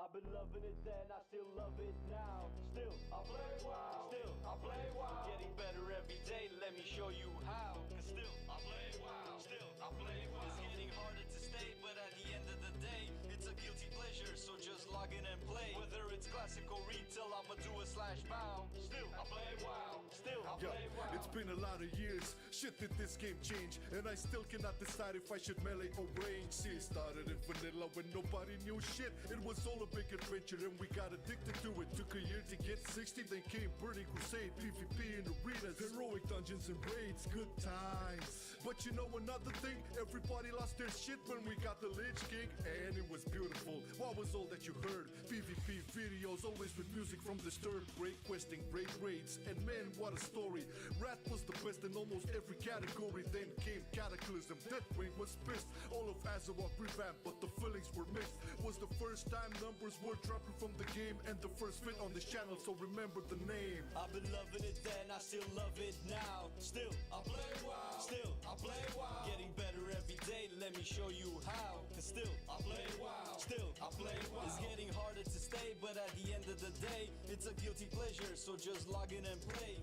I've been loving it then, I still love it now. Still, I play WoW. Still, I play WoW. Getting better every day, let me show you how. Cause still, I play WoW. Still, I play WoW. It's getting harder to stay, but at the end of the day, it's a guilty pleasure, so just log in and play. Whether it's classic or retail, I'ma do a slash bow. Still, I play WoW. Still, I play WoW. It's been a lot of years, shit did this game change, and I still cannot decide if I should melee or range. See, it started in vanilla when nobody knew shit. It was all a big adventure and we got addicted to it. Took a year to get 60, then came Burning Crusade, PvP in arenas, heroic dungeons and raids, good times. But you know another thing, everybody lost their shit when we got the Lich King, and it was beautiful. What was all that you heard? PvP videos, always with music from Disturbed, great questing, great raids, and man, what a story. Wrath was the best in almost every category. Then came Cataclysm, Deathwing was pissed. All of Azeroth revamped, but the feelings were mixed. Was the first time numbers were dropping from the game, and the first fit on this channel, so remember the name. I've been loving it then, I still love it now. Still, I play WoW. Still, I play WoW. Getting better every day, let me show you how. Cause still, I play WoW. Still, I play WoW. It's getting harder to stay, but at the end of the day, it's a guilty pleasure, so just log in and play.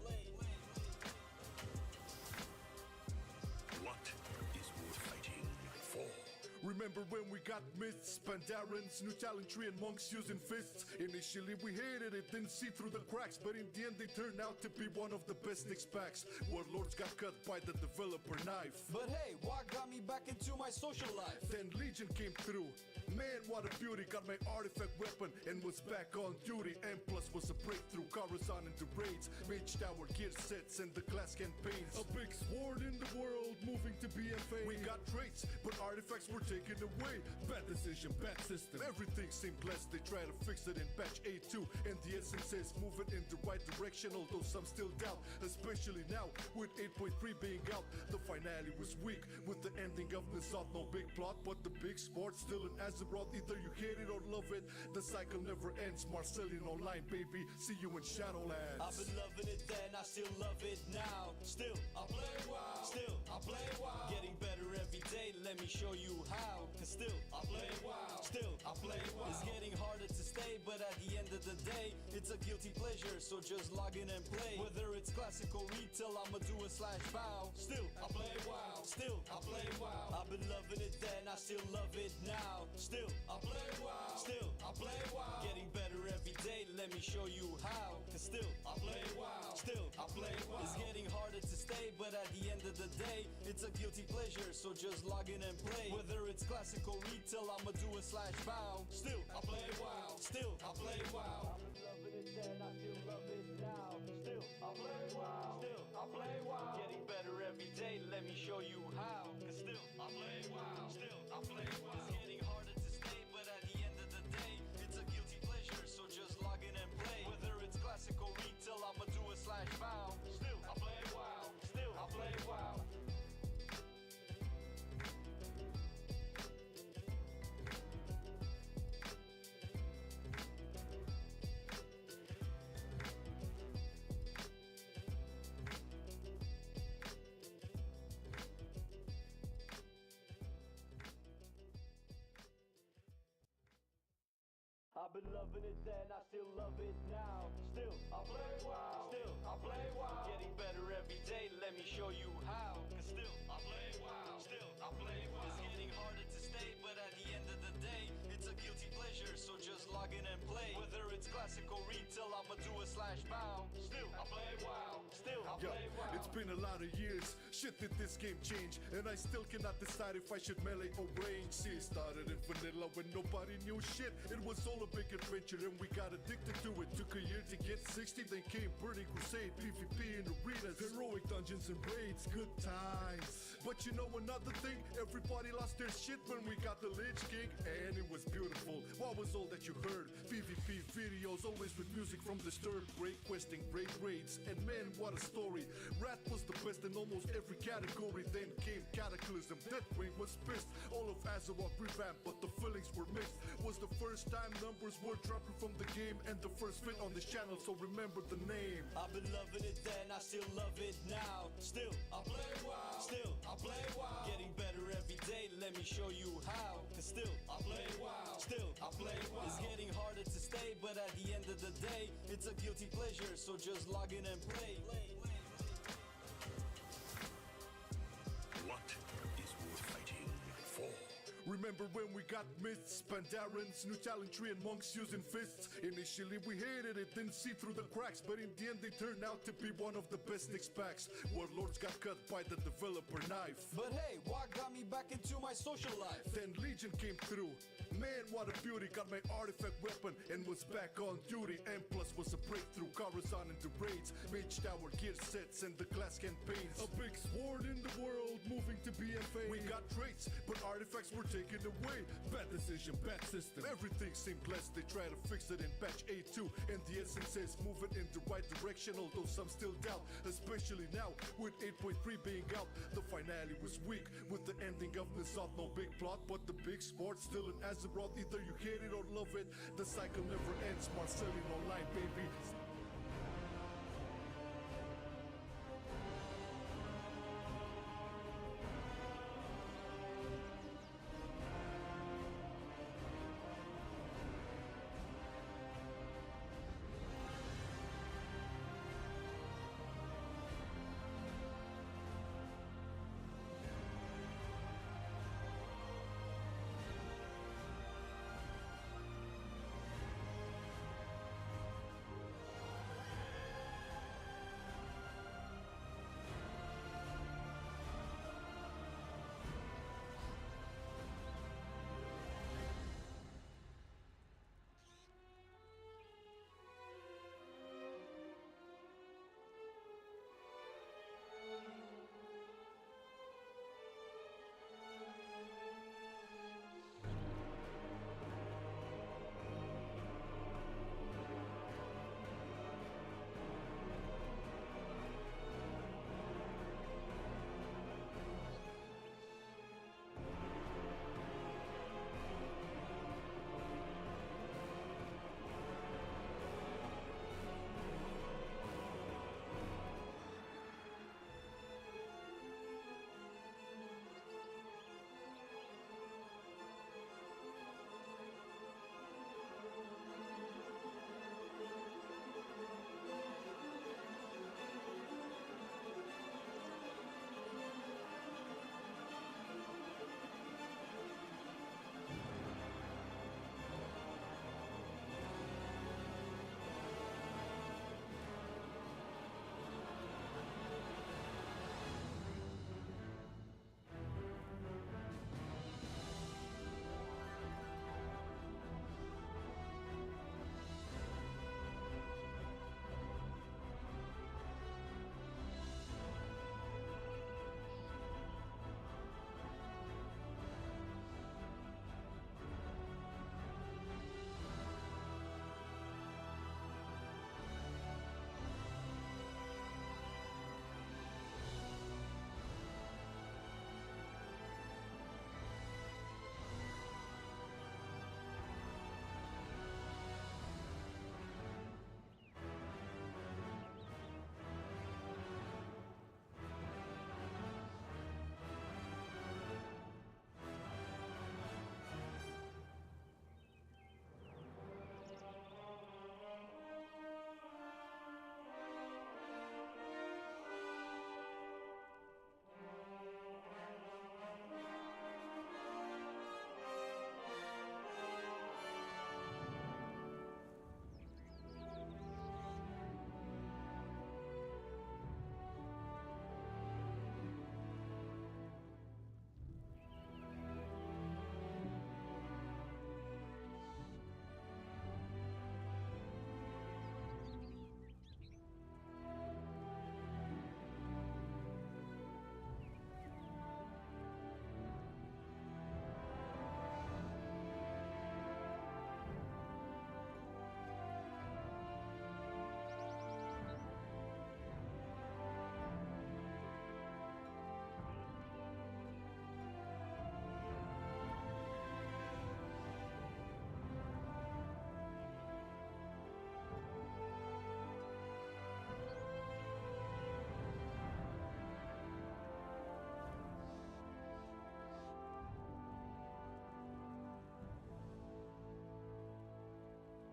What is worth fighting for? Remember when we got mists, Pandarans, new talent tree and monks using fists. Initially we hated it, didn't see through the cracks, but in the end they turned out to be one of the best X-Packs. Warlords got cut by the developer knife. But hey, what got me back into my social life? Then Legion came through. Man, what a beauty, got my artifact weapon and was back on duty. And plus was a breakthrough, Coruscant into raids, Mage Tower gear sets and the class campaigns. A big sword in the world, moving to BFA. We got traits, but artifacts were taken away. Bad decision, bad system, everything seemed less. They try to fix it in patch 8.2, and the essence is moving in the right direction, although some still doubt, especially now with 8.3 being out. The finale was weak with the ending of Nissath, no big plot, but the big sport still in Azeroth. Either you hate it or love it, the cycle never ends. Marcelian Online, baby, see you in Shadowlands. I've been loving it then, I still love it now. Still, I play WoW. Still, I play WoW. Getting better every day, let me show you how. Cause still, I play WoW. Still, I play WoW. It's getting harder to stay, but at the end of the day, it's a guilty pleasure, so just log in and play. Whether it's classic or retail, I'ma do a slash bow. Still, I play WoW. Still, I play WoW. I've been loving it then, I still love it now. Still, I play WoW. Still, I play WoW. Getting better every day, let me show you how. Cause still, I play WoW. Still, I play WoW. It's getting harder to stay, but at the end of the day, it's a guilty pleasure, so just log in and play. Whether it's classic or retail, I'ma do a slash bow. Still, I play WoW. Still, I play WoW. I've been loving it then, I still love it now. Still, I play WoW. Still, I play WoW. Getting better every day, let me show you how. Cause still, I play WoW. Still, I play WoW. It's getting harder to stay, but at the end of the day, it's a guilty pleasure, so just log in and play. Whether it's classic or retail, I'ma do a slash bow. Still, I play WoW. Still, I play WoW. I've been loving it then, I still love it now. Still, I play WoW. Still, I play WoW. Getting better every day, let me show you how. Cause still, I play WoW. Still, I play WoW. It's getting harder to stay, but at the end of the day, it's a guilty pleasure, so just log in and play. Whether it's classic or retail, I'ma do a slash bow. Still, I play WoW. Still, I play WoW. It's been a lot of years, shit did this game change, and I still cannot decide if I should melee or range. See, it started in vanilla when nobody knew shit. It was all a big adventure and we got addicted to it. Took a year to get 60, then came Burning Crusade, PvP in arenas, heroic dungeons and raids, good times. But you know another thing, everybody lost their shit when we got the Lich King, and it was beautiful. What was all that you heard? PvP videos, always with music from Disturbed, great questing, great raids, and man, what a story. Wrath was the best in almost every category. Then came Cataclysm, Deathwing was pissed. All of Azeroth revamped, but the feelings were mixed. Was the first time numbers were dropping from the game, and the first fit on this channel, so remember the name. I've been loving it then, I still love it now. Still, I play WoW. Still, I play WoW. Getting better every day, let me show you how. Cause still, I play WoW. Still, I play WoW. It's getting harder but at the end of the day, it's a guilty pleasure, so just log in and play. What is worth fighting for? Remember when we got myths, Pandarans, new talent tree and monks using fists? Initially we hated it, didn't see through the cracks, but in the end they turned out to be one of the best Nyx packs. Warlords got cut by the developer knife. But hey, what got me back into my social life? Then Legion came through. Man, what a beauty, got my artifact weapon and was back on duty. M plus was a breakthrough, Coruscant into raids, Mage Tower gear sets and the glass campaigns. A big sword in the world, moving to BFA. We got traits, but artifacts were taken away. Bad decision, bad system, everything seemed blessed. They try to fix it in patch A2, and the essence says moving in the right direction, although some still doubt, especially now with 8.3 being out. The finale was weak, with the ending of Nissan, no big plot, but the big sport still an Azeroth. Either you hate it or love it, the cycle never ends. Marcelian Online, baby.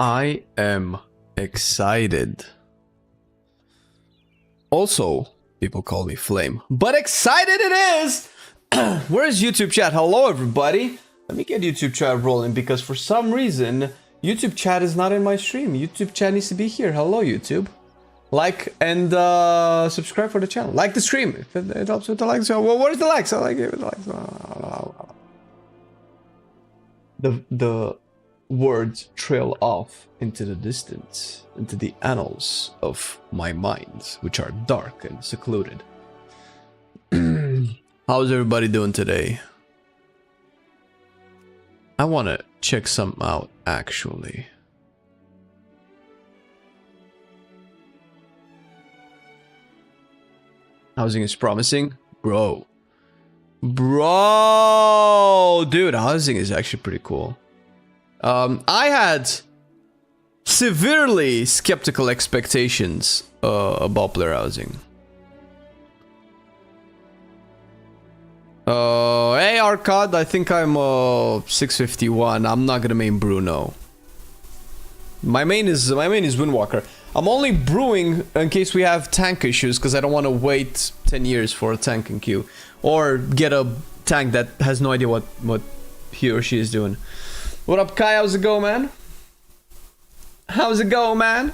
I am excited. Also, people call me Flame, but excited it is! Where's YouTube chat? Hello, everybody. Let me get YouTube chat rolling because for some reason, YouTube chat is not in my stream. YouTube chat needs to be here. Hello, YouTube. Like and subscribe for the channel. Like the stream. If it helps with the likes. Well, where's the likes? I like it with the likes. The words trail off into the distance, into the annals of my mind, which are dark and secluded. How's everybody doing today? I want to check something out, actually. Housing is promising? Bro. Dude, housing is actually pretty cool. I had severely skeptical expectations about player housing. Hey Arcad, I think I'm 651. I'm not gonna main Bruno. My main is Windwalker. I'm only brewing in case we have tank issues because I don't want to wait 10 years for a tank in queue. Or get a tank that has no idea what he or she is doing. What up, Kai? How's it go, man? How's it go, man?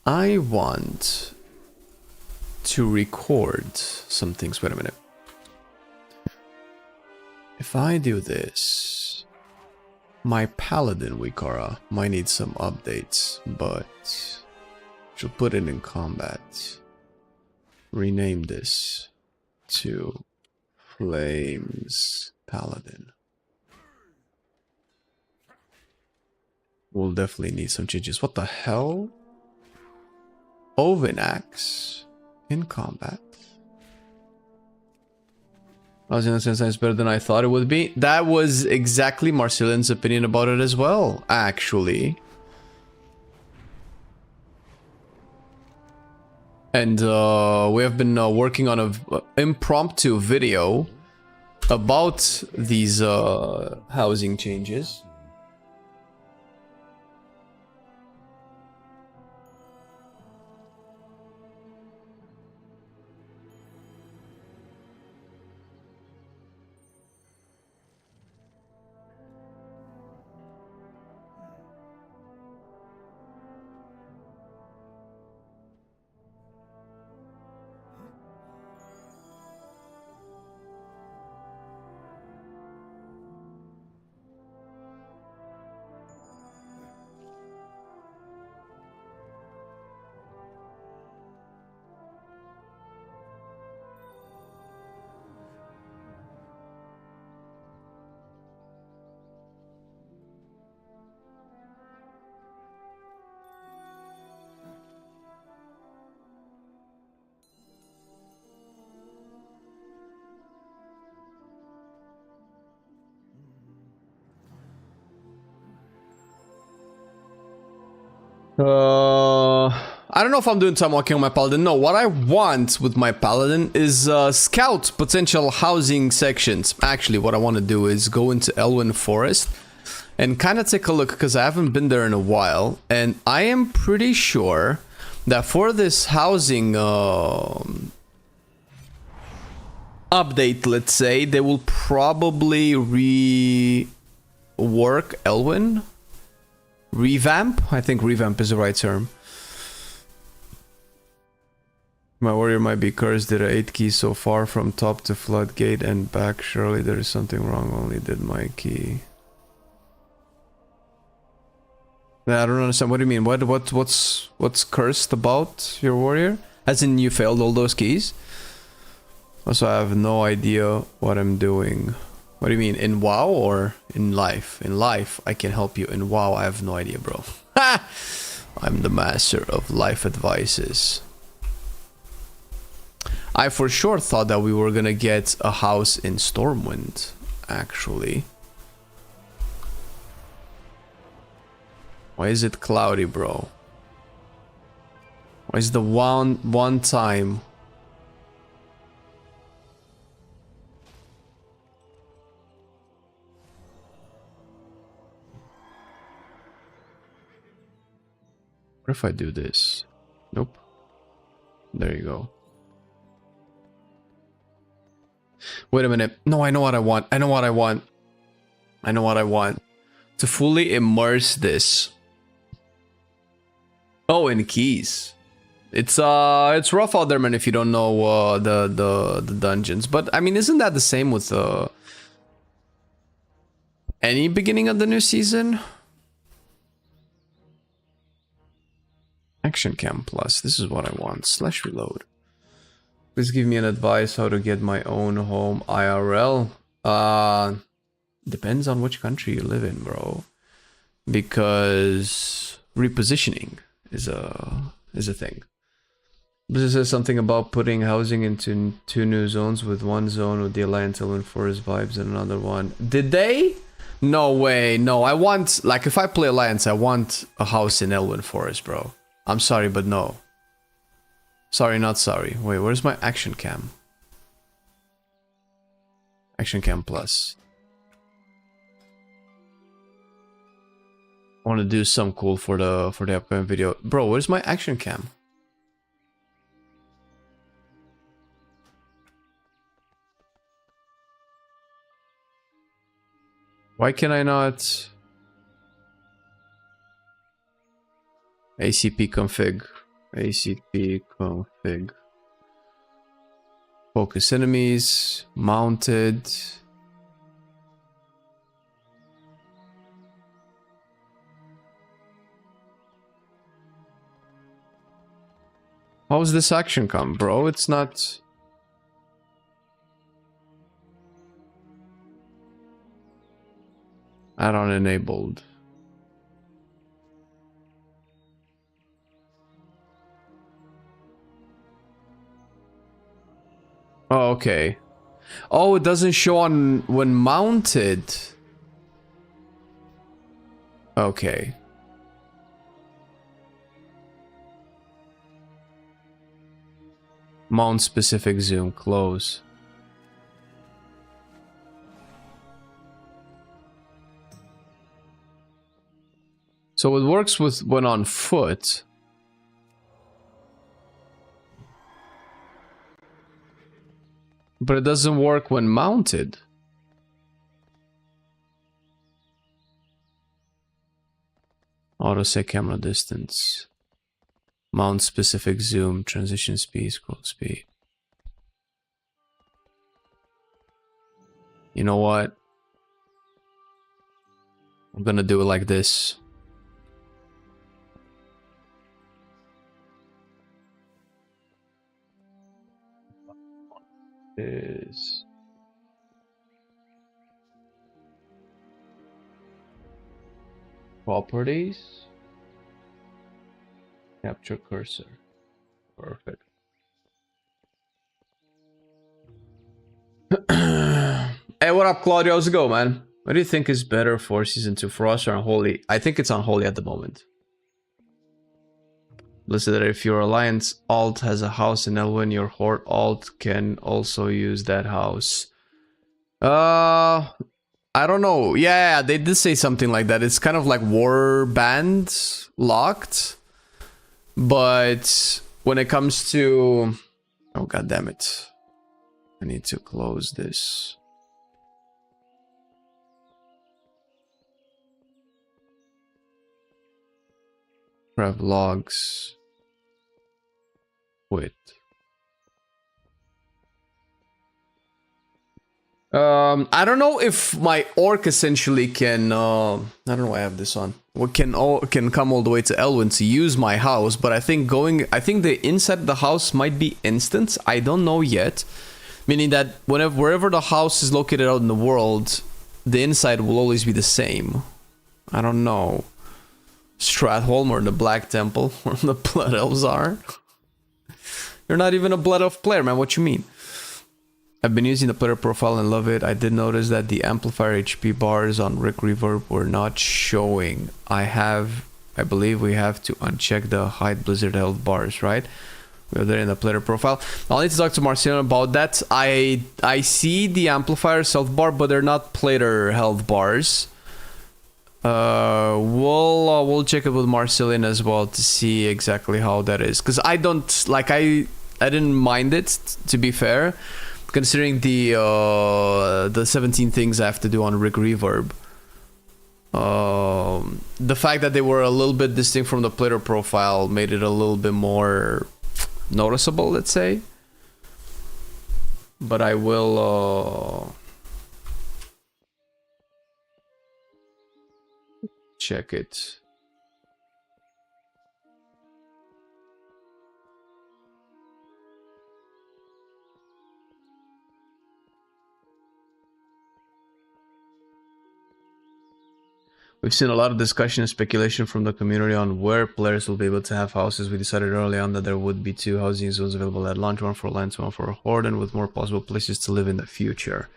I want to record some things. Wait a minute. If I do this, my Paladin Wikara might need some updates, but she'll put it in combat. Rename this to Flames Paladin. We'll definitely need some changes. What the hell? Oven Axe in combat. I was in a sense it's better than I thought it would be. That was exactly Marcelian's opinion about it as well, actually. And we have been working on an impromptu video about these housing changes. I don't know if I'm doing time walking on my Paladin. No, what I want with my Paladin is scout potential housing sections. Actually, what I want to do is go into Elwyn Forest and kind of take a look because I haven't been there in a while. And I am pretty sure that for this housing update, let's say, they will probably rework Elwyn. Revamp? I think revamp is the right term. My warrior might be cursed. Did 8 keys so far from top to floodgate and back. Surely there is something wrong. Only did my key. I don't understand. What do you mean? What's cursed about your warrior? As in you failed all those keys? Also, I have no idea what I'm doing. What do you mean? In WoW or in life? In life, I can help you. In WoW, I have no idea, bro. Ha! I'm the master of life advices. I for sure thought that we were gonna get a house in Stormwind, actually. Why is it cloudy, bro? Why is the one time? What if I do this? Nope. There you go. Wait a minute. No, I know what I want. I know what I want. I know what I want. To fully immerse this. Oh, in keys. It's rough out there, man, if you don't know the dungeons. But I mean, isn't that the same with any beginning of the new season? Action Cam Plus. This is what I want. / reload. Please give me an advice how to get my own home IRL. Depends on which country you live in, bro. Because repositioning is a thing. This says something about putting housing into 2 new zones, with one zone with the Alliance Elven Forest vibes and another one. Did they? No way. No, I want, like, if I play Alliance, I want a house in Elven Forest, bro. I'm sorry, but no. Sorry, not sorry. Wait, where's my action cam? Action Cam Plus. I want to do some cool for the upcoming video. Bro, where's my action cam? Why can I not? ACP config. ACP config. Focus enemies. Mounted. How's this action come, bro? It's not... Add-on enabled. Oh, okay. Oh, it doesn't show on when mounted. Okay. Mount specific zoom close. So it works with when on foot. But it doesn't work when mounted. Auto set camera distance. Mount specific zoom, transition speed, scroll speed. You know what? I'm gonna do it like this. Is properties, capture cursor. Perfect. Hey, what up, Claudio? How's it go, man? What do you think is better for season 2, Frost or Unholy? I think it's Unholy at the moment. Listed that if your Alliance alt has a house in Elwyn, your Horde alt can also use that house. I don't know. Yeah, they did say something like that. It's kind of like Warband locked. But when it comes to... Oh, god damn it. I need to close this. Grab logs. Quit. I don't know if my orc essentially can. I don't know why I have this on. What can come all the way to Elwyn to use my house, but I think the inside of the house might be instance. I don't know yet. Meaning that wherever the house is located out in the world, the inside will always be the same. I don't know. Stratholm or the Black Temple, where the Blood Elves are. You're not even a Blood Elf player, man. What you mean? I've been using the player profile and love it. I did notice that the amplifier HP bars on Rick Reverb were not showing. I believe we have to uncheck the hide Blizzard health bars, right? We're there in the player profile. I'll need to talk to Marcelian about that. I see the amplifier health bar, but they're not player health bars. We'll check it with Marcelian as well to see exactly how that is, because I don't like I didn't mind it, to be fair, considering the 17 things I have to do on Rig Reverb. The fact that they were a little bit distinct from the player profile made it a little bit more noticeable, let's say. But I will check it. We've seen a lot of discussion and speculation from the community on where players will be able to have houses. We decided early on that there would be 2 housing zones available at launch, one for Alliance, one for Horde, and with more possible places to live in the future.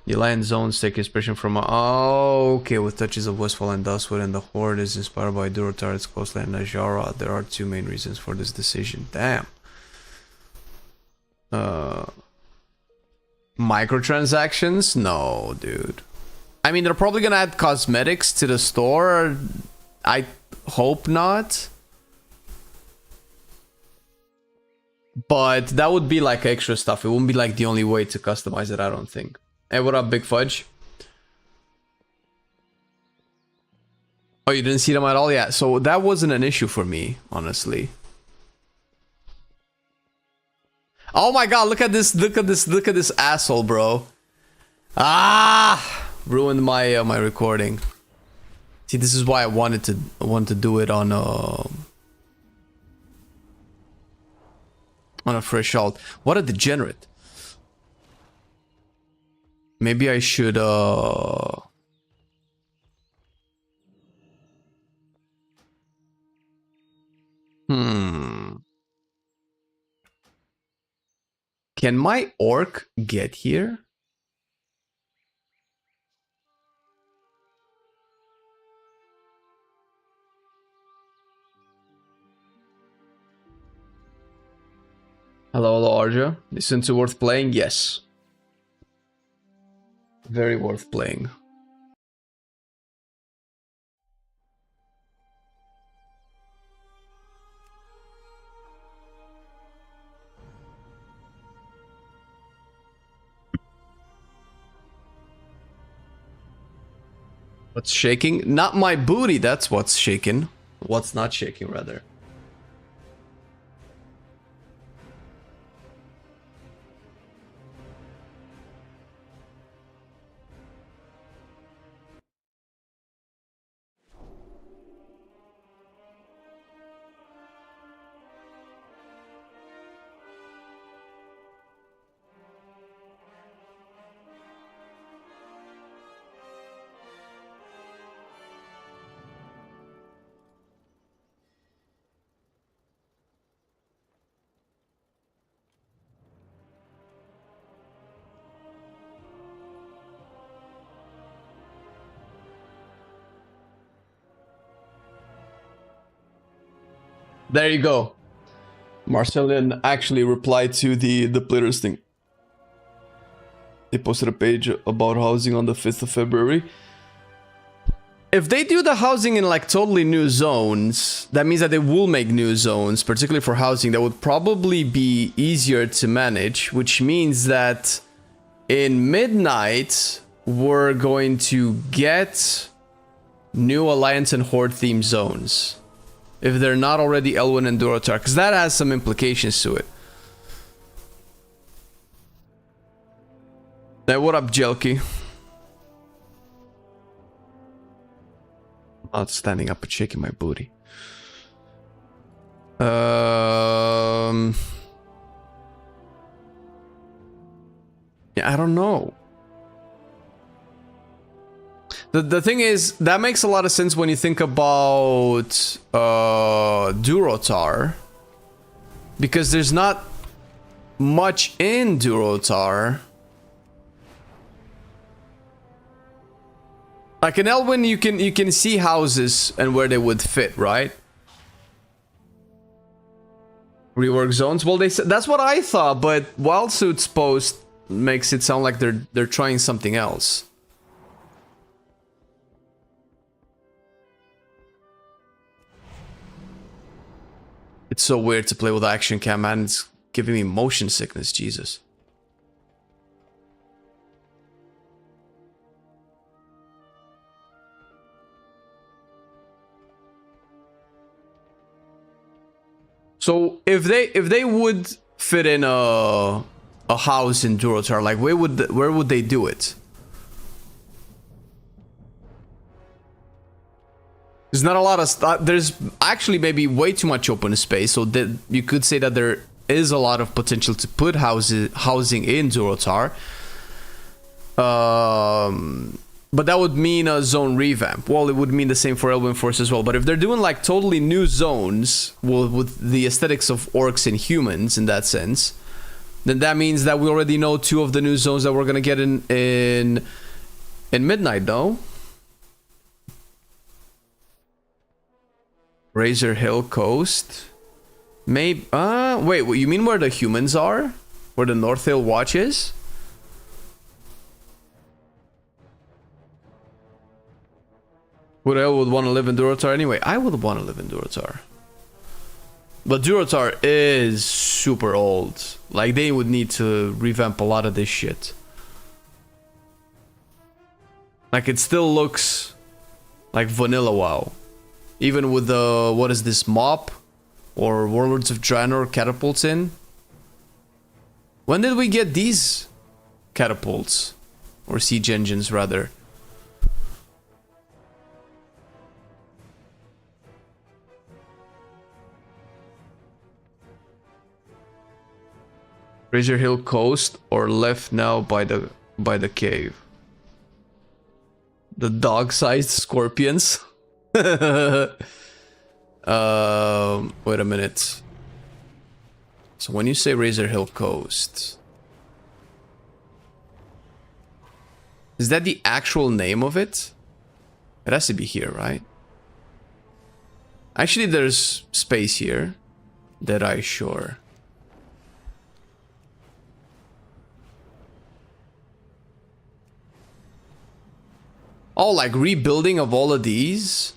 The Alliance zones take inspiration from okay, with touches of Westfall and Dustwood, and the Horde is inspired by Durotar's coastline and Najara. There are 2 main reasons for this decision. Damn. Microtransactions? No, dude. I mean, they're probably gonna add cosmetics to the store. I hope not. But that would be like extra stuff. It wouldn't be like the only way to customize it, I don't think. Hey, what up, Big Fudge? Oh, you didn't see them at all? Yeah, so that wasn't an issue for me, honestly. Oh my god, look at this asshole, bro. Ah! Ruined my my recording. See, this is why I wanted to do it on a fresh alt. What a degenerate. Maybe I should Can my orc get here? Hello, Arja. Listen to worth playing? Yes. Very worth playing. What's shaking? Not my booty, that's what's shaking. What's not shaking, rather. There you go. Marcelian actually replied to the players thing. They posted a page about housing on the 5th of February. If they do the housing in like totally new zones, that means that they will make new zones, particularly for housing, that would probably be easier to manage, which means that in Midnight, we're going to get new Alliance and Horde themed zones. If they're not already Elwyn and Durotar, because that has some implications to it. Hey, what up, Jelky? Not standing up and shaking my booty. Yeah, I don't know. The thing is, that makes a lot of sense when you think about Durotar. Because there's not much in Durotar. Like in Elwyn, you can see houses and where they would fit, right? Rework zones. Well, that's what I thought, but Wildsuit's post makes it sound like they're trying something else. It's so weird to play with action cam, man. It's giving me motion sickness, Jesus. So if they would fit in a house in Durotar, like where would they do it? There's not a lot of stuff. There's actually maybe way too much open space, so that you could say that there is a lot of potential to put housing in Durotar. But that would mean a zone revamp. Well, it would mean the same for Elven Force as well. But if they're doing like totally new zones with the aesthetics of orcs and humans in that sense, then that means that we already know 2 of the new zones that we're gonna get in Midnight, no? Razor Hill Coast. Maybe. Wait. What you mean where the humans are? Where the North Hill Watch is? Who the hell would want to live in Durotar anyway? I would want to live in Durotar. But Durotar is super old. Like, they would need to revamp a lot of this shit. Like, it still looks like vanilla WoW. Even with the, what is this, mop? Or Warlords of Draenor catapults in? When did we get these catapults? Or siege engines, rather. Razor Hill Coast or left now by the cave. The dog-sized scorpions. Wait a minute. So when you say Razor Hill Coast, is that the actual name of it? It has to be here, right? Actually, there's space here. Deadeye Shore. Oh, like rebuilding of all of these?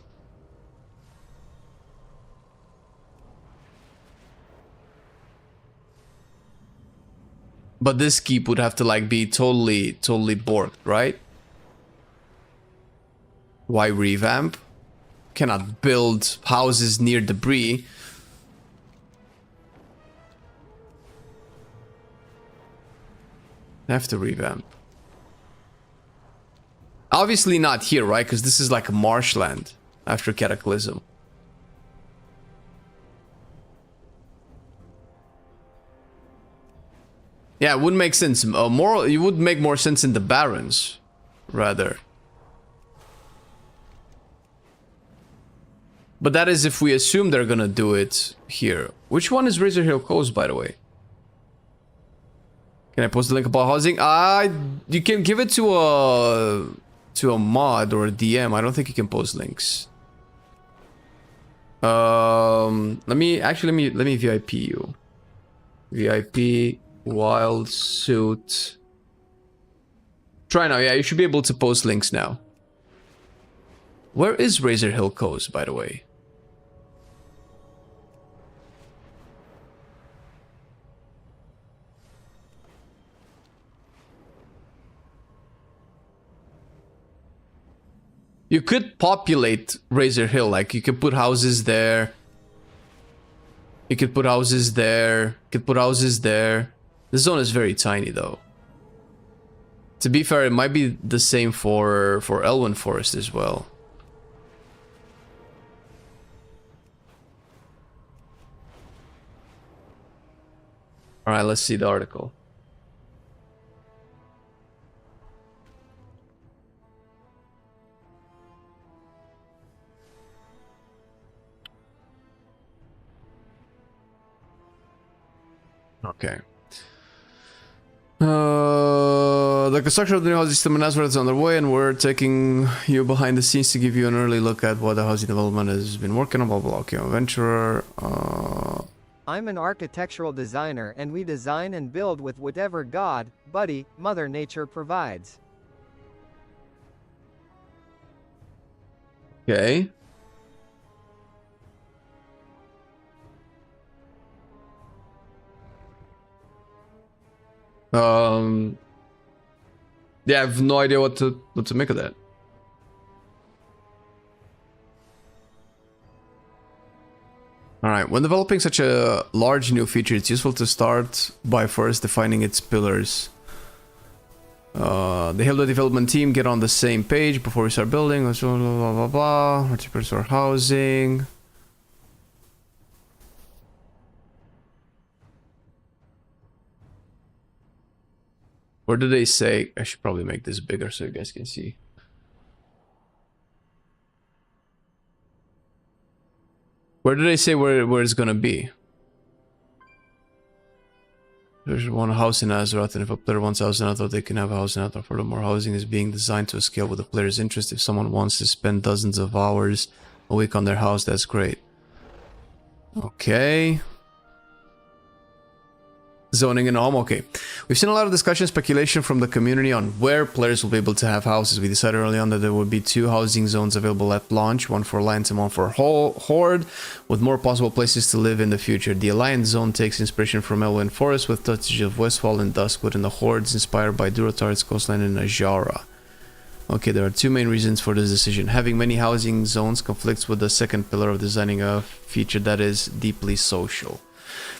But this keep would have to like be totally borked, right? Why revamp? Cannot build houses near debris. Have to revamp. Obviously not here, right? Because this is like a marshland after Cataclysm. Yeah, it wouldn't make sense. It would make more sense in the Barrens, rather. But that is if we assume they're gonna do it here. Which one is Razor Hill Coast, by the way? Can I post the link about housing? You can give it to a mod or a DM. I don't think you can post links. Let me VIP you. VIP wild suit. Try now. Yeah, you should be able to post links now. Where is Razor Hill Coast, by the way? You could populate Razor Hill, like you could put houses there. You could put houses there. You could put houses there. The zone is very tiny though. To be fair, it might be the same for Elven Forest as well. Alright, let's see the article. Okay. The construction of the new housing system in Nazareth is underway, and we're taking you behind the scenes to give you an early look at what the housing development has been working on. Blah blah. Okay, adventurer. I'm an architectural designer, and we design and build with whatever God, Buddy, Mother Nature provides. Okay. Yeah, I have no idea what to make of that. Alright, when developing such a large new feature, it's useful to start by first defining its pillars. The Halo development team get on the same page before we start building. Blah blah blah blah. Multi-purpose or housing. Where do they say? I should probably make this bigger so you guys can see. Where do they say where it's gonna be? There's one house in Azeroth, and if a player wants a house in Azeroth, they can have a house in Azeroth. Furthermore, housing is being designed to scale with the player's interest. If someone wants to spend dozens of hours a week on their house, that's great. Okay. Zoning and home, okay. We've seen a lot of discussion, speculation from the community on where players will be able to have houses. We decided early on that there would be 2 housing zones available at launch, one for Alliance and one for Horde, with more possible places to live in the future. The Alliance zone takes inspiration from Elwyn Forest, with touches of Westfall and Duskwood, and the Horde's inspired by Durotar's coastline in Ajara. Okay, there are 2 main reasons for this decision. Having many housing zones conflicts with the second pillar of designing a feature that is deeply social.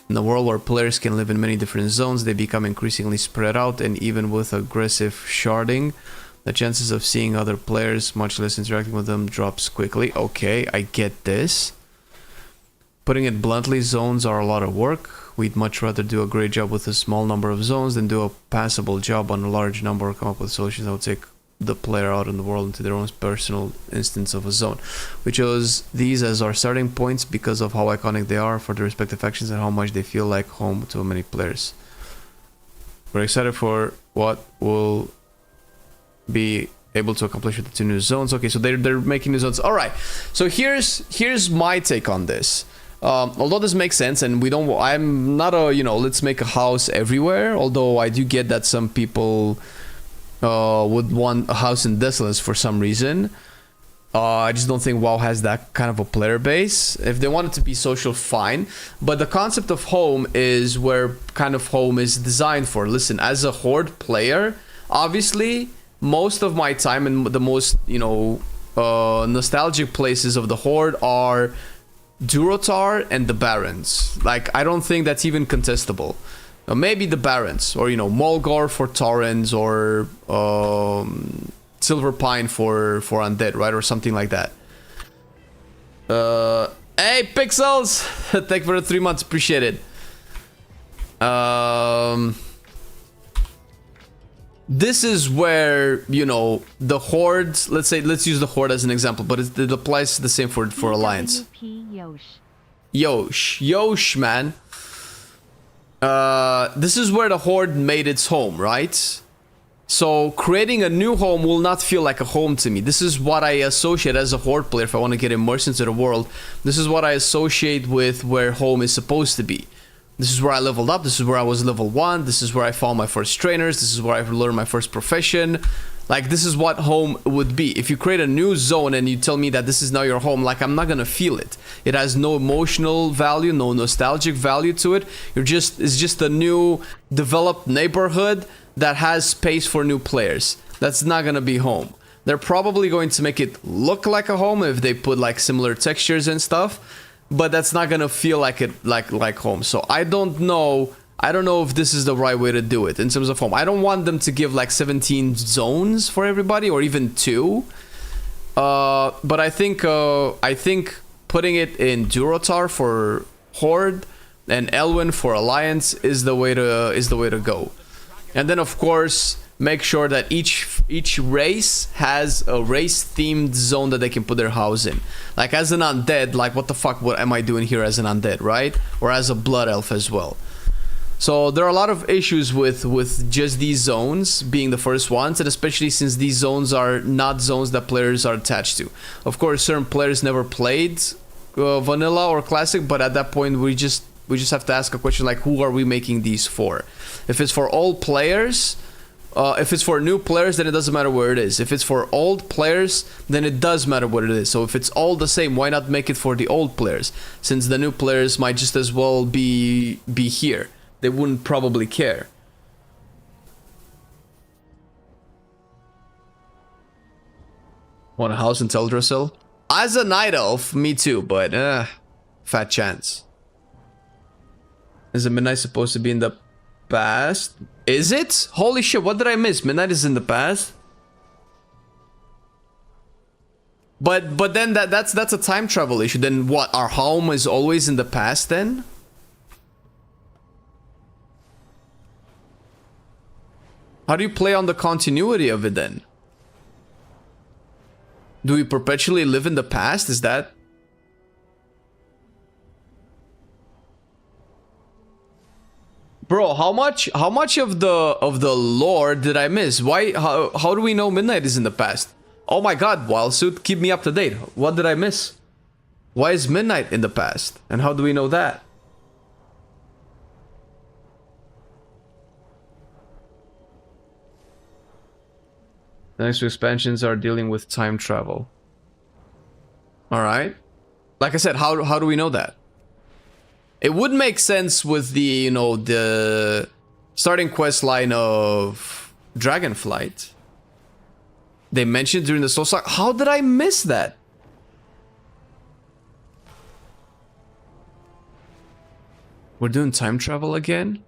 In a world where players can live in many different zones, they become increasingly spread out, and even with aggressive sharding, the chances of seeing other players, much less interacting with them, drops quickly. Okay, I get this. Putting it bluntly, zones are a lot of work. We'd much rather do a great job with a small number of zones than do a passable job on a large number or come up with solutions that would take the player out in the world into their own personal instance of a zone. We chose these as our starting points because of how iconic they are for their respective factions and how much they feel like home to many players. We're excited for what we'll be able to accomplish with the 2 new zones. Okay, so they're making new zones. All right, so here's my take on this. Although this makes sense, and I'm not a let's make a house everywhere. Although I do get that some people would want a house in Desolace for some reason. I just don't think WoW has that kind of a player base. If they want it to be social, fine. But the concept of home is where kind of home is designed for. Listen, as a Horde player, obviously, most of my time and the most, nostalgic places of the Horde are Durotar and the Barrens. Like, I don't think that's even contestable. Maybe the Barrens, or Mulgore for Torrens, or Silver Pine for Undead, right, or something like that. Hey Pixels, thank you for the 3 months, appreciate it. This is where the Horde. Let's use the Horde as an example, but it applies the same for Alliance. Yosh, man. This is where the Horde made its home, right? So creating a new home will not feel like a home to me. This is what I associate as a Horde player if I want to get immersed into the world. This is what I associate with where home is supposed to be. This is where I leveled up. This is where I was level 1. This is where I found my first trainers. This is where I learned my first profession. Like, this is what home would be. If you create a new zone and you tell me that this is now your home, like, I'm not gonna feel it. It has no emotional value, no nostalgic value to it. It's just a new developed neighborhood that has space for new players. That's not gonna be home. They're probably going to make it look like a home if they put like similar textures and stuff, but that's not gonna feel like it like home. So I don't know if this is the right way to do it in terms of home. I don't want them to give like 17 zones for everybody, or even 2. But I think putting it in Durotar for Horde and Elwyn for Alliance is the way to go. And then of course make sure that each race has a race-themed zone that they can put their house in. Like as an undead, like what the fuck what am I doing here as an undead, right? Or as a blood elf as well. So there are a lot of issues with just these zones being the first ones, and especially since these zones are not zones that players are attached to. Of course, certain players never played vanilla or classic, but at that point we just have to ask a question like, who are we making these for? If it's for old players, if it's for new players, then it doesn't matter where it is. If it's for old players, then it does matter what it is. So if it's all the same, why not make it for the old players? Since the new players might just as well be here. They wouldn't probably care. Want a house in Teldrassil? As a night elf, me too, but fat chance. Is midnight supposed to be in the past? Is it? Holy shit, what did I miss? Midnight is in the past? But then that's a time travel issue. Then what? Our home is always in the past then? How do you play on the continuity of it then? Do we perpetually live in the past? Is that... Bro, how much of the lore did I miss? Why how do we know midnight is in the past? Oh my god, Wildsuit, keep me up to date. What did I miss? Why is midnight in the past? And how do we know that? The next two expansions are dealing with time travel. Alright. Like I said, how do we know that? It would make sense with the, you know, the starting quest line of Dragonflight. They mentioned during the Soul Saga. How did I miss that? We're doing time travel again?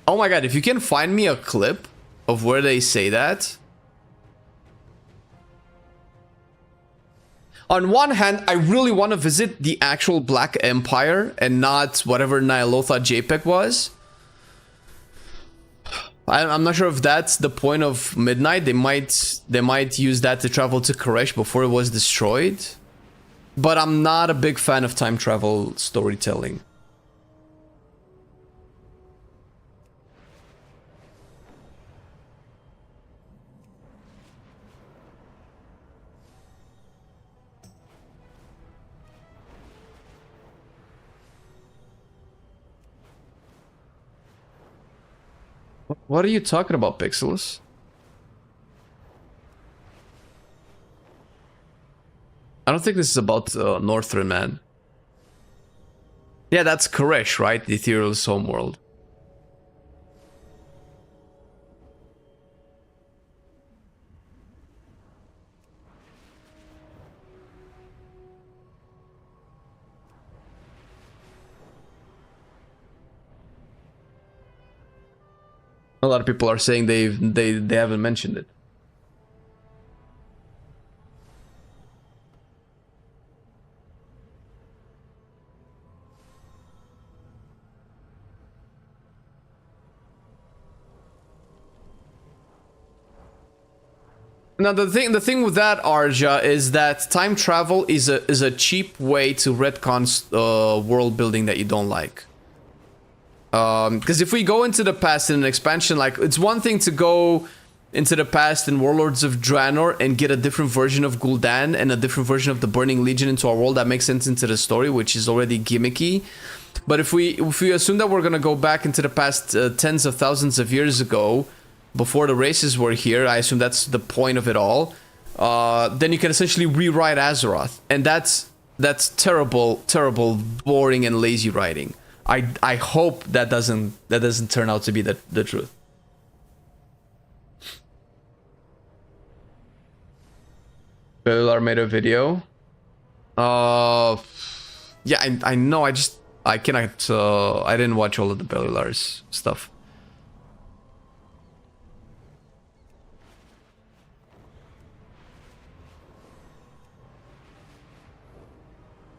Oh my god, if you can find me a clip of where they say that. On one hand, I really want to visit the actual Black Empire and not whatever Nyalotha JPEG was. I'm not sure if that's the point of Midnight. They might use that to travel to Koresh before it was destroyed. But I'm not a big fan of time travel storytelling. What are you talking about, Pixels? I don't think this is about Northrend, man. Yeah, that's Koresh, right? The Ethereal's homeworld. A lot of people are saying they haven't mentioned it. Now the thing with that, Arja, is that time travel is a cheap way to retcon world building that you don't like. Because if we go into the past in an expansion, like, it's one thing to go into the past in Warlords of Draenor and get a different version of Gul'dan and a different version of the Burning Legion into our world that makes sense into the story, which is already gimmicky. But if we assume that we're gonna go back into the past tens of thousands of years ago, before the races were here, I assume that's the point of it all. Then you can essentially rewrite Azeroth, and that's terrible, boring and lazy writing. I hope that doesn't turn out to be the truth. Bellular made a video. Yeah, I know. I cannot. I didn't watch all of the Bellular's stuff.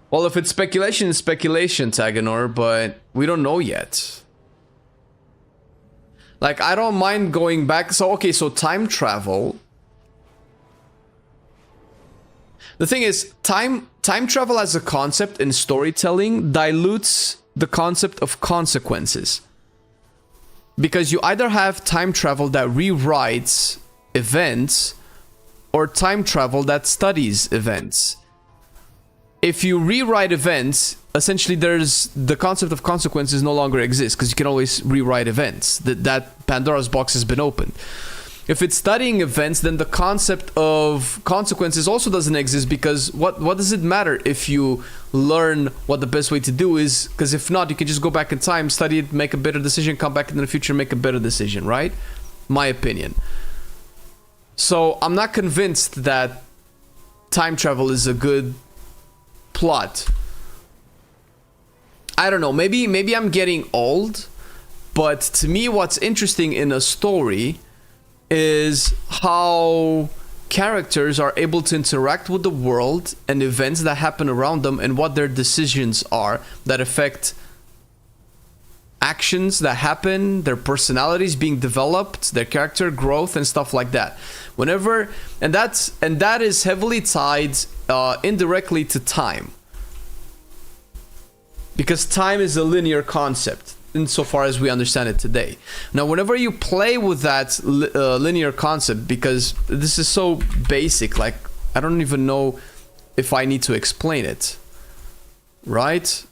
Well, if it's speculation, it's speculation, Taganor, but we don't know yet. Like, I don't mind going back. So, okay, so time travel. The thing is, time travel as a concept in storytelling dilutes the concept of consequences. Because you either have time travel that rewrites events, or time travel that studies events. If you rewrite events, essentially the concept of consequences no longer exists, because you can always rewrite events. That Pandora's box has been opened. If it's studying events, then the concept of consequences also doesn't exist, because what does it matter if you learn what the best way to do is? Because if not, you can just go back in time, study it, make a better decision, come back in the future, make a better decision, right? My opinion. So I'm not convinced that time travel is a good plot. I don't know, maybe I'm getting old, but to me what's interesting in a story is how characters are able to interact with the world and events that happen around them, and what their decisions are that affect actions that happen, their personalities being developed, their character growth and stuff like that. Whenever, and that is heavily tied indirectly to time, because time is a linear concept insofar as we understand it today. Now, whenever you play with that linear concept, because this is so basic, like I don't even know if I need to explain it, right?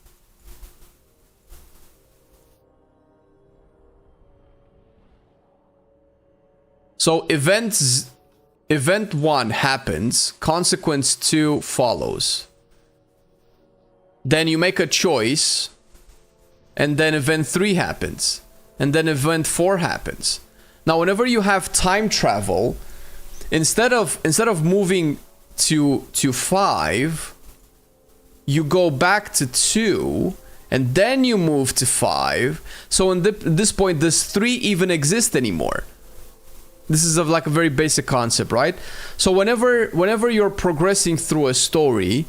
So event 1 happens, consequence 2 follows. Then you make a choice, and then event 3 happens, and then event 4 happens. Now, whenever you have time travel, instead of moving to 5, you go back to 2, and then you move to 5. So in this point, does 3 even exist anymore? This is like a very basic concept, right? So whenever you're progressing through a story,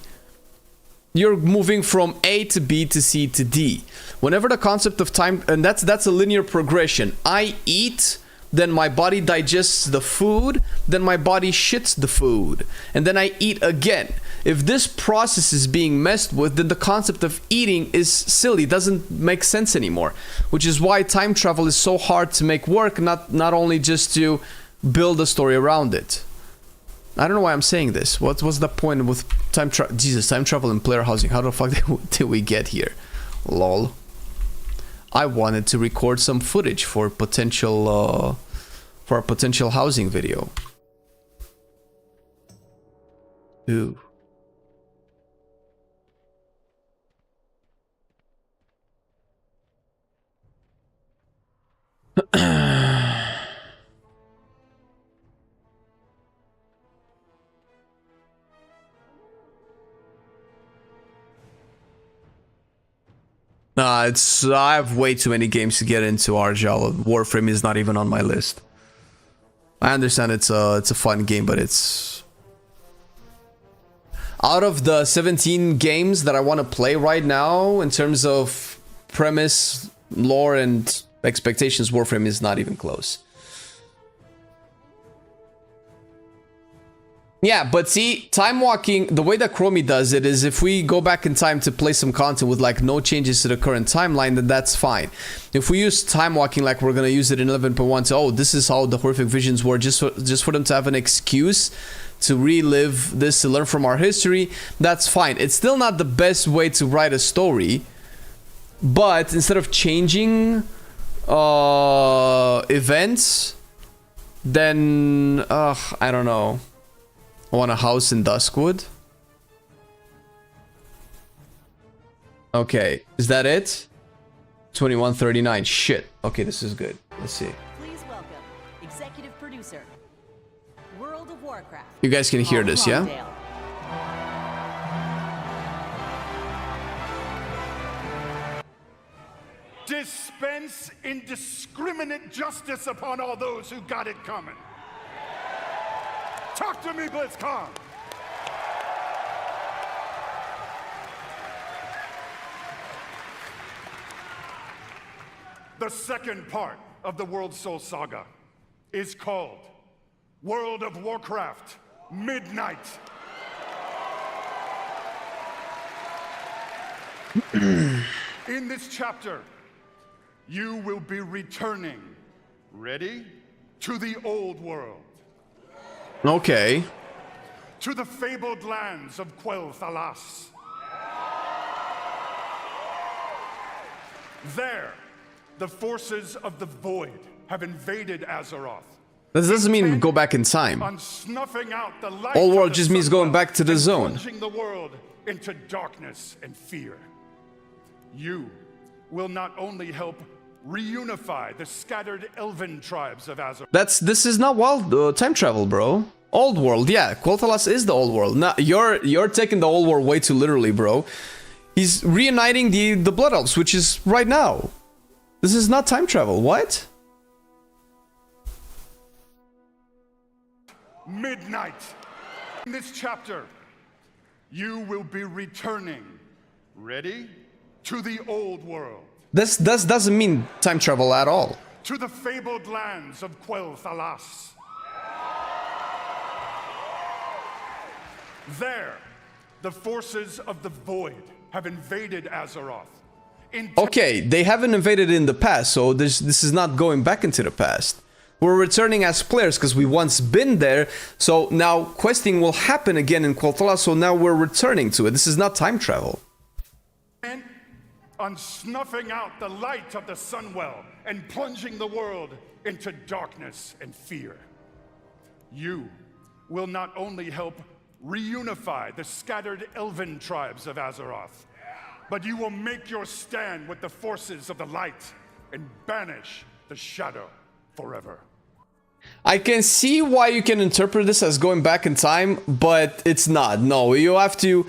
you're moving from A to B to C to D. Whenever the concept of time, and that's a linear progression. I eat, then my body digests the food, then my body shits the food, and then I eat again. If this process is being messed with, then the concept of eating is silly, doesn't make sense anymore. Which is why time travel is so hard to make work, not only just to build a story around it. I don't know why I'm saying this. What's the point with time travel? Jesus, time travel and player housing. How the fuck did we get here? Lol. I wanted to record some footage for potential for a potential housing video. Ooh. Nah, I have way too many games to get into, Arjal. Warframe is not even on my list. I understand it's a fun game, but it's... Out of the 17 games that I want to play right now, in terms of premise, lore, and expectations, Warframe is not even close. Yeah, but see, time walking, the way that Chromie does it is if we go back in time to play some content with like no changes to the current timeline, then that's fine. If we use time walking like we're going to use it in 11.1 to, oh, this is how the horrific visions were, just for them to have an excuse to relive this, to learn from our history, that's fine. It's still not the best way to write a story, but instead of changing events, then, I don't know. I want a house in Duskwood. Okay, is that it? 2139. Shit. Okay, this is good. Let's see. Please welcome executive producer, World of Warcraft. You guys can hear this, yeah? Dispense indiscriminate justice upon all those who got it coming. Talk to me, BlitzCon! The second part of the World Soul Saga is called World of Warcraft Midnight. In this chapter, you will be returning, ready, to the old world. Okay. To the fabled lands of Quell Thalas. There, the forces of the Void have invaded Azeroth. This doesn't mean go back in time. On snuffing out the light Old of world the just means going Sunwell back to the and zone. plunging the world into darkness and fear. You will not only help reunify the scattered elven tribes of Azeroth. This is not wild time travel, bro. Old world, yeah. Quel'Thalas is the old world. Now you're taking the old world way too literally, bro. He's reuniting the Blood Elves, which is right now. This is not time travel. What? Midnight. In this chapter, you will be returning, ready, to the old world. This doesn't mean time travel at all. To the fabled lands of Quel'Thalas. There, the forces of the Void have invaded Azeroth. Okay, they haven't invaded in the past, so this is not going back into the past. We're returning as players because we once been there, so now questing will happen again in Quel'Thalas, so now we're returning to it. This is not time travel. On snuffing out the light of the Sunwell and plunging the world into darkness and fear. You will not only help reunify the scattered elven tribes of Azeroth, but you will make your stand with the forces of the light and banish the shadow forever. I can see why you can interpret this as going back in time, but it's not. No, you have to...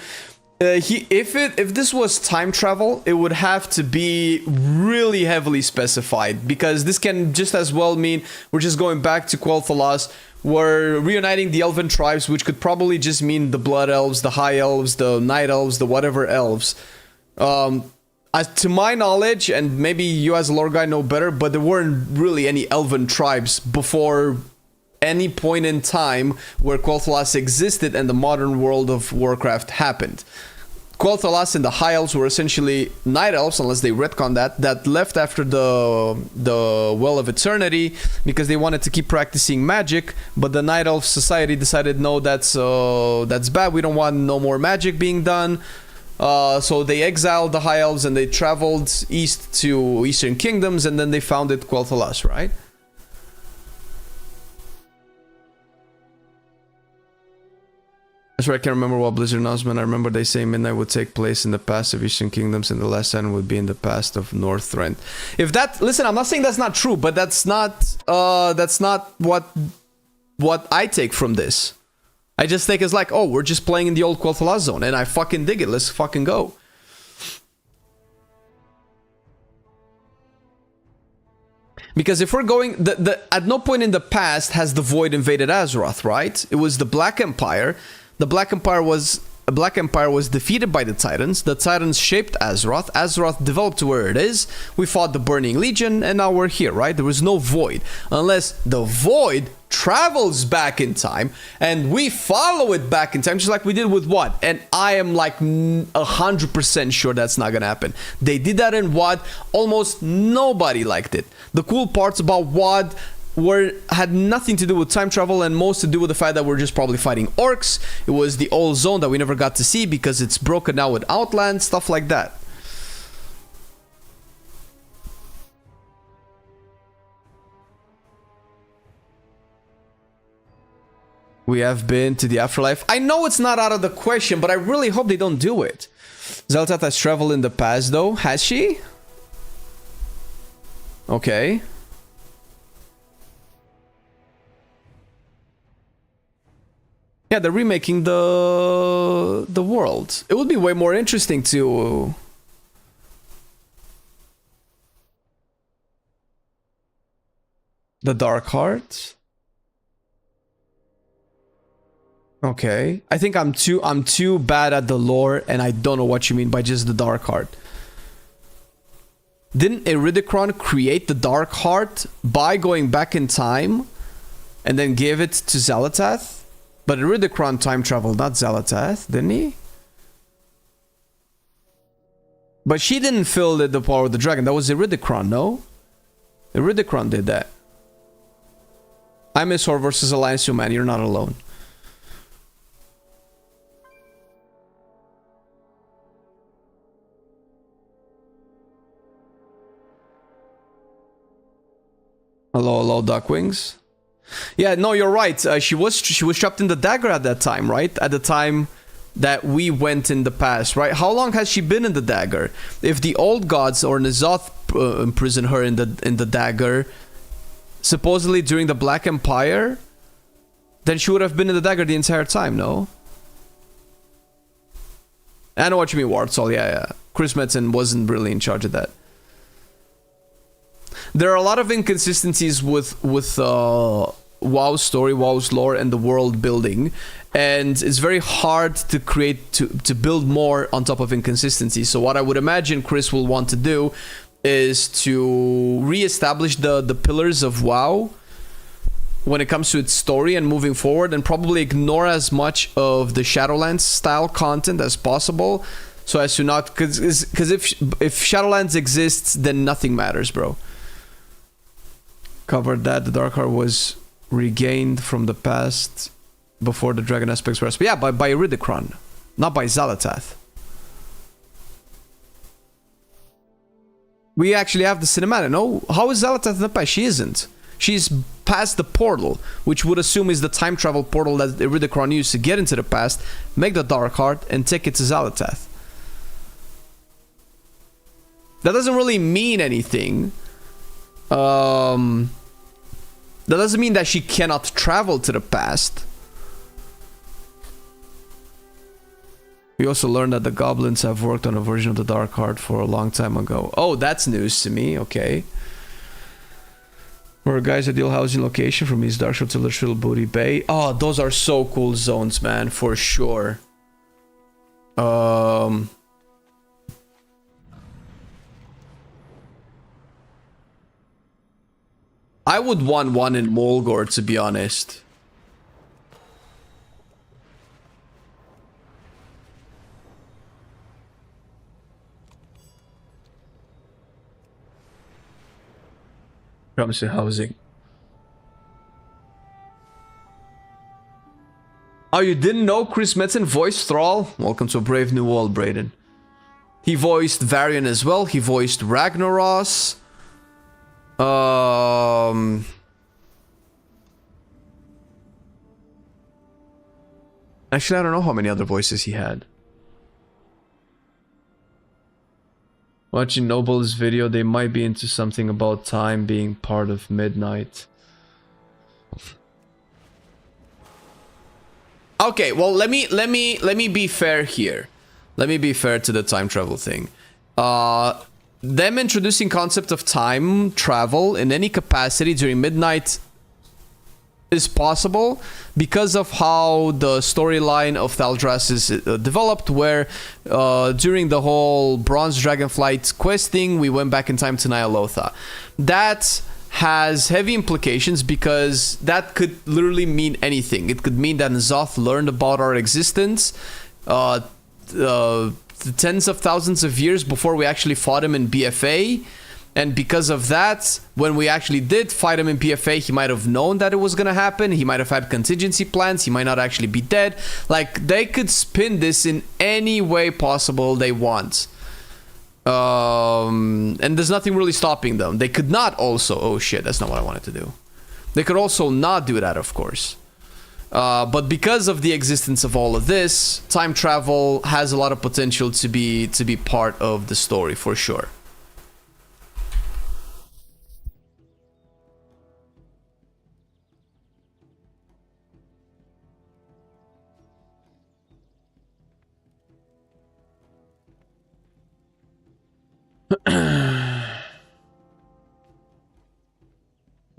if this was time travel, it would have to be really heavily specified, because this can just as well mean we're just going back to Quel'Thalas, we're reuniting the elven tribes, which could probably just mean the Blood Elves, the High Elves, the Night Elves, the whatever elves. To my knowledge, and maybe you as a lore guy know better, but there weren't really any elven tribes before any point in time where Quel'Thalas existed and the modern world of Warcraft happened. Quel'Thalas and the High Elves were essentially Night Elves, unless they retcon that left after the Well of Eternity because they wanted to keep practicing magic, but the Night Elf society decided no, that's bad, we don't want no more magic being done. So they exiled the High Elves and they traveled east to Eastern Kingdoms, and then they founded Quel'Thalas, right? That's right, I can't remember what Blizzard announcement. I remember they say midnight would take place in the past of Eastern Kingdoms and the last end would be in the past of Northrend. If that... Listen, I'm not saying that's not true, but that's not what I take from this. I just think it's like, oh, we're just playing in the old Quel'Thalas zone, and I fucking dig it. Let's fucking go. Because if we're going... at no point in the past has the Void invaded Azeroth, right? It was the Black Empire. The Black Empire was defeated by the Titans. The Titans shaped Azeroth. Azeroth developed to where it is. We fought the Burning Legion, and now we're here, right? There was no Void. Unless the Void travels back in time, and we follow it back in time, just like we did with WoD. And I am like 100% sure that's not gonna happen. They did that in WoD. Almost nobody liked it. The cool parts about WoD had nothing to do with time travel and most to do with the fact that we're just probably fighting orcs. It was the old zone that we never got to see because it's broken now with Outland, stuff like that. We have been to the afterlife. I know it's not out of the question, but I really hope they don't do it. Xel'Tath has traveled in the past though, has she? Okay. Yeah, they're remaking the world. It would be way more interesting to... The Dark Heart? Okay. I think I'm too bad at the lore, and I don't know what you mean by just the Dark Heart. Didn't Iridikron create the Dark Heart by going back in time and then give it to Xel'Tath? But Iridikron time traveled, not Xel'Tath, didn't he? But she didn't fill the power of the dragon. That was Iridikron, no? Iridikron did that. I miss Hor versus Alliance, man. You're not alone. Hello, hello, Duckwings. Yeah, no, you're right. She was trapped in the dagger at that time, right? At the time that we went in the past, right? How long has she been in the dagger? If the old gods or N'Zoth imprisoned her in the dagger, supposedly during the Black Empire, then she would have been in the dagger the entire time, no? I know what you mean, Wartsol. Yeah. Chris Metzen wasn't really in charge of that. There are a lot of inconsistencies with WoW's story, WoW's lore, and the world building, and it's very hard to build more on top of inconsistency. So what I would imagine Chris will want to do is to re-establish the pillars of WoW when it comes to its story and moving forward, and probably ignore as much of the Shadowlands style content as possible, so as to not, because if Shadowlands exists, then nothing matters, bro. Covered that the Dark Heart was regained from the past before the Dragon Aspects were... Yeah, by Iridikron, not by Xal'atath. We actually have the cinematic. No, how is Xal'atath in the past? She isn't. She's past the portal, which would assume is the time travel portal that Iridikron used to get into the past, make the Dark Heart, and take it to Xal'atath. That doesn't really mean anything. That doesn't mean that she cannot travel to the past. We also learned that the goblins have worked on a version of the Dark Heart for a long time ago. Oh, that's news to me. Okay. For a guy's ideal housing location from East Darkshore to Little Booty Bay. Oh, those are so cool zones, man, for sure. I would want one in Mulgore, to be honest. Comes to housing. Oh, you didn't know Chris Metzen voiced Thrall? Welcome to a brave new world, Brayden. He voiced Varian as well. He voiced Ragnaros. Actually, I don't know how many other voices he had. Watching Noble's video, they might be into something about time being part of midnight. Okay, well, let me be fair here. Let me be fair to the time travel thing. Them introducing concept of time travel in any capacity during midnight is possible because of how the storyline of Thaldras is developed, where during the whole Bronze Dragonflight questing, we went back in time to Ny'alotha. That has heavy implications because that could literally mean anything. It could mean that N'Zoth learned about our existence tens of thousands of years before we actually fought him in BFA. And because of that, when we actually did fight him in PFA, he might have known that it was gonna happen. He might have had contingency plans. He might not actually be dead. Like, they could spin this in any way possible they want. And there's nothing really stopping them. They could not also... Oh shit, that's not what I wanted to do. They could also not do that, of course. But because of the existence of all of this, time travel has a lot of potential to be part of the story, for sure.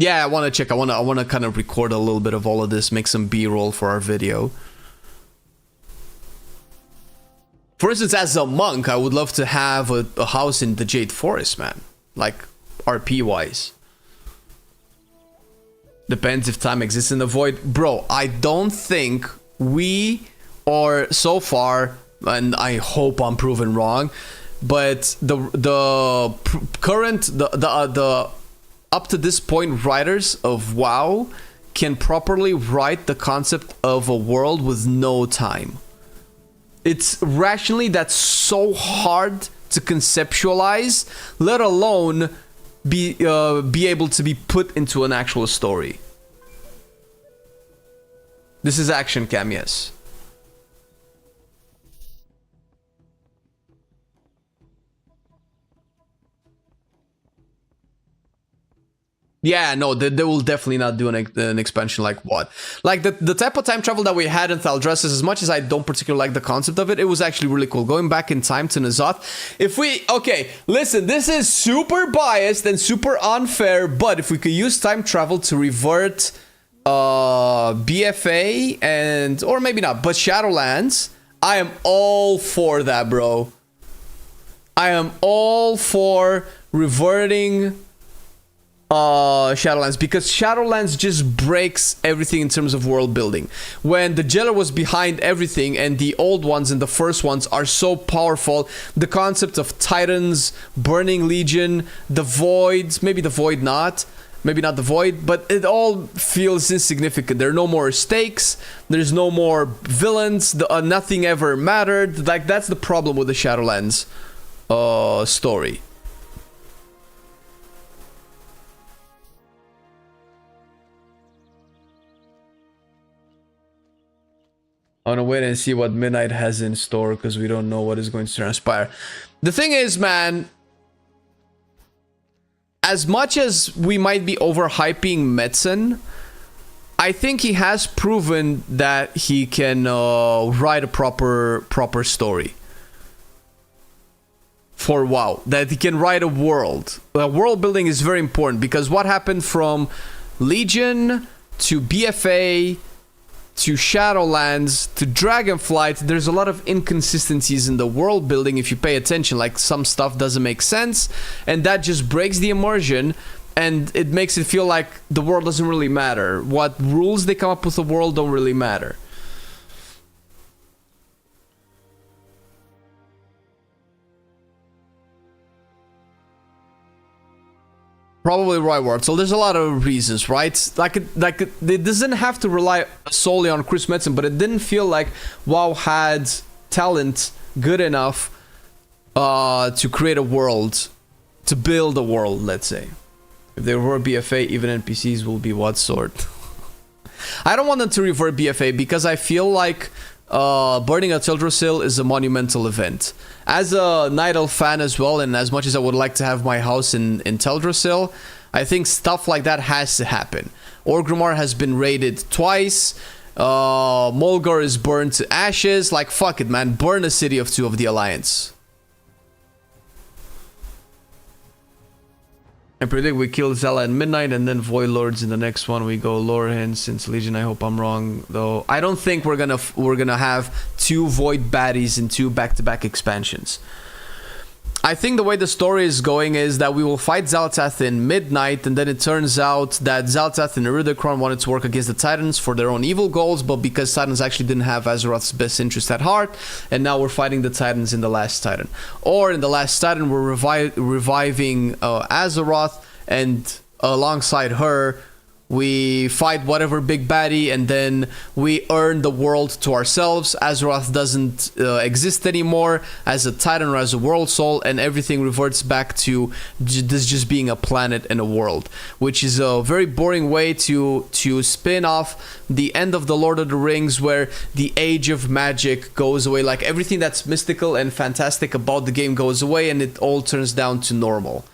Yeah, I want to check. I want to kind of record a little bit of all of this, make some B-roll for our video. For instance, as a monk, I would love to have a house in the Jade Forest, man. Like, RP-wise. Depends if time exists in the void. Bro, I don't think we are so far, and I hope I'm proven wrong, but the current up to this point writers of WoW can properly write the concept of a world with no time. It's rationally, that's so hard to conceptualize, let alone be able to be put into an actual story. This is action cam, yes. Yeah, no, they will definitely not do an expansion like what? Like the type of time travel that we had in Thaldressus, as much as I don't particularly like the concept of it, it was actually really cool. Going back in time to N'Zoth. If we... Okay, listen, this is super biased and super unfair, but if we could use time travel to revert BFA and... Or maybe not, but Shadowlands, I am all for that, bro. I am all for reverting... Shadowlands, because Shadowlands just breaks everything in terms of world building. When the Jailer was behind everything and the old ones and the first ones are so powerful, the concept of Titans, Burning Legion, the Void, maybe the Void not, maybe not the Void, but it all feels insignificant. There are no more stakes, there's no more villains, nothing ever mattered. Like, that's the problem with the Shadowlands story. I want to wait and see what Midnight has in store because we don't know what is going to transpire. The thing is, man, as much as we might be overhyping Metzen, I think he has proven that he can write a proper story for WoW. That he can write a world. World building is very important because what happened from Legion to BFA to Shadowlands, to Dragonflight, there's a lot of inconsistencies in the world building if you pay attention. Like, some stuff doesn't make sense, and that just breaks the immersion, and it makes it feel like the world doesn't really matter. What rules they come up with the world don't really matter. Probably right word. So there's a lot of reasons, right? Like it doesn't have to rely solely on Chris Metzen, but it didn't feel like WoW had talent good enough to create a world, to build a world, let's say. If they were BFA, even NPCs will be what sort? I don't want them to revert BFA because I feel like burning a Teldrassil is a monumental event. As a Night Elf fan as well, and as much as I would like to have my house in Teldrassil, I think stuff like that has to happen. Orgrimmar has been raided twice. Mulgar is burned to ashes. Like, fuck it, man. Burn a city of 2 of the Alliance. I predict we kill Zala at midnight and then Void Lords in the next one. We go Lorhen since Legion. I hope I'm wrong, though. I don't think we're gonna have 2 Void baddies in 2 back-to-back expansions. I think the way the story is going is that we will fight Xal'atath in midnight, and then it turns out that Xal'atath and Iridikron wanted to work against the Titans for their own evil goals, but because Titans actually didn't have Azeroth's best interest at heart, and now we're fighting the Titans in the Last Titan. Or in the Last Titan, we're reviving Azeroth, and alongside her, we fight whatever big baddie, and then we earn the world to ourselves. Azeroth doesn't exist anymore as a Titan or as a world soul, and everything reverts back to this just being a planet and a world, which is a very boring way to spin off the end of the Lord of the Rings, where the age of magic goes away. Like, everything that's mystical and fantastic about the game goes away, and it all turns down to normal.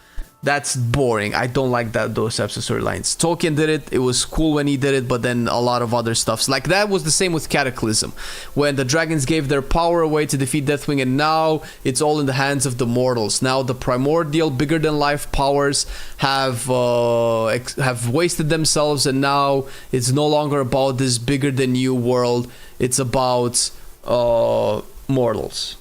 That's boring. I don't like those types of storylines. Tolkien did it. It was cool when he did it, but then a lot of other stuff. Like, that was the same with Cataclysm, when the dragons gave their power away to defeat Deathwing, and now it's all in the hands of the mortals. Now the primordial, bigger-than-life powers have wasted themselves, and now it's no longer about this bigger-than-you world. It's about mortals.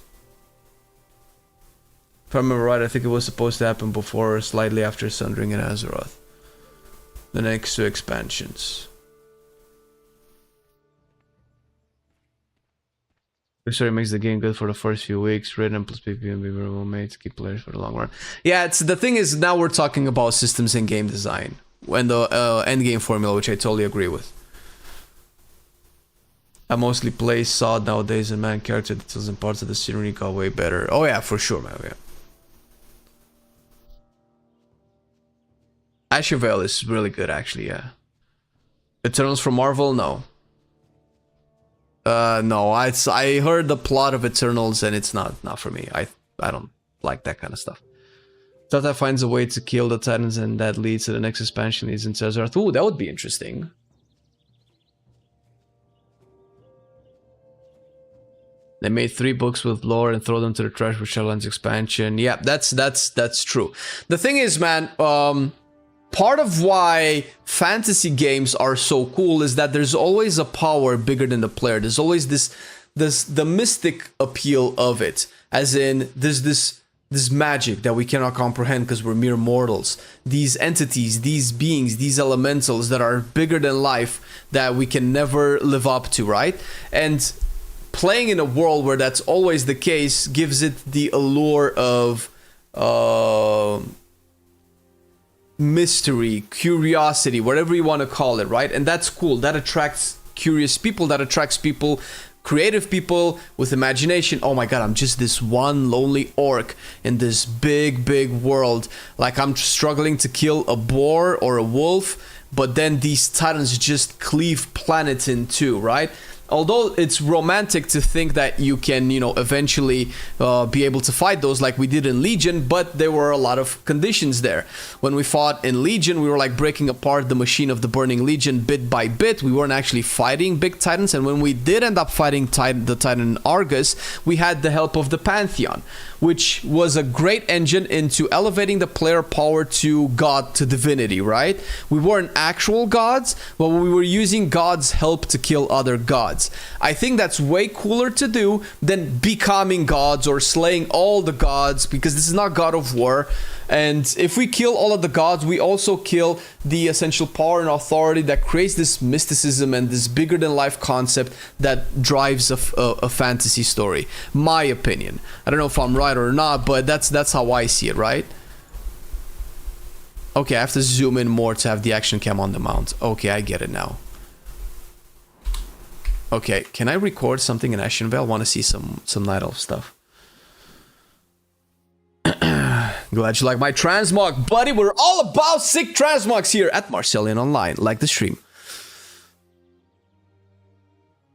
If I remember right, I think it was supposed to happen before or slightly after Sundering and Azeroth. The next 2 expansions. This story makes the game good for the first few weeks. Raiden plus PvP and be very well made to keep players for the long run. Yeah, the thing is, now we're talking about systems and game design. And the endgame formula, which I totally agree with. I mostly play Sod nowadays, and man, character details and parts of the scenery got way better. Oh yeah, for sure, man, yeah. Asher Veil is really good, actually, yeah. Eternals from Marvel? No. No, I heard the plot of Eternals and it's not for me. I don't like that kind of stuff. Tata finds a way to kill the Titans and that leads to the next expansion leads into Azeroth. Ooh, that would be interesting. They made 3 books with lore and throw them to the trash with Shadowlands expansion. Yeah, that's true. The thing is, man, part of why fantasy games are so cool is that there's always a power bigger than the player. There's always the mystic appeal of it, as in there's this magic that we cannot comprehend because we're mere mortals. These entities, these beings, these elementals that are bigger than life that we can never live up to, right? And playing in a world where that's always the case gives it the allure of mystery, curiosity, whatever you want to call it, right? And that's cool. That attracts curious people. That attracts people, creative people with imagination. Oh my god, I'm just this one lonely orc in this big world. Like, I'm struggling to kill a boar or a wolf, but then these titans just cleave planets in two, right? Although it's romantic to think that you can, you know, eventually be able to fight those like we did in Legion, but there were a lot of conditions there. When we fought in Legion, we were like breaking apart the machine of the Burning Legion bit by bit. We weren't actually fighting big titans, and when we did end up fighting the Titan in Argus, we had the help of the Pantheon, which was a great engine into elevating the player power to god, to divinity, right? We weren't actual gods, but we were using God's help to kill other gods. I think that's way cooler to do than becoming gods or slaying all the gods, because this is not God of War. And if we kill all of the gods, we also kill the essential power and authority that creates this mysticism and this bigger than life concept that drives a fantasy story. My opinion. I don't know if I'm right or not, but that's how I see it, right? Okay, I have to zoom in more to have the action cam on the mount. Okay, I get it now. Okay, can I record something in Ashenvale? I want to see some Night Elf stuff. Glad you like my transmog, buddy. We're all about sick transmogs here at Marcelian Online. Like the stream.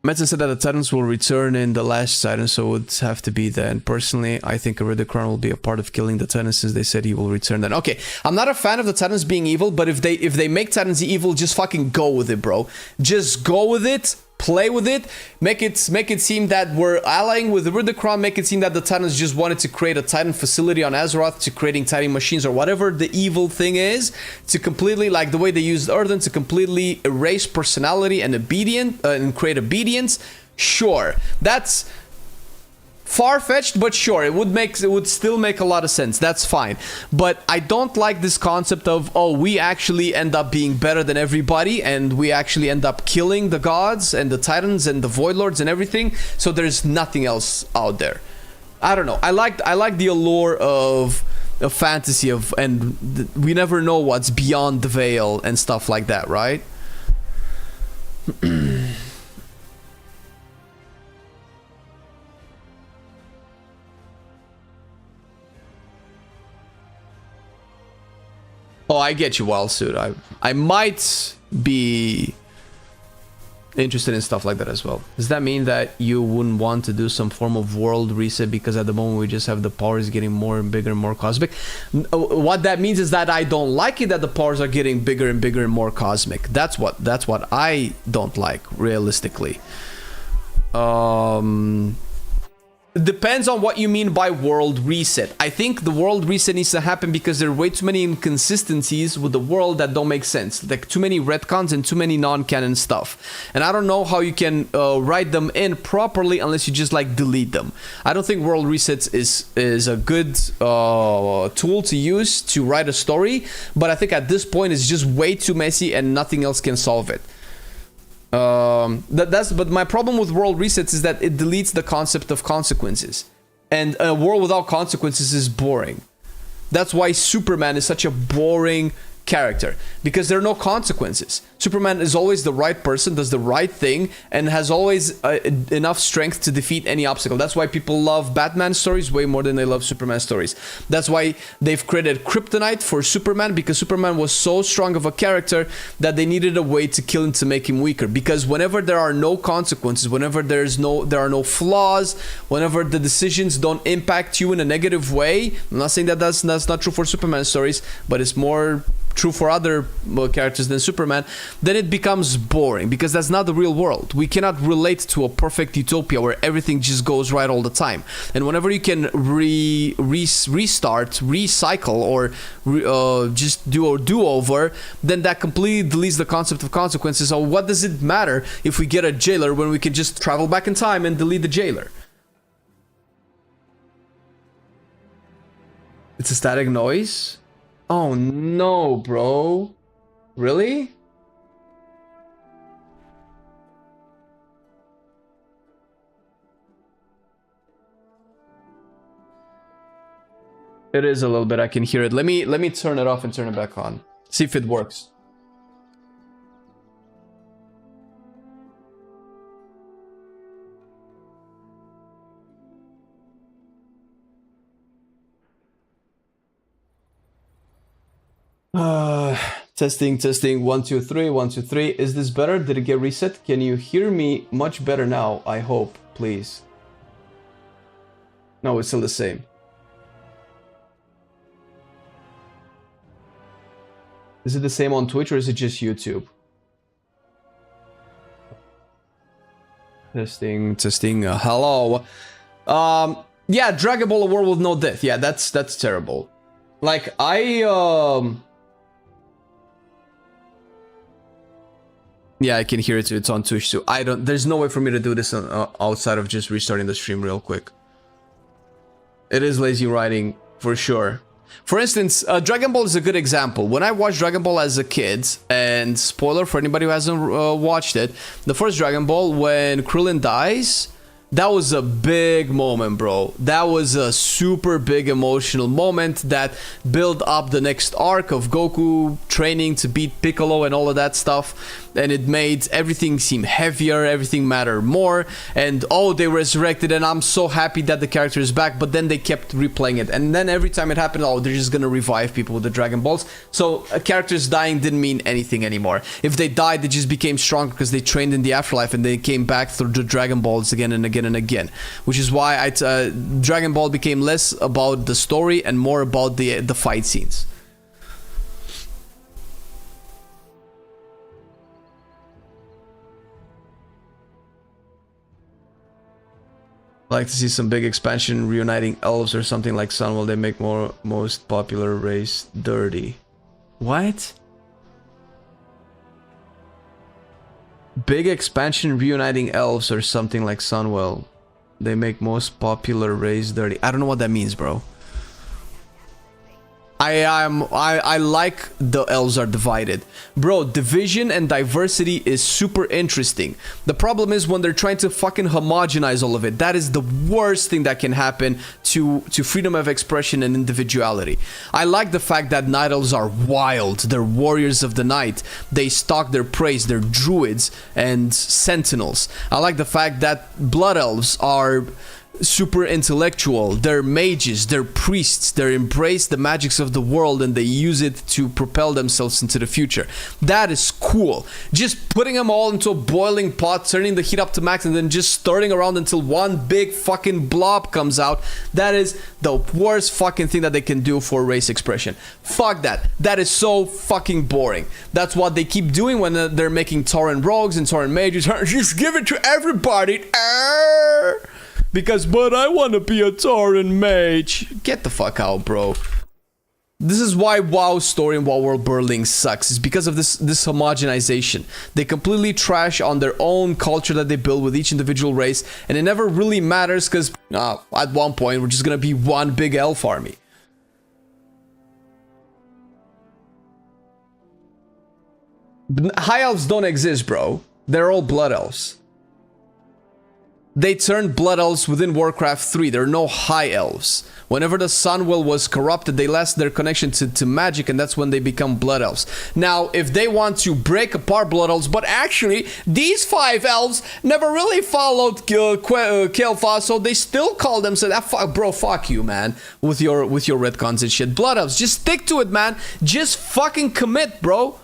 Metzen said that the Titans will return in the last Titan, so it would have to be then. Personally, I think Iridicron will be a part of killing the Titans since they said he will return then. Okay, I'm not a fan of the Titans being evil, but if they make Titans evil, just fucking go with it, bro. Just go with it. Play with it, make it seem that we're allying with Iridicron, make it seem that the Titans just wanted to create a Titan facility on Azeroth to creating Titan machines or whatever the evil thing is, to completely, like the way they used Earthen, to completely erase personality and and create obedience. Sure, that's far-fetched, but sure, it would still make a lot of sense. That's fine. But I don't like this concept of, oh, we actually end up being better than everybody and we actually end up killing the gods and the titans and the void lords and everything, so there's nothing else out there. I don't know. I like the allure of fantasy we never know what's beyond the veil and stuff like that, right? Oh, I get you, Wildsuit. I might be interested in stuff like that as well. Does that mean that you wouldn't want to do some form of world reset because at the moment we just have the powers getting more and bigger and more cosmic? What that means is that I don't like it that the powers are getting bigger and bigger and more cosmic. That's what I don't like, realistically. Depends on what you mean by world reset. I think the world reset needs to happen because there are way too many inconsistencies with the world that don't make sense. Like too many retcons and too many non-canon stuff. And I don't know how you can write them in properly unless you just like delete them. I don't think world resets is a good tool to use to write a story. But I think at this point it's just way too messy and nothing else can solve it. But my problem with world resets is that it deletes the concept of consequences, and a world without consequences is boring. That's why Superman is such a boring character because there are no consequences. Superman is always the right person, does the right thing, and has always enough strength to defeat any obstacle. That's why people love Batman stories way more than they love Superman stories. That's why they've created Kryptonite for Superman, because Superman was so strong of a character that they needed a way to kill him to make him weaker. Because whenever there are no consequences, whenever there are no flaws, whenever the decisions don't impact you in a negative way, I'm not saying that that's not true for Superman stories, but it's more true for other characters than Superman, then it becomes boring, because that's not the real world. We cannot relate to a perfect utopia where everything just goes right all the time. And whenever you can restart, recycle, or just do a do-over, then that completely deletes the concept of consequences. So what does it matter if we get a jailer when we can just travel back in time and delete the jailer? It's a static noise? Oh no, bro. Really? It is a little bit, I can hear it. Let me turn it off and turn it back on. See if it works. Testing 1 2 3 1 2 3. Is this better? Did it get reset? Can you hear me much better now? I hope, please. No, it's still the same. Is it the same on Twitch or is it just YouTube? Testing. Hello. Yeah, Dragon Ball: A World with No Death. Yeah, that's terrible. Like yeah, I can hear it too. It's on Twitch too. There's no way for me to do this outside of just restarting the stream real quick. It is lazy writing for sure. For instance, Dragon Ball is a good example. When I watched Dragon Ball as a kid, and spoiler for anybody who hasn't watched it, the first Dragon Ball, when Krillin dies, that was a big moment, bro. That was a super big emotional moment that built up the next arc of Goku training to beat Piccolo and all of that stuff. And it made everything seem heavier, everything matter more. And oh, they resurrected, and I'm so happy that the character is back. But then they kept replaying it. And then every time it happened, oh, they're just gonna revive people with the Dragon Balls. So characters dying didn't mean anything anymore. If they died, they just became stronger because they trained in the afterlife and they came back through the Dragon Balls again and again and again. Which is why Dragon Ball became less about the story and more about the fight scenes. Like to see some big expansion reuniting elves or something like Sunwell. They make most popular race dirty. What? Big expansion reuniting elves or something like Sunwell. They make most popular race dirty. I don't know what that means, bro. I like the elves are divided. Bro, division and diversity is super interesting. The problem is when they're trying to fucking homogenize all of it. That is the worst thing that can happen to freedom of expression and individuality. I like the fact that night elves are wild. They're warriors of the night. They stalk their prey. They're druids and sentinels. I like the fact that blood elves are super intellectual. They're mages, they're priests, they embrace the magics of the world and they use it to propel themselves into the future. That is cool. Just putting them all into a boiling pot, turning the heat up to max, and then just stirring around until one big fucking blob comes out. That is the worst fucking thing that they can do for race expression. Fuck that. That is so fucking boring. That's what they keep doing when they're making Tauren rogues and Tauren mages. Just give it to everybody. Because, but I want to be a Tauren mage. Get the fuck out, bro. This is why WoW story and WoW world building sucks. It's because of this homogenization. They completely trash on their own culture that they build with each individual race. And it never really matters because at one point we're just going to be one big elf army. High elves don't exist, bro. They're all blood elves. they turned Blood Elves within Warcraft 3. There are no High Elves. Whenever the Sunwell was corrupted, they lost their connection to magic, and that's when they become Blood Elves. Now, if they want to break apart Blood Elves, but actually, these 5 elves never really followed Kael'thas, so they still call themselves, bro, fuck you, man, with your retcons and shit. Blood Elves, just stick to it, man. Just fucking commit, bro.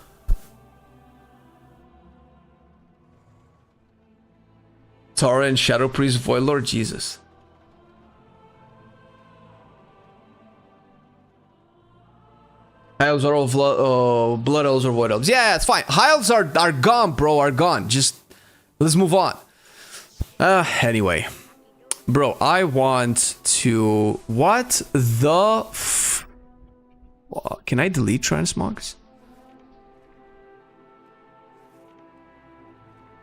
Tara and Shadow Priest, Void Lord, Jesus. High Elves are all Blood Elves or Void Elves. Yeah, it's fine. High Elves are gone, bro, are gone. Just, let's move on. Anyway. Bro, I want to... What the can I delete transmogs?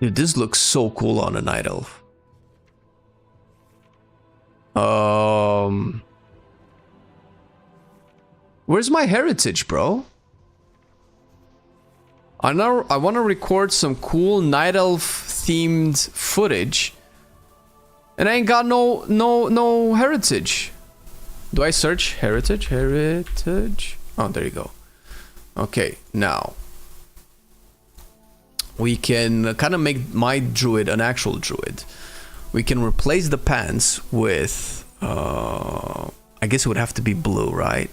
Dude, this looks so cool on a Night Elf. Where's my heritage, bro? I want to record some cool Night Elf themed footage, and I ain't got no heritage. Do I search heritage? Heritage? Oh, there you go. Okay, now we can kind of make my druid an actual druid. We can replace the pants with, I guess it would have to be blue, right?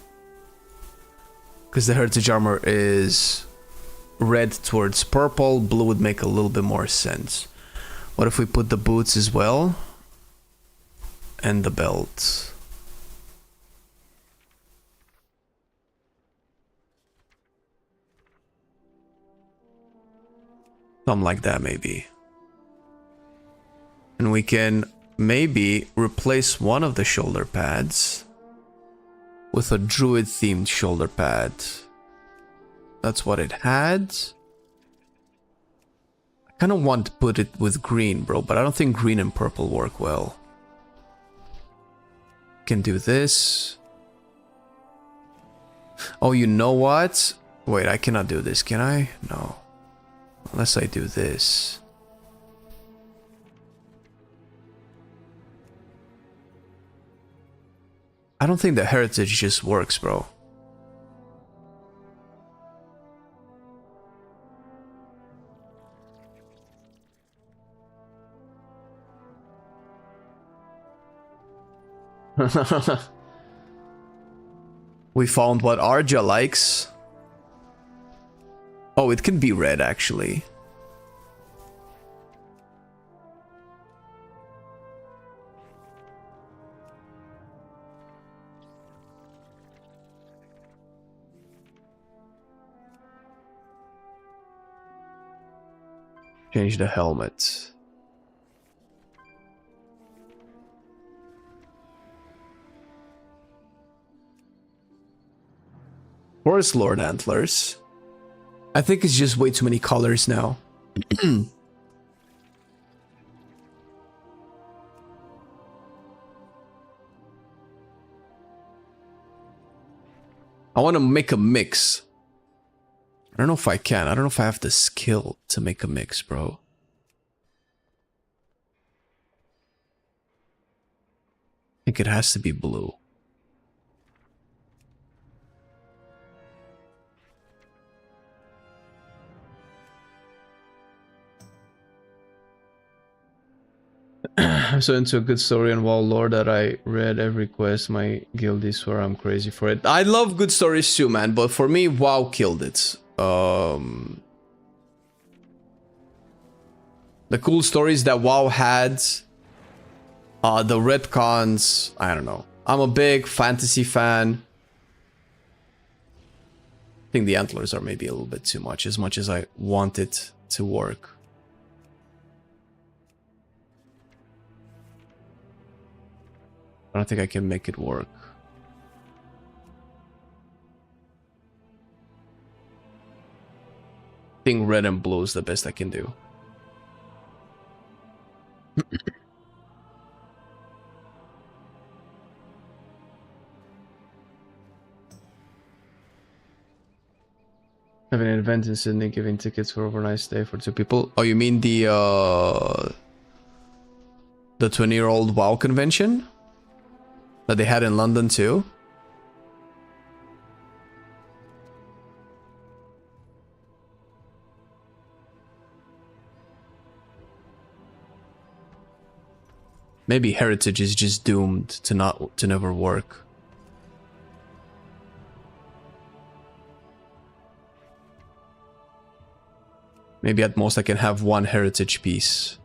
Because the heritage armor is red towards purple. Blue would make a little bit more sense. What if we put the boots as well? And the belt. Something like that, maybe. And we can maybe replace one of the shoulder pads with a druid themed shoulder pad. That's what it had. I kind of want to put it with green, bro, but I don't think green and purple work well. Can do this. Oh, you know what? Wait, I cannot do this, can I? No. Unless I do this. I don't think the heritage just works, bro. We found what Arja likes. Oh, it can be red, actually. Change the helmet. Forest Lord antlers. I think it's just way too many colors now. I want to make a mix. I don't know if I can. I don't know if I have the skill to make a mix, bro. I think it has to be blue. I'm so into a good story on WoW lore that I read every quest. My guildies swear I'm crazy for it. I love good stories too, man, but for me, WoW killed it. The cool stories that WoW had, the retcons, I don't know. I'm a big fantasy fan. I think the antlers are maybe a little bit too much as I want it to work. I don't think I can make it work. I think red and blue is the best I can do. Having an event in Sydney, giving tickets for overnight stay for 2 people. Oh, you mean the The 20-year-old WoW convention that they had in London too. Maybe Heritage is just doomed to never work. Maybe at most I can have one Heritage piece.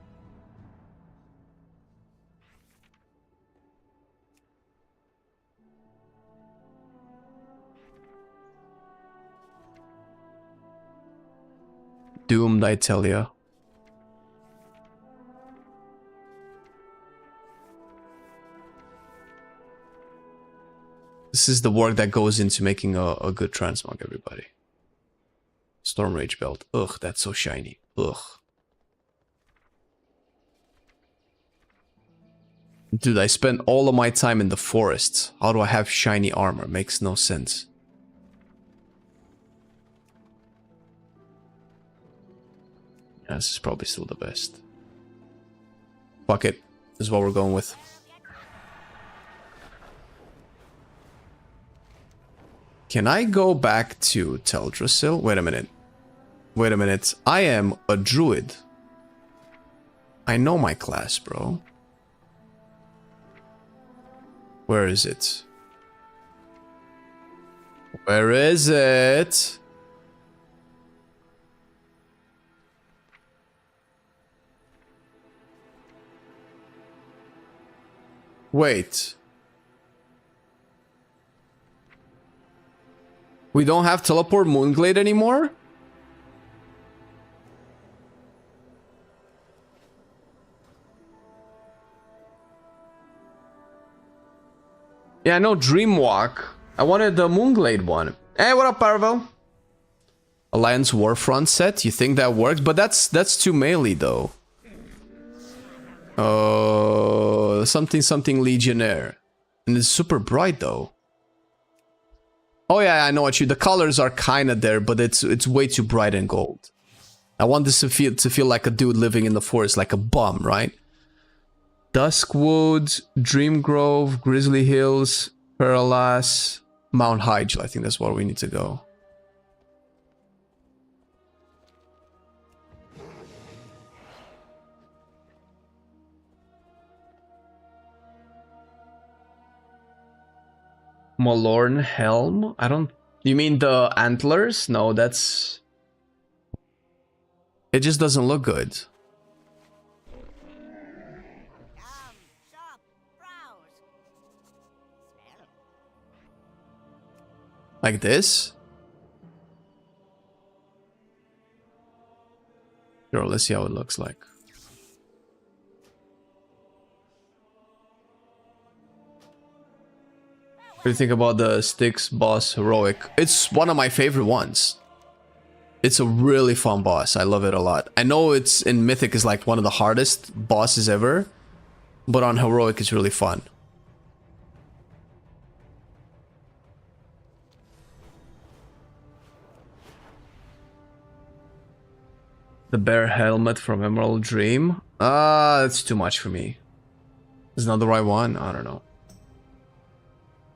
Doomed, I tell ya. This is the work that goes into making a good transmog, everybody. Storm Rage Belt. Ugh, that's so shiny. Ugh. Dude, I spent all of my time in the forest. How do I have shiny armor? Makes no sense. Yeah, this is probably still the best. Fuck it. This is what we're going with. Can I go back to Teldrassil? Wait a minute. Wait a minute. I am a druid. I know my class, bro. Where is it? Where is it? Wait. We don't have Teleport Moonglade anymore? Yeah, no Dreamwalk. I wanted the Moonglade one. Hey, what up, Parvo? Alliance Warfront set? You think that works? But that's too melee, though. Something Legionnaire. And it's super bright, though. Oh yeah, I know what you... The colors are kinda there, but it's way too bright and gold. I want this to feel like a dude living in the forest, like a bum, right? Duskwood, Dreamgrove, Grizzly Hills, Paralas, Mount Hyjal. I think that's where we need to go. Malorn Helm? I don't... You mean the antlers? No, that's... It just doesn't look good. Like this? Sure, let's see how it looks like. What do you think about the Styx boss heroic? It's one of my favorite ones. It's a really fun boss. I love it a lot. I know it's in Mythic is like one of the hardest bosses ever, but on heroic it's really fun. The bear helmet from Emerald Dream. That's too much for me. Is not the right one? I don't know.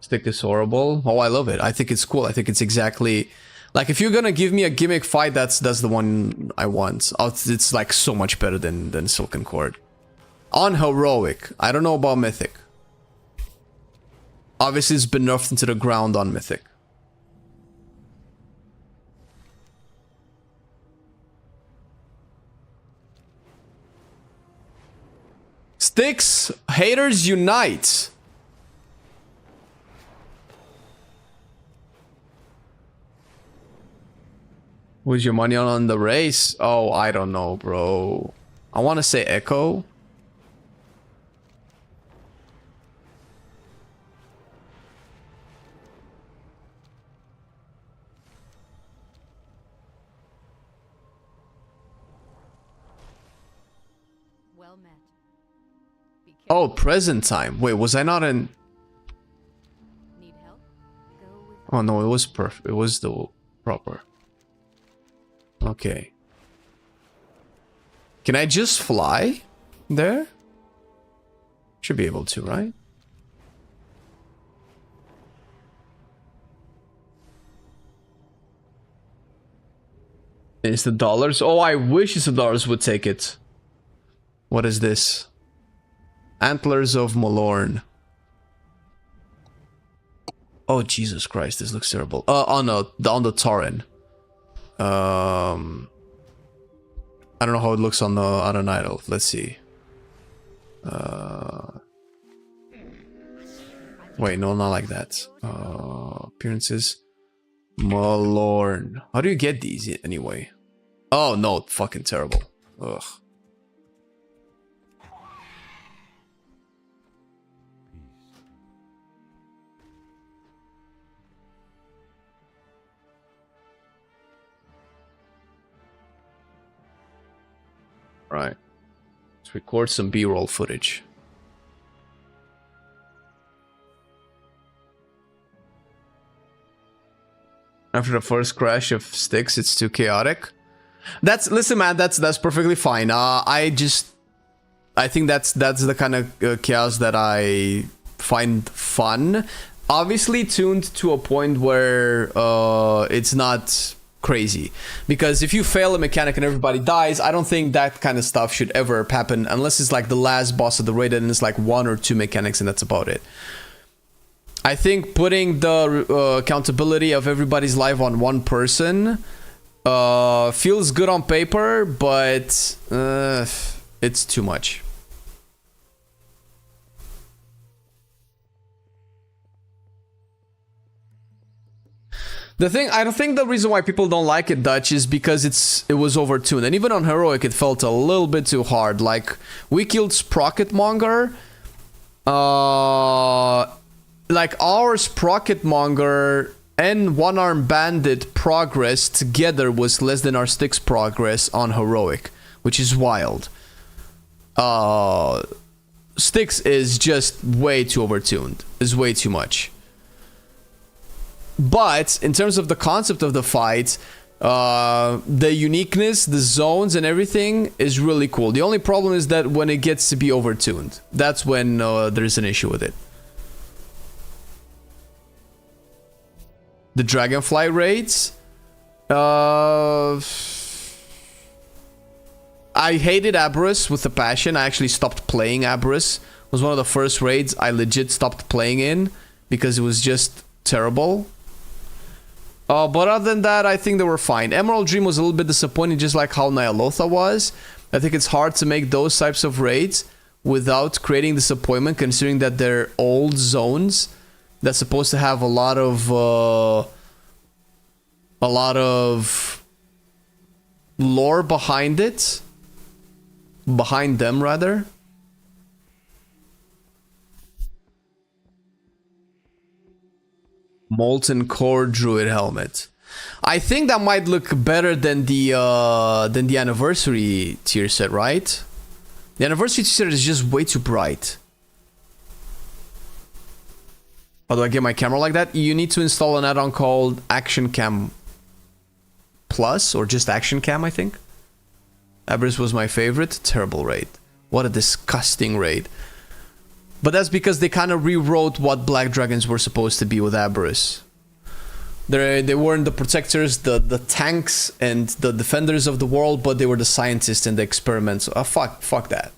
Stick is horrible. Oh, I love it. I think it's cool. I think it's exactly... Like, if you're gonna give me a gimmick fight, that's the one I want. It's like so much better than Silken Cord. On heroic. I don't know about Mythic. Obviously, it's been nerfed into the ground on Mythic. Styx, haters unite. What's your money on the race? Oh, I don't know, bro. I want to say Echo. Well met. Oh, present time. Wait, was I not in... Need help? Go with Oh, no, it was perfect. It was the proper. Okay. Can I just fly there? Should be able to, right? It's the dollars. Oh, I wish it's the dollars would take it. What is this? Antlers of Malorn. Oh, Jesus Christ, this looks terrible. On the Tauren. I don't know how it looks on an idol. Let's see. Wait, no, not like that. Appearances. Malorn. How do you get these anyway? Oh no, fucking terrible. Ugh. Right. Let's record some B-roll footage. After the first crash of Styx, it's too chaotic. Listen, man. That's perfectly fine. I think that's the kind of chaos that I find fun. Obviously, tuned to a point where it's not crazy. Because if you fail a mechanic and everybody dies, I don't think that kind of stuff should ever happen unless it's like the last boss of the raid and it's like 1 or 2 mechanics and that's about it. I think putting the accountability of everybody's life on one person feels good on paper, but it's too much. I don't think the reason why people don't like it, Dutch, is because it was overtuned. And even on Heroic, it felt a little bit too hard. Like, we killed Sprocketmonger. Like, our Sprocketmonger and One Arm Bandit progress together was less than our Styx progress on Heroic, which is wild. Styx is just way too overtuned. Is way too much. But in terms of the concept of the fight, the uniqueness, the zones and everything is really cool. The only problem is that when it gets to be overtuned, that's when there's an issue with it. The Dragonfly raids, I hated Aberrus with a passion. I actually stopped playing Aberrus. It was one of the first raids I legit stopped playing in because it was just terrible. But other than that, I think they were fine. Emerald Dream was a little bit disappointing, just like how Nyalotha was. I think it's hard to make those types of raids without creating disappointment, considering that they're old zones that's supposed to have a lot of lore behind it. Behind them, rather. Molten Core Druid helmet. I think that might look better than the anniversary tier set, right? The anniversary tier set is just way too bright. How do I get my camera like that? You need to install an add-on called Action Cam Plus, or just Action Cam, I think. Aberrus was my favorite. Terrible raid. What a disgusting raid. But that's because they kind of rewrote what Black Dragons were supposed to be with Aberrus. They weren't the protectors, the tanks, and the defenders of the world, but they were the scientists and the experiments. Fuck that.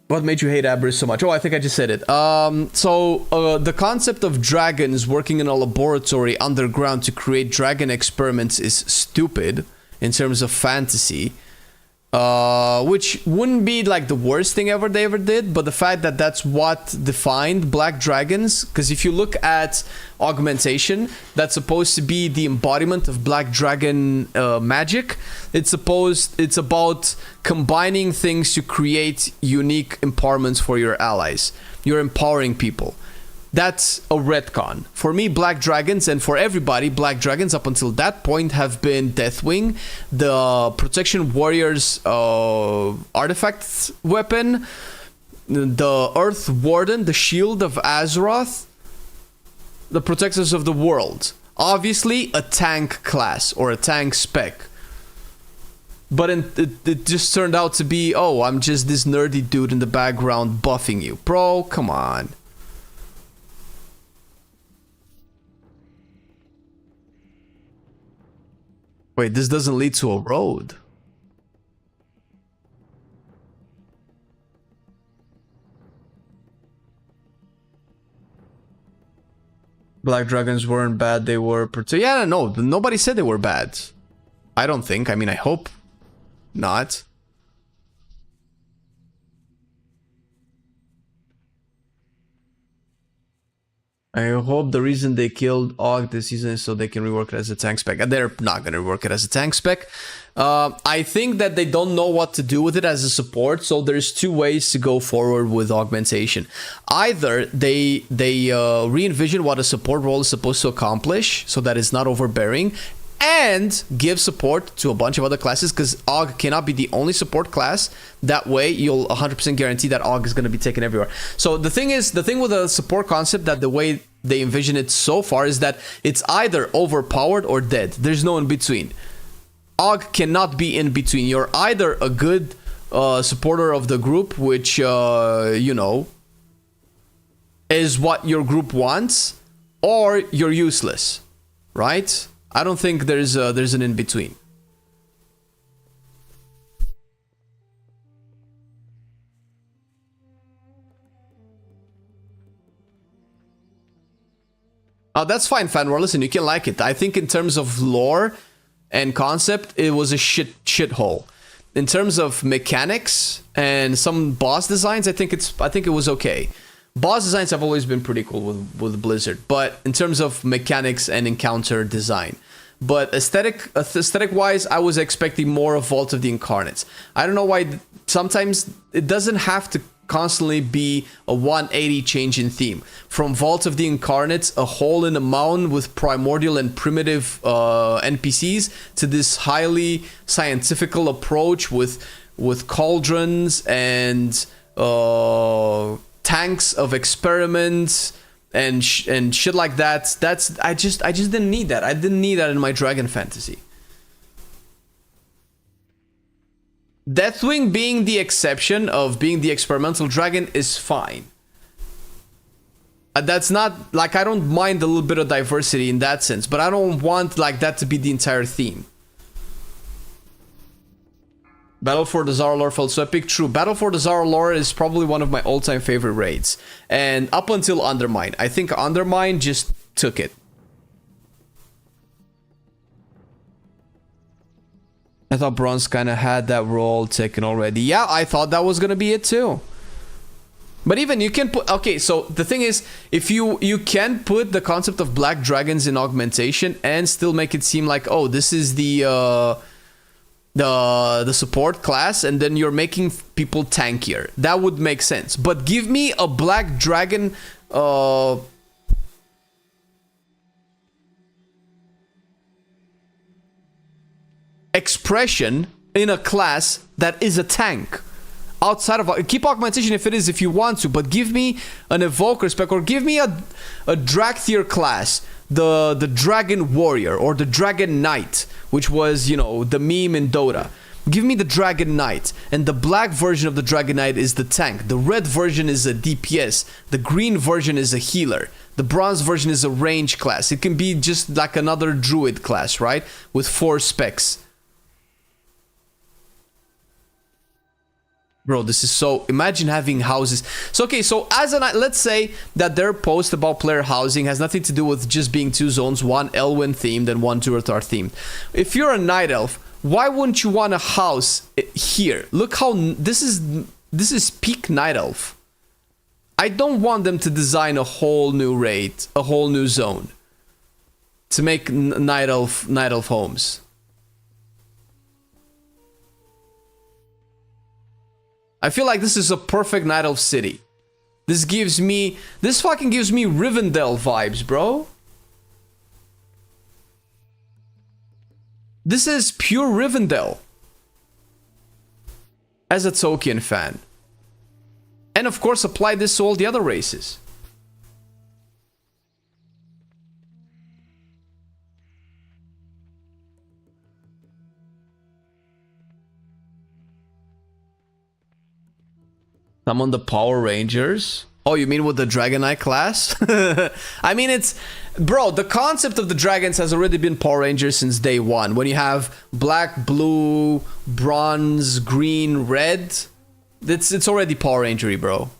What made you hate Aberrus so much? Oh, I think I just said it. The concept of dragons working in a laboratory underground to create dragon experiments is stupid in terms of fantasy. Which wouldn't be like the worst thing they ever did, but the fact that that's what defined Black Dragons, because if you look at augmentation, that's supposed to be the embodiment of Black Dragon magic. It's about combining things to create unique empowerments for your allies. You're empowering people. That's a retcon. For me, Black Dragons, and for everybody, Black Dragons up until that point have been Deathwing, the Protection Warriors artifact weapon, the Earth Warden, the Shield of Azeroth, the Protectors of the World. Obviously, a tank class or a tank spec. But it just turned out to be, oh, I'm just this nerdy dude in the background buffing you. Bro, come on. Wait, this doesn't lead to a road. Black dragons weren't bad, they were... Yeah, no, nobody said they were bad. I don't think. I mean, I hope not. I hope the reason they killed Og this season is so they can rework it as a tank spec. And they're not going to rework it as a tank spec. I think that they don't know what to do with it as a support, so there's two ways to go forward with augmentation. Either they re-envision what a support role is supposed to accomplish, so that it's not overbearing, and give support to a bunch of other classes, because AUG cannot be the only support class. That way, you'll 100% guarantee that AUG is going to be taken everywhere. So the thing with a support concept, that the way they envision it so far is that it's either overpowered or dead. There's no in between. AUG cannot be in between. You're either a good supporter of the group, which, you know, is what your group wants, or you're useless, right? I don't think there's an in-between. Oh, that's fine, Fanwar. Listen, you can like it. I think in terms of lore and concept, it was a shithole. In terms of mechanics and some boss designs, I think it was okay. Boss designs have always been pretty cool with Blizzard, but in terms of mechanics and encounter design. But aesthetic-wise, I was expecting more of Vault of the Incarnates. I don't know why. Sometimes it doesn't have to constantly be a 180 change in theme. From Vault of the Incarnates, a hole in a mountain with primordial and primitive NPCs, to this highly scientifical approach with cauldrons and tanks of experiments and shit like that. I just didn't need that. I didn't need that in my Dragon Fantasy. Deathwing being the exception of being the experimental dragon is fine. That's not, like, I don't mind a little bit of diversity in that sense, but I don't want, like, that to be the entire theme. Battle for the Zara lore felt so epic. True, Battle for the Zara lore is probably one of my all-time favorite raids. And up until Undermine. I think Undermine just took it. I thought Bronze kind of had that role taken already. Yeah, I thought that was going to be it too. But even you can put... Okay, so the thing is, if you can put the concept of black dragons in augmentation and still make it seem like, oh, this is the support class, and then you're making people tankier. That would make sense. But give me a black dragon expression in a class that is a tank. Outside of... Keep augmentation if you want to, but give me an evoker spec, or give me a Drakthir class, the Dragon Warrior, or the Dragon Knight, which was, you know, the meme in Dota. Give me the Dragon Knight, and the black version of the Dragon Knight is the tank. The red version is a DPS. The green version is a healer. The bronze version is a range class. It can be just like another druid class, right? With 4 specs. Bro, this is so... Imagine having houses. So, okay, so as let's say that their post about player housing has nothing to do with just being 2 zones, one Elwyn themed and one Durotar themed. If you're a Night Elf, why wouldn't you want a house here? Look how... This is peak Night Elf. I don't want them to design a whole new raid, a whole new zone to make Night Elf homes. I feel like this is a perfect Night Elf city. This fucking gives me Rivendell vibes, bro. This is pure Rivendell. As a Tolkien fan. And of course, apply this to all the other races. I'm on the Power Rangers. Oh, you mean with the Dragonite class? I mean, it's... Bro, the concept of the dragons has already been Power Rangers since day one. When you have black, blue, bronze, green, red, it's already Power Rangery, bro.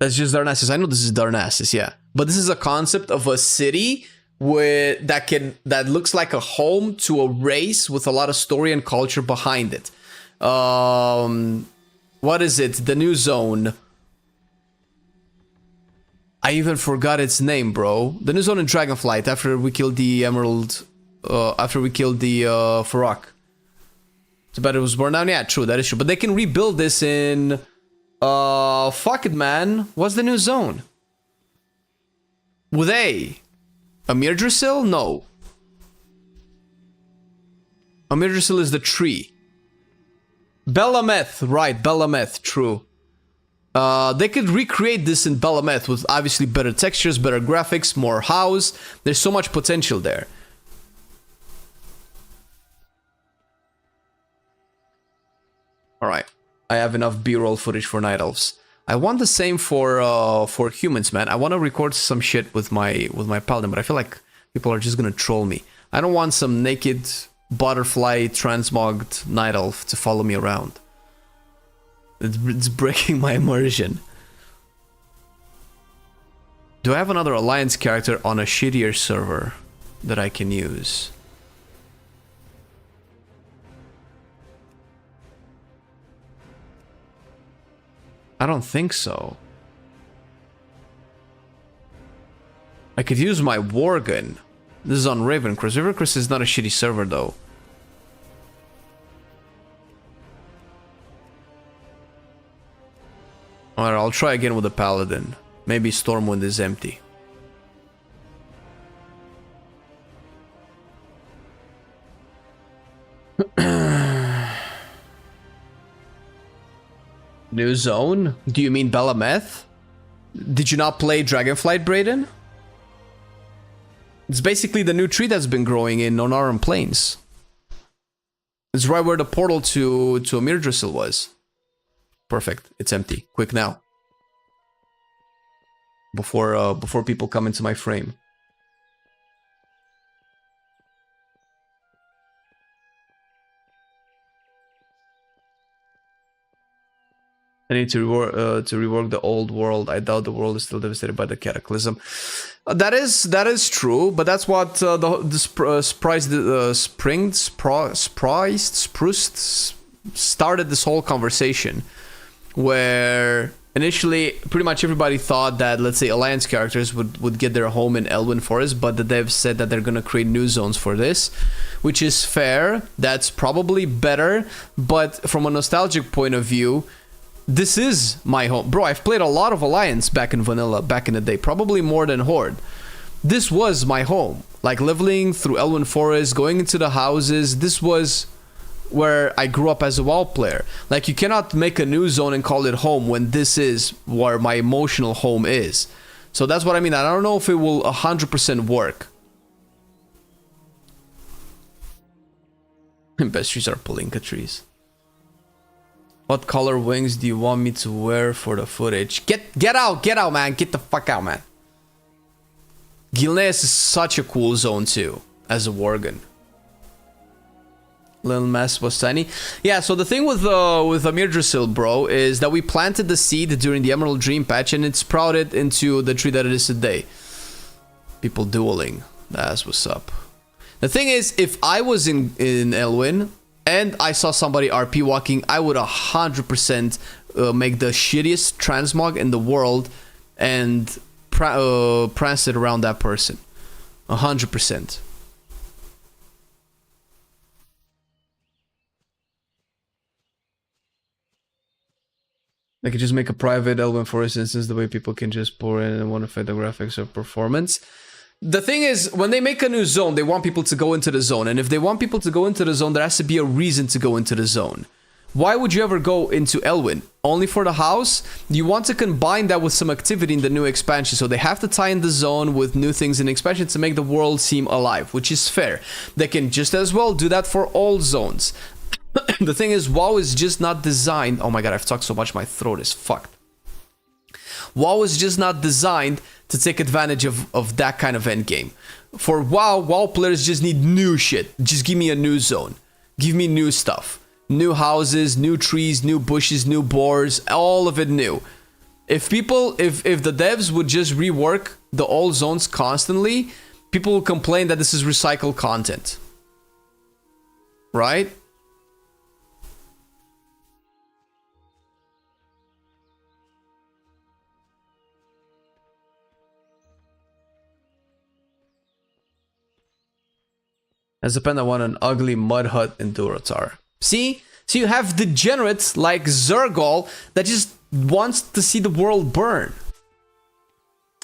That's just Darnassus. I know this is Darnassus, yeah. But this is a concept of a city that looks like a home to a race with a lot of story and culture behind it. What is it? The new zone. I even forgot its name, bro. The new zone in Dragonflight after we killed the Emerald, after we killed the Farok. It's bad it was burned down. Yeah, true, that is true. But they can rebuild this in fuck it, man. What's the new zone? With A? Amirdrasil? No. Amirdrasil is the tree. Belameth, right, Belameth, true. They could recreate this in Belameth with obviously better textures, better graphics, more house. There's so much potential there. Alright, I have enough B-roll footage for Night Elves. I want the same for humans, man. I want to record some shit with my paladin, but I feel like people are just gonna troll me. I don't want some naked butterfly transmogged night elf to follow me around. It's breaking my immersion. Do I have another alliance character on a shittier server that I can use? I don't think so. I could use my Worgen. This is on Ravencrest. Ravencrest is not a shitty server though. Alright, I'll try again with the Paladin. Maybe Stormwind is empty. New zone? Do you mean Belameth? Did you not play Dragonflight, Brayden? It's basically the new tree that's been growing in Onaran Plains. It's right where the portal to Amirdrasil was. Perfect. It's empty. Quick now. Before people come into my frame. I need to rework the old world. I doubt the world is still devastated by the cataclysm. That is true, but that's what Spruced started this whole conversation, where initially pretty much everybody thought that, let's say, Alliance characters would get their home in Elwyn Forest, but the devs said that they're gonna create new zones for this, which is fair. That's probably better, but from a nostalgic point of view, this is my home. Bro, I've played a lot of Alliance back in Vanilla, back in the day. Probably more than Horde. This was my home. Like, leveling through Elwyn Forest, going into the houses. This was where I grew up as a WoW player. Like, you cannot make a new zone and call it home when this is where my emotional home is. So that's what I mean. I don't know if it will 100% work. Best trees are Palinka trees. What color wings do you want me to wear for the footage? Get out, man. Get the fuck out, man. Gilneas is such a cool zone too, as a Worgen. Little mess was tiny. Yeah, so the thing with Amirdrasil, bro, is that we planted the seed during the Emerald Dream patch and it sprouted into the tree that it is today. People dueling. That's what's up. The thing is, if I was in Elwyn and I saw somebody RP walking, I would 100% make the shittiest transmog in the world and prance it around that person. 100%. I could just make a private Elwyn Forest instance, the way people can just pour in and modify the graphics or performance. The thing is, when they make a new zone, they want people to go into the zone. And if they want people to go into the zone, there has to be a reason to go into the zone. Why would you ever go into Elwyn? Only for the house? You want to combine that with some activity in the new expansion, so they have to tie in the zone with new things in the expansion to make the world seem alive, which is fair. They can just as well do that for all zones. The thing is, WoW is just not designed... Oh my god, I've talked so much, my throat is fucked. WoW is just not designed to take advantage of that kind of endgame. For WoW players just need new shit. Just give me a new zone. Give me new stuff. New houses, new trees, new bushes, new boars, all of it new. If the devs would just rework the old zones constantly, people will complain that this is recycled content. Right? As a pen, I want an ugly mud hut in Durotar. See? So you have degenerates like Zergol that just wants to see the world burn.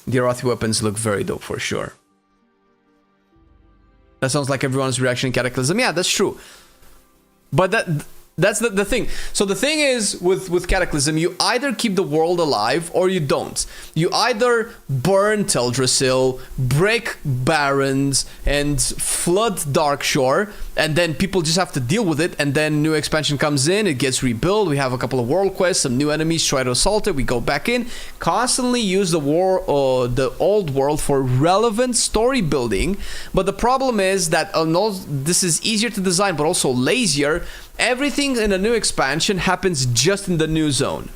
The Arathi weapons look very dope for sure. That sounds like everyone's reaction in Cataclysm. Yeah, that's true. But that's the thing. So the thing is with Cataclysm, you either keep the world alive or you don't. You either burn Teldrassil, break Barrens, and flood Darkshore, and then people just have to deal with it, and then new expansion comes in, it gets rebuilt, we have a couple of world quests, some new enemies try to assault it, we go back in, constantly use the old world for relevant story building. But the problem is that this is easier to design but also lazier. Everything in a new expansion happens just in the new zone.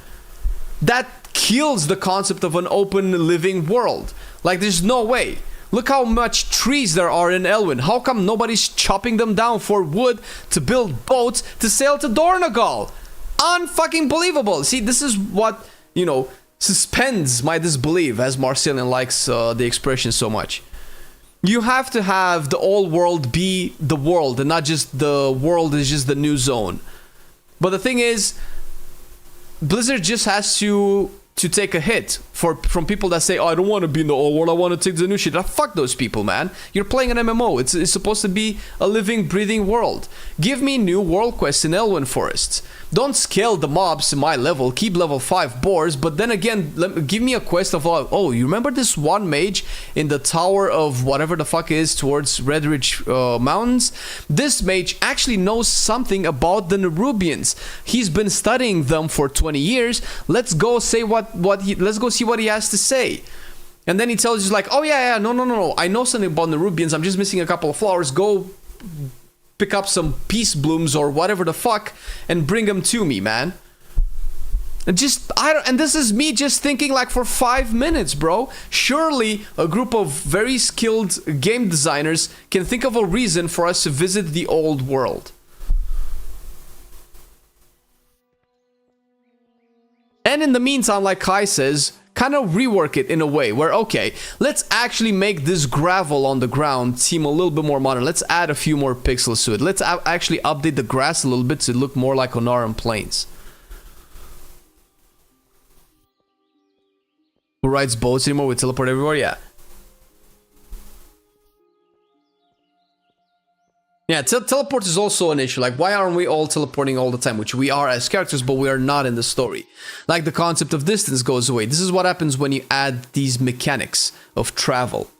That kills the concept of an open living world. Like, there's no way. Look how much trees there are in Elwyn. How come nobody's chopping them down for wood to build boats to sail to Dornogal? Unfucking believable. See, this is what, suspends my disbelief, as Marcelian likes the expression so much. You have to have the old world be the world and not just the world is just the new zone. But the thing is, Blizzard just has to take a hit from people that say, oh, I don't want to be in the old world, I want to take the new shit. Fuck those people, man. You're playing an MMO. It's supposed to be a living, breathing world. Give me new world quests in Elwyn Forests. Don't scale the mobs to my level. Keep level 5 boars, but then again, give me a quest of, oh, you remember this one mage in the tower of whatever the fuck is towards Redridge Mountains? This mage actually knows something about the Nerubians. He's been studying them for 20 years. Let's go say let's go see what he has to say. And then he tells you like, oh yeah, no, I know something about Nerubians. I'm just missing a couple of flowers. Go pick up some peace blooms or whatever the fuck and bring them to me, man. And this is me just thinking like for 5 minutes, bro. Surely a group of very skilled game designers can think of a reason for us to visit the old world. And in the meantime, like Kai says, kind of rework it in a way where, okay, let's actually make this gravel on the ground seem a little bit more modern. Let's add a few more pixels to it. Let's actually update the grass a little bit to look more like Onaran Plains. Who rides boats anymore? We teleport everywhere? Yeah. Yeah, teleport is also an issue. Like, why aren't we all teleporting all the time? Which we are as characters, but we are not in the story. Like, the concept of distance goes away. This is what happens when you add these mechanics of travel.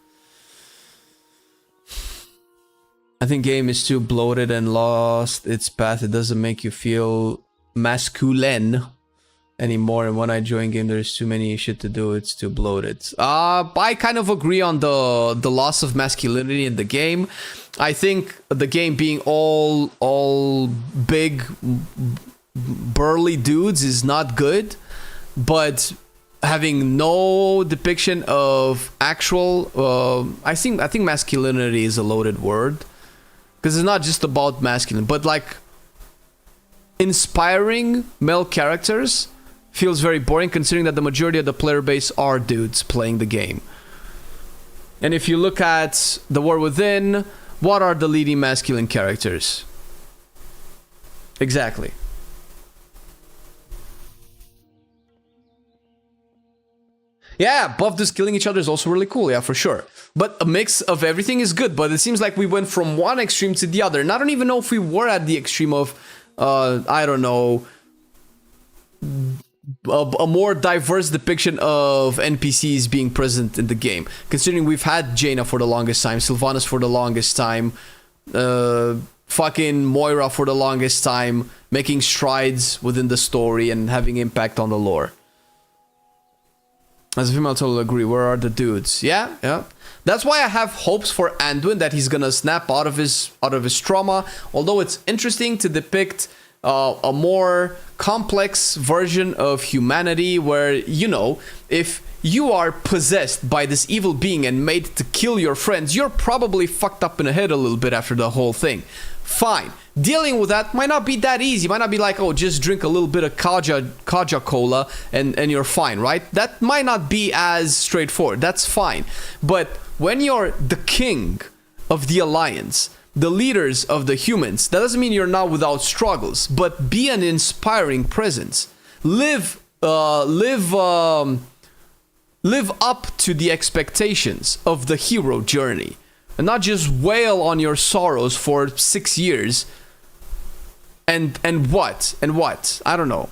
I think game is too bloated and lost its path. It doesn't make you feel masculine anymore. And when I join game, there's too many shit to do. It's too bloated. I kind of agree on the loss of masculinity in the game. I think the game being all big, burly dudes is not good, but having no depiction of actual, I think masculinity is a loaded word, because it's not just about masculine, but like inspiring male characters feels very boring, considering that the majority of the player base are dudes playing the game. And if you look at The War Within, what are the leading masculine characters? Exactly. Yeah, buff this killing each other is also really cool, yeah, for sure. But a mix of everything is good, but it seems like we went from one extreme to the other. And I don't even know if we were at the extreme of I don't know, a more diverse depiction of NPCs being present in the game. Considering we've had Jaina for the longest time, Sylvanas for the longest time, fucking Moira for the longest time, making strides within the story and having impact on the lore. As a female, I totally agree. Where are the dudes? Yeah. That's why I have hopes for Anduin, that he's gonna snap out of his trauma. Although it's interesting to depict a more complex version of humanity where, you know, if you are possessed by this evil being and made to kill your friends, you're probably fucked up in the head a little bit after the whole thing. Fine. Dealing with that might not be that easy. Might not be like, oh, just drink a little bit of Kaja cola and you're fine, right? That might not be as straightforward. That's fine. But when you're the king of the Alliance, the leaders of the humans, that doesn't mean you're not without struggles, but be an inspiring presence. Live up to the expectations of the hero journey, and not just wail on your sorrows for 6 years. And what? I don't know.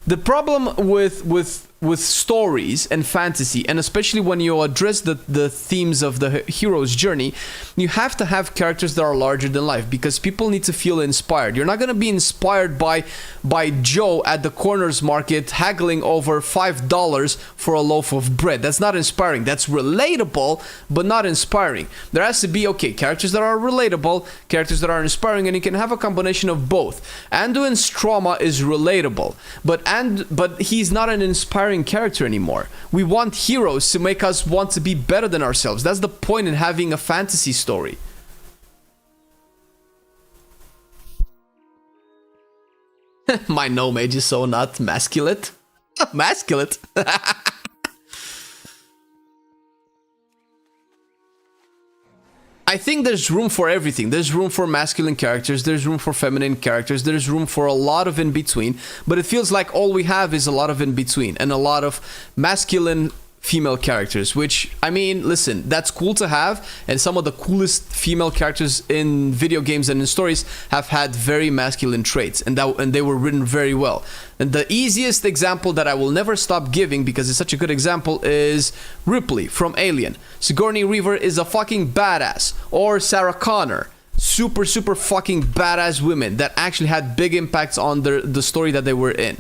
The problem with stories and fantasy, and especially when you address the themes of the hero's journey, you have to have characters that are larger than life, because people need to feel inspired. You're not going to be inspired by Joe at the corners market haggling over $5 for a loaf of bread. That's not inspiring. That's relatable, but not inspiring. There has to be, okay, characters that are relatable, characters that are inspiring, and you can have a combination of both. Anduin's trauma is relatable, but he's not an inspiring character anymore. We want heroes to make us want to be better than ourselves. That's the point in having a fantasy story. My no mage is so not masculate. Masculate. I think there's room for everything. There's room for masculine characters, there's room for feminine characters, there's room for a lot of in between, but it feels like all we have is a lot of in between and a lot of masculine female characters, which, I mean, listen, that's cool to have, and some of the coolest female characters in video games and in stories have had very masculine traits, and they were written very well. And the easiest example that I will never stop giving, because it's such a good example, is Ripley from Alien. Sigourney Weaver is a fucking badass. Or Sarah Connor. Super fucking badass women that actually had big impacts on the story that they were in.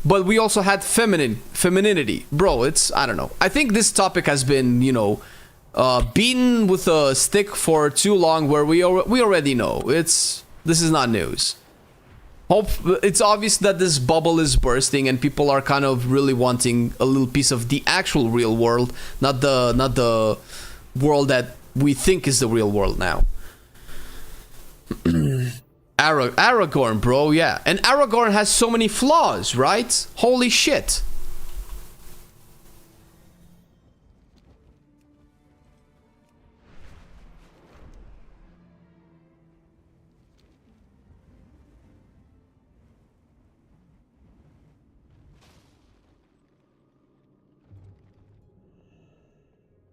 But we also had femininity. Bro, it's, I don't know. I think this topic has been, you know, beaten with a stick for too long, where we already know. This is not news. It's obvious that this bubble is bursting and people are kind of really wanting a little piece of the actual real world, not the world that we think is the real world now. Aragorn, bro, yeah. And Aragorn has so many flaws, right? Holy shit.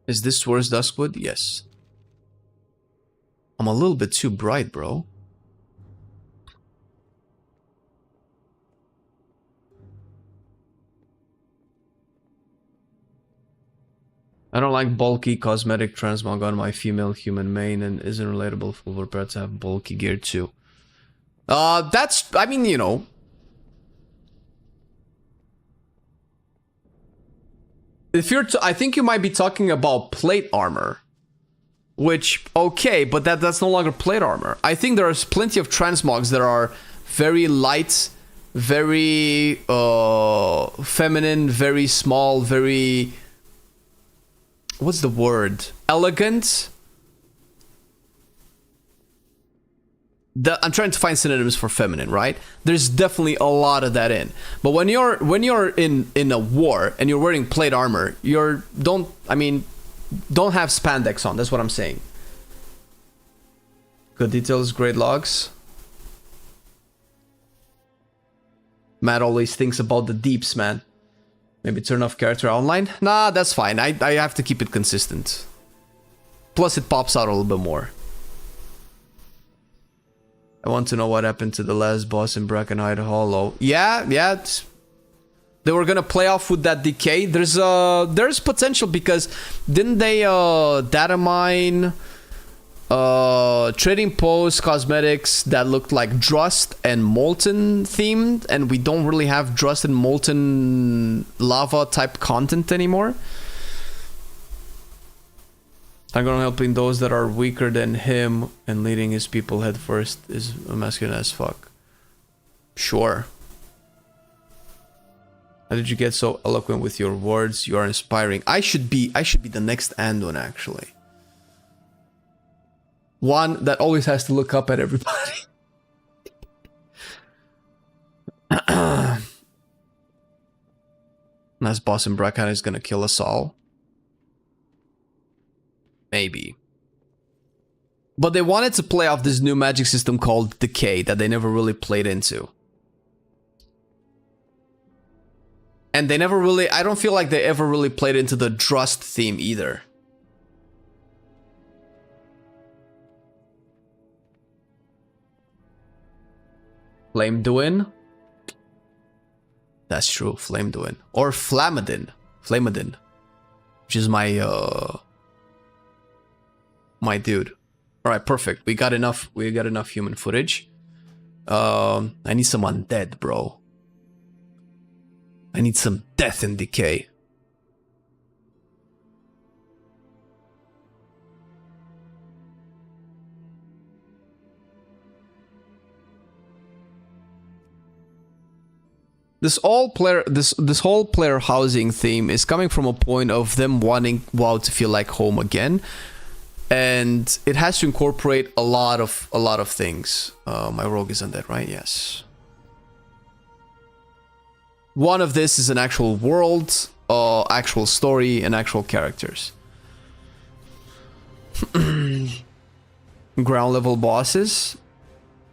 Is this towards Duskwood? Yes. I'm a little bit too bright, bro. I don't like bulky cosmetic transmog on my female human main, and isn't relatable for pets to have bulky gear too. That's, I mean, you know. If you're, I think you might be talking about plate armor. Which, okay, but that's no longer plate armor. I think there's plenty of transmogs that are very light, very feminine, very small, very... What's the word? Elegant? I'm trying to find synonyms for feminine, right? There's definitely a lot of that in. But when you're in a war and you're wearing plate armor, don't have spandex on. That's what I'm saying. Good details, great logs. Matt always thinks about the deeps, man. Maybe turn off character online? Nah, that's fine. I have to keep it consistent. Plus it pops out a little bit more. I want to know what happened to the last boss in Brackenhide Hollow. Yeah, they were gonna play off with that decay. There's potential because didn't they data mine trading post cosmetics that looked like Drust and Molten themed, and we don't really have Drust and Molten lava type content anymore. I'm gonna helping those that are weaker than him and leading his people head first is masculine as fuck. Sure. How did you get so eloquent with your words? You are inspiring. I should be the next Anduin, actually. One that always has to look up at everybody. Last boss in Bracken is gonna kill us all. Maybe. But they wanted to play off this new magic system called Decay that they never really played into. And they never really... I don't feel like they ever really played into the Drust theme either. Flame Duin? That's true, Flame Duin. Or Flamadin. Flamadin. Which is my my dude. Alright, perfect. We got enough human footage. I need some undead, bro. I need some death and decay. This whole player housing theme is coming from a point of them wanting WoW to feel like home again. And it has to incorporate a lot of things. My rogue is undead, right? Yes. One of this is an actual world, actual story, and actual characters. Ground level bosses.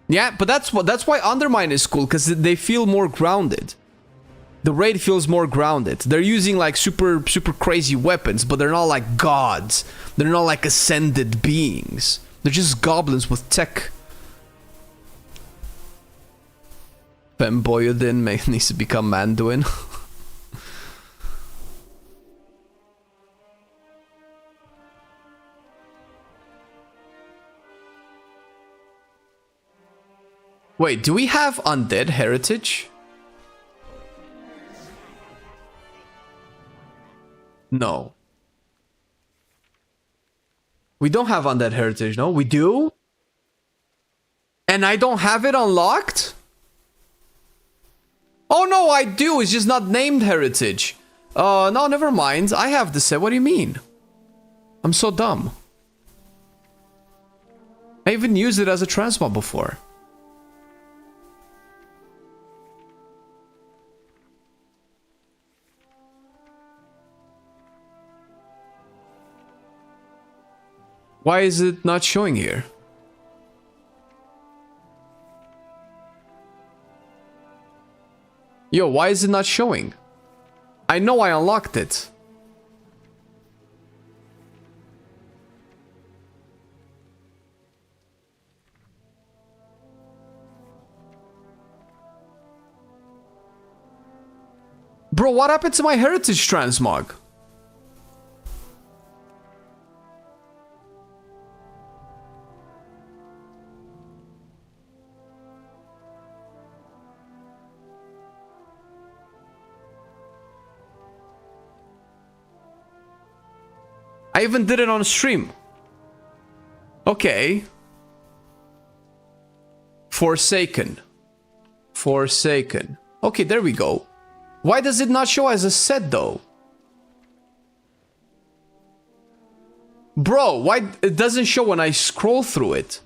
Yeah, but that's why Undermine is cool, because they feel more grounded. The raid feels more grounded. They're using like super crazy weapons, but they're not like gods. They're not like ascended beings. They're just goblins with tech. Femboyodin needs to become Manduin. Wait, do we have undead heritage? No. We don't have undead heritage, no? We do? And I don't have it unlocked? Oh no, I do. It's just not named heritage. No, never mind. I have the set. What do you mean? I'm so dumb. I even used it as a transmog before. Why is it not showing here? Yo, why is it not showing? I know I unlocked it. Bro, what happened to my heritage transmog? I even did it on stream. Okay. Forsaken. Forsaken. Okay, there we go. Why does it not show as a set though? Bro, why it doesn't show when I scroll through it?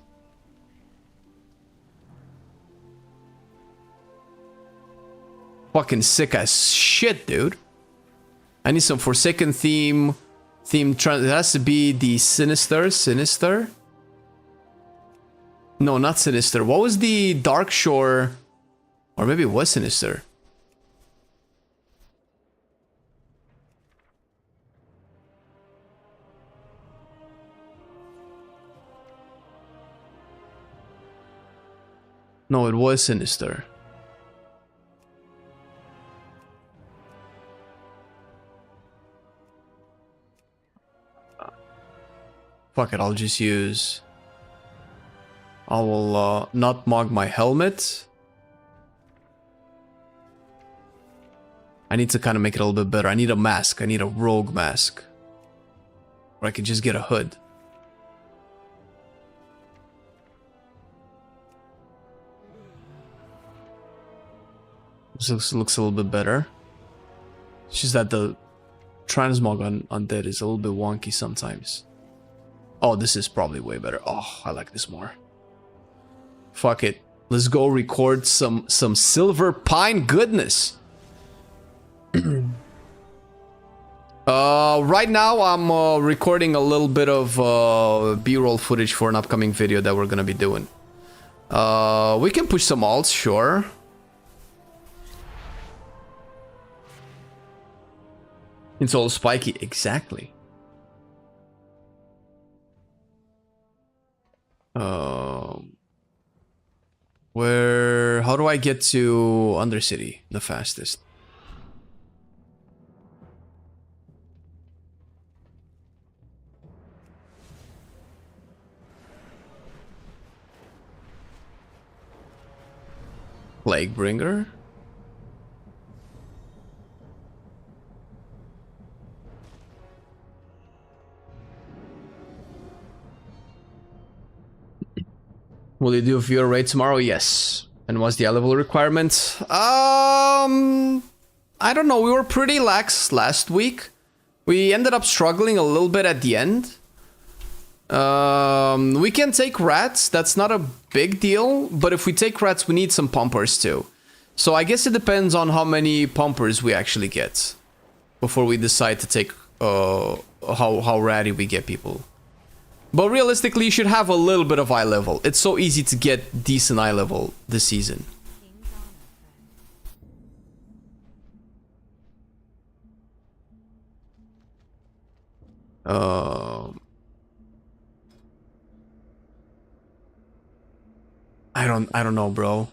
Fucking sick as shit, dude. I need some Forsaken theme. It has to be the Sinister? No, not Sinister. What was the Dark Shore? Or maybe it was Sinister. No, it was Sinister. Fuck it, I'll just use... I will not mog my helmet. I need to kind of make it a little bit better. I need a mask. I need a rogue mask. Or I could just get a hood. This looks a little bit better. It's just that the transmog on Undead is a little bit wonky sometimes. Oh, this is probably way better. Oh, I like this more. Fuck it. Let's go record some Silver Pine goodness. Right now I'm recording a little bit of B-roll footage for an upcoming video that we're gonna be doing. We can push some alts, sure. It's all spiky, exactly. How do I get to Undercity the fastest? Plaguebringer? Will you do a viewer raid tomorrow? Yes. And what's the level requirement? I don't know. We were pretty lax last week. We ended up struggling a little bit at the end. We can take rats. That's not a big deal. But if we take rats, we need some pumpers too. So I guess it depends on how many pumpers we actually get before we decide to take how ratty we get people. But realistically, you should have a little bit of eye level. It's so easy to get decent eye level this season. I don't know, bro.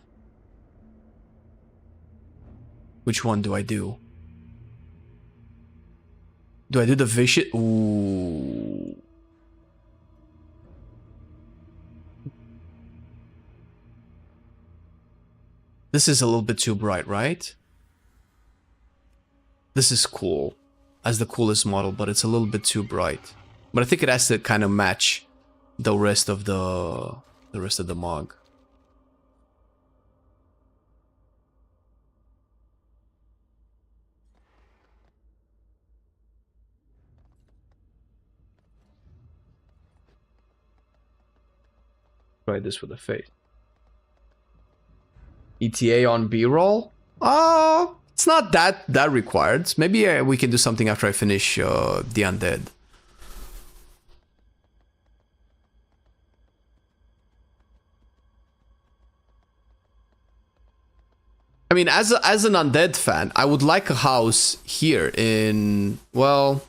Which one do I do? Do I do the vicious? Ooh. This is a little bit too bright, right? This is cool as the coolest model, but it's a little bit too bright. But I think it has to kind of match the rest of the mog. Try this with a face. ETA on B-roll? It's not that required. Maybe we can do something after I finish the Undead. I mean, as an Undead fan, I would like a house here in, well,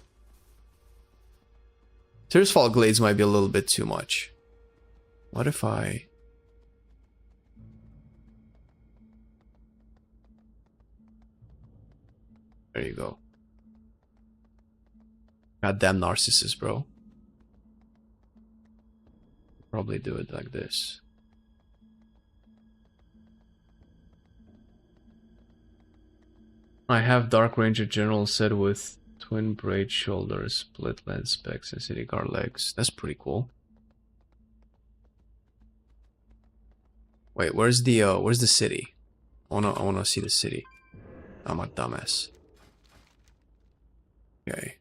Tearsfall Glades might be a little bit too much. What if I... There you go. Goddamn narcissist, bro. Probably do it like this. I have Dark Ranger General set with twin braid shoulders, split lens specs, and city guard legs. That's pretty cool. Wait, where's the city? I wanna see the city. I'm a dumbass. Okay.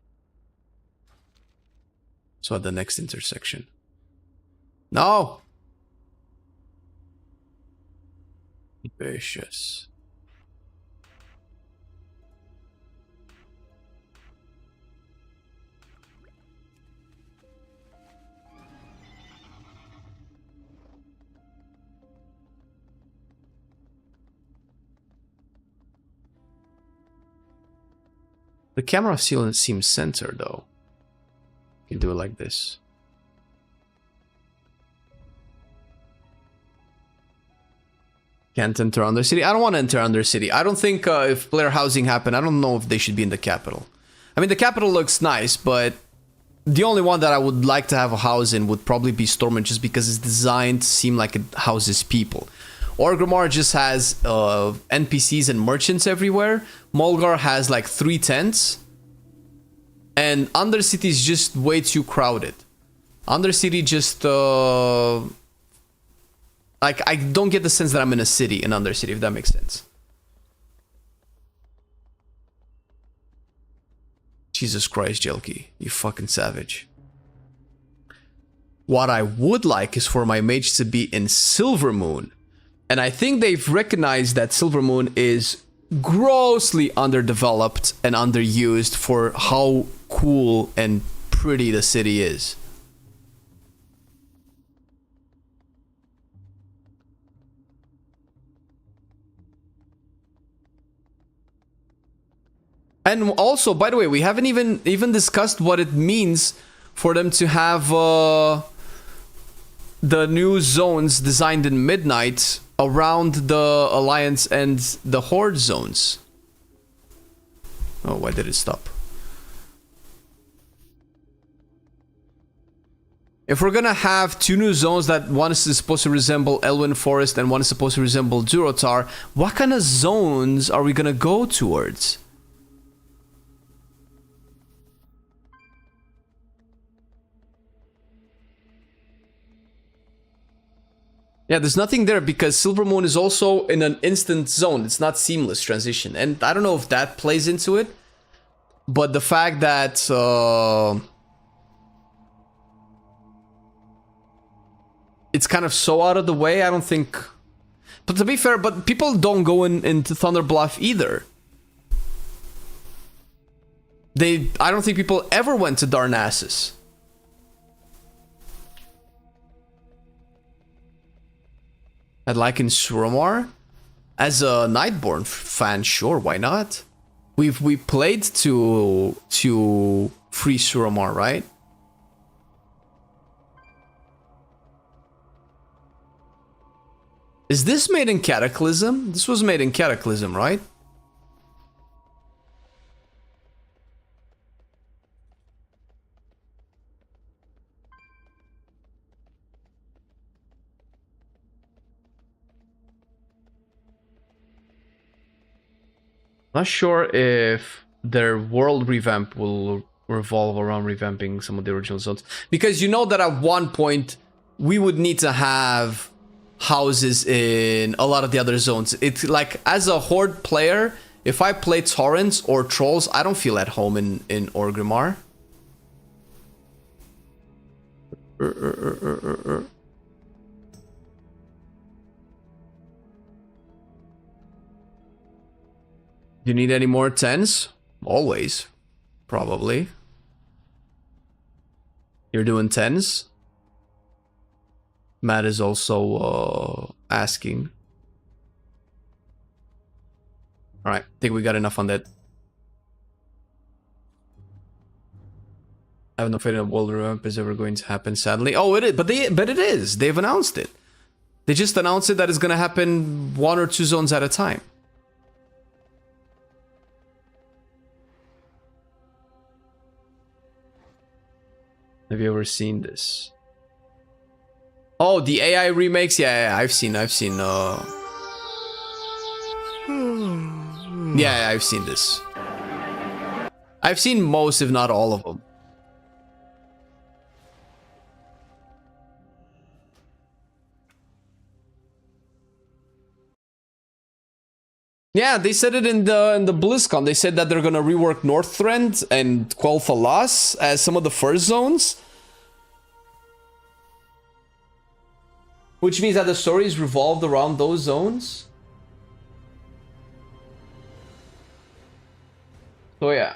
So at the next intersection. No! Vicious. The camera still seems centered though. You can do it like this. Can't enter Undercity. I don't want to enter Undercity. I don't think if player housing happened, I don't know if they should be in the capital. I mean, the capital looks nice, but the only one that I would like to have a house in would probably be Stormwind, just because it's designed to seem like it houses people. Orgrimmar just has NPCs and merchants everywhere. Mulgar has like 3 tents. And Undercity is just way too crowded. Undercity just... like, I don't get the sense that I'm in a city in Undercity, if that makes sense. Jesus Christ, Jelky, you fucking savage. What I would like is for my mage to be in Silvermoon. And I think they've recognized that Silvermoon is grossly underdeveloped and underused for how cool and pretty the city is. And also, by the way, we haven't even discussed what it means for them to have the new zones designed in Midnight around the Alliance and the Horde zones. Oh, why did it stop? If we're gonna have 2 new zones, that one is supposed to resemble Elwyn Forest and one is supposed to resemble Durotar, what kind of zones are we gonna go towards? Yeah, there's nothing there because Silvermoon is also in an instant zone. It's not seamless transition. And I don't know if that plays into it. But the fact that... it's kind of so out of the way, I don't think... But to be fair, but people don't go into Thunder Bluff either. I don't think people ever went to Darnassus. I'd like in Suramar. As a Nightborn fan, sure, why not? We played to free Suramar, right? Is this made in Cataclysm? This was made in Cataclysm, right? Not sure if their world revamp will revolve around revamping some of the original zones. Because you know that at one point, we would need to have houses in a lot of the other zones. It's like, as a Horde player, if I play Torrents or Trolls, I don't feel at home in Orgrimmar. You need any more 10s? Always. Probably. You're doing 10s? Matt is also asking. Alright, I think we got enough on that. I have no faith in a world revamp is ever going to happen, sadly. Oh, it is, but it is. They've announced it. They just announced it that it's gonna happen 1 or 2 zones at a time. Have you ever seen this? Oh, the AI remakes? Yeah, I've seen, yeah, I've seen this. I've seen most, if not all of them. Yeah, they said it in the BlizzCon. They said that they're gonna rework Northrend and Quel'Thalas as some of the first zones. Which means that the stories revolved around those zones. So yeah.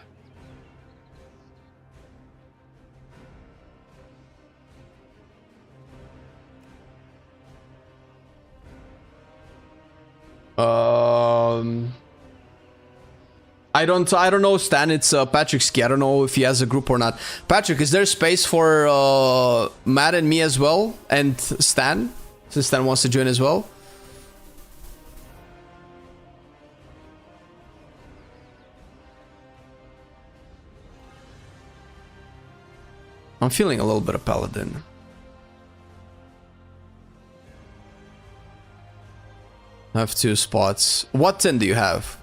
I don't know, Stan. It's Patrick's key. I don't know if he has a group or not. Patrick, is there space for Matt and me as well? And Stan? Since Stan wants to join as well. I'm feeling a little bit of Paladin. I have 2 spots. What 10 do you have?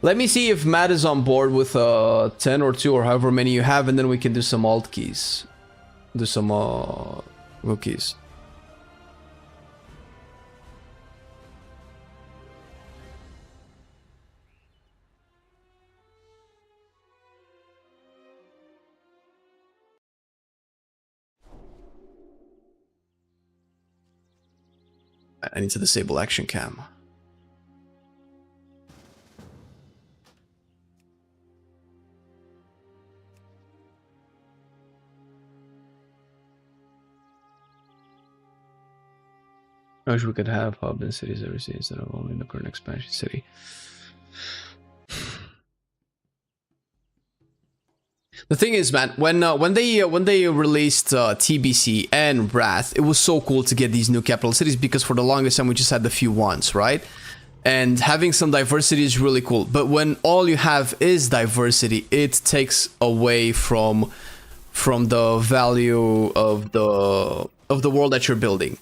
Let me see if Matt is on board with 10 or 2 or however many you have, and then we can do some alt keys. Do some rookies. I need to disable action cam. I wish we could have hub in cities every city instead of only in the current expansion city. The thing is, man, when they released TBC and Wrath, it was so cool to get these new capital cities because for the longest time we just had the few ones, right? And having some diversity is really cool. But when all you have is diversity, it takes away from the value of the world that you're building.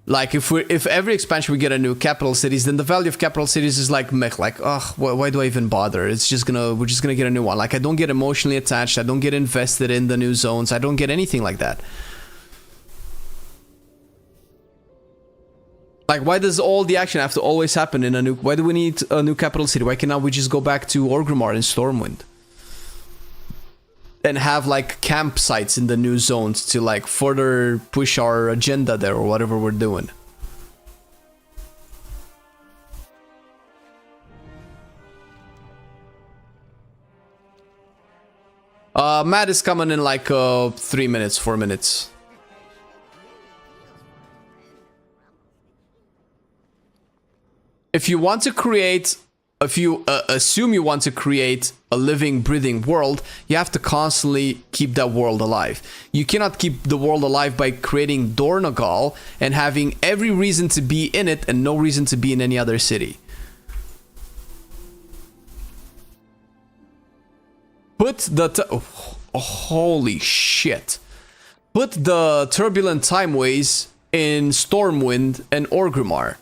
Like if every expansion we get a new capital cities, then the value of capital cities is like meh, like why do I even bother? We're just gonna get a new one. Like I don't get emotionally attached, I don't get invested in the new zones, I don't get anything like that. Like why does all the action have to always happen in a new? Why do we need a new capital city? Why cannot we just go back to Orgrimmar and Stormwind? And have like campsites in the new zones to like further push our agenda there or whatever we're doing. Matt is coming in like 3 minutes, 4 minutes. If you want to create, if you assume you want to create a living, breathing world, you have to constantly keep that world alive. You cannot keep the world alive by creating Dornogal and having every reason to be in it and no reason to be in any other city. Put the... holy shit. Put the turbulent timeways in Stormwind and Orgrimmar.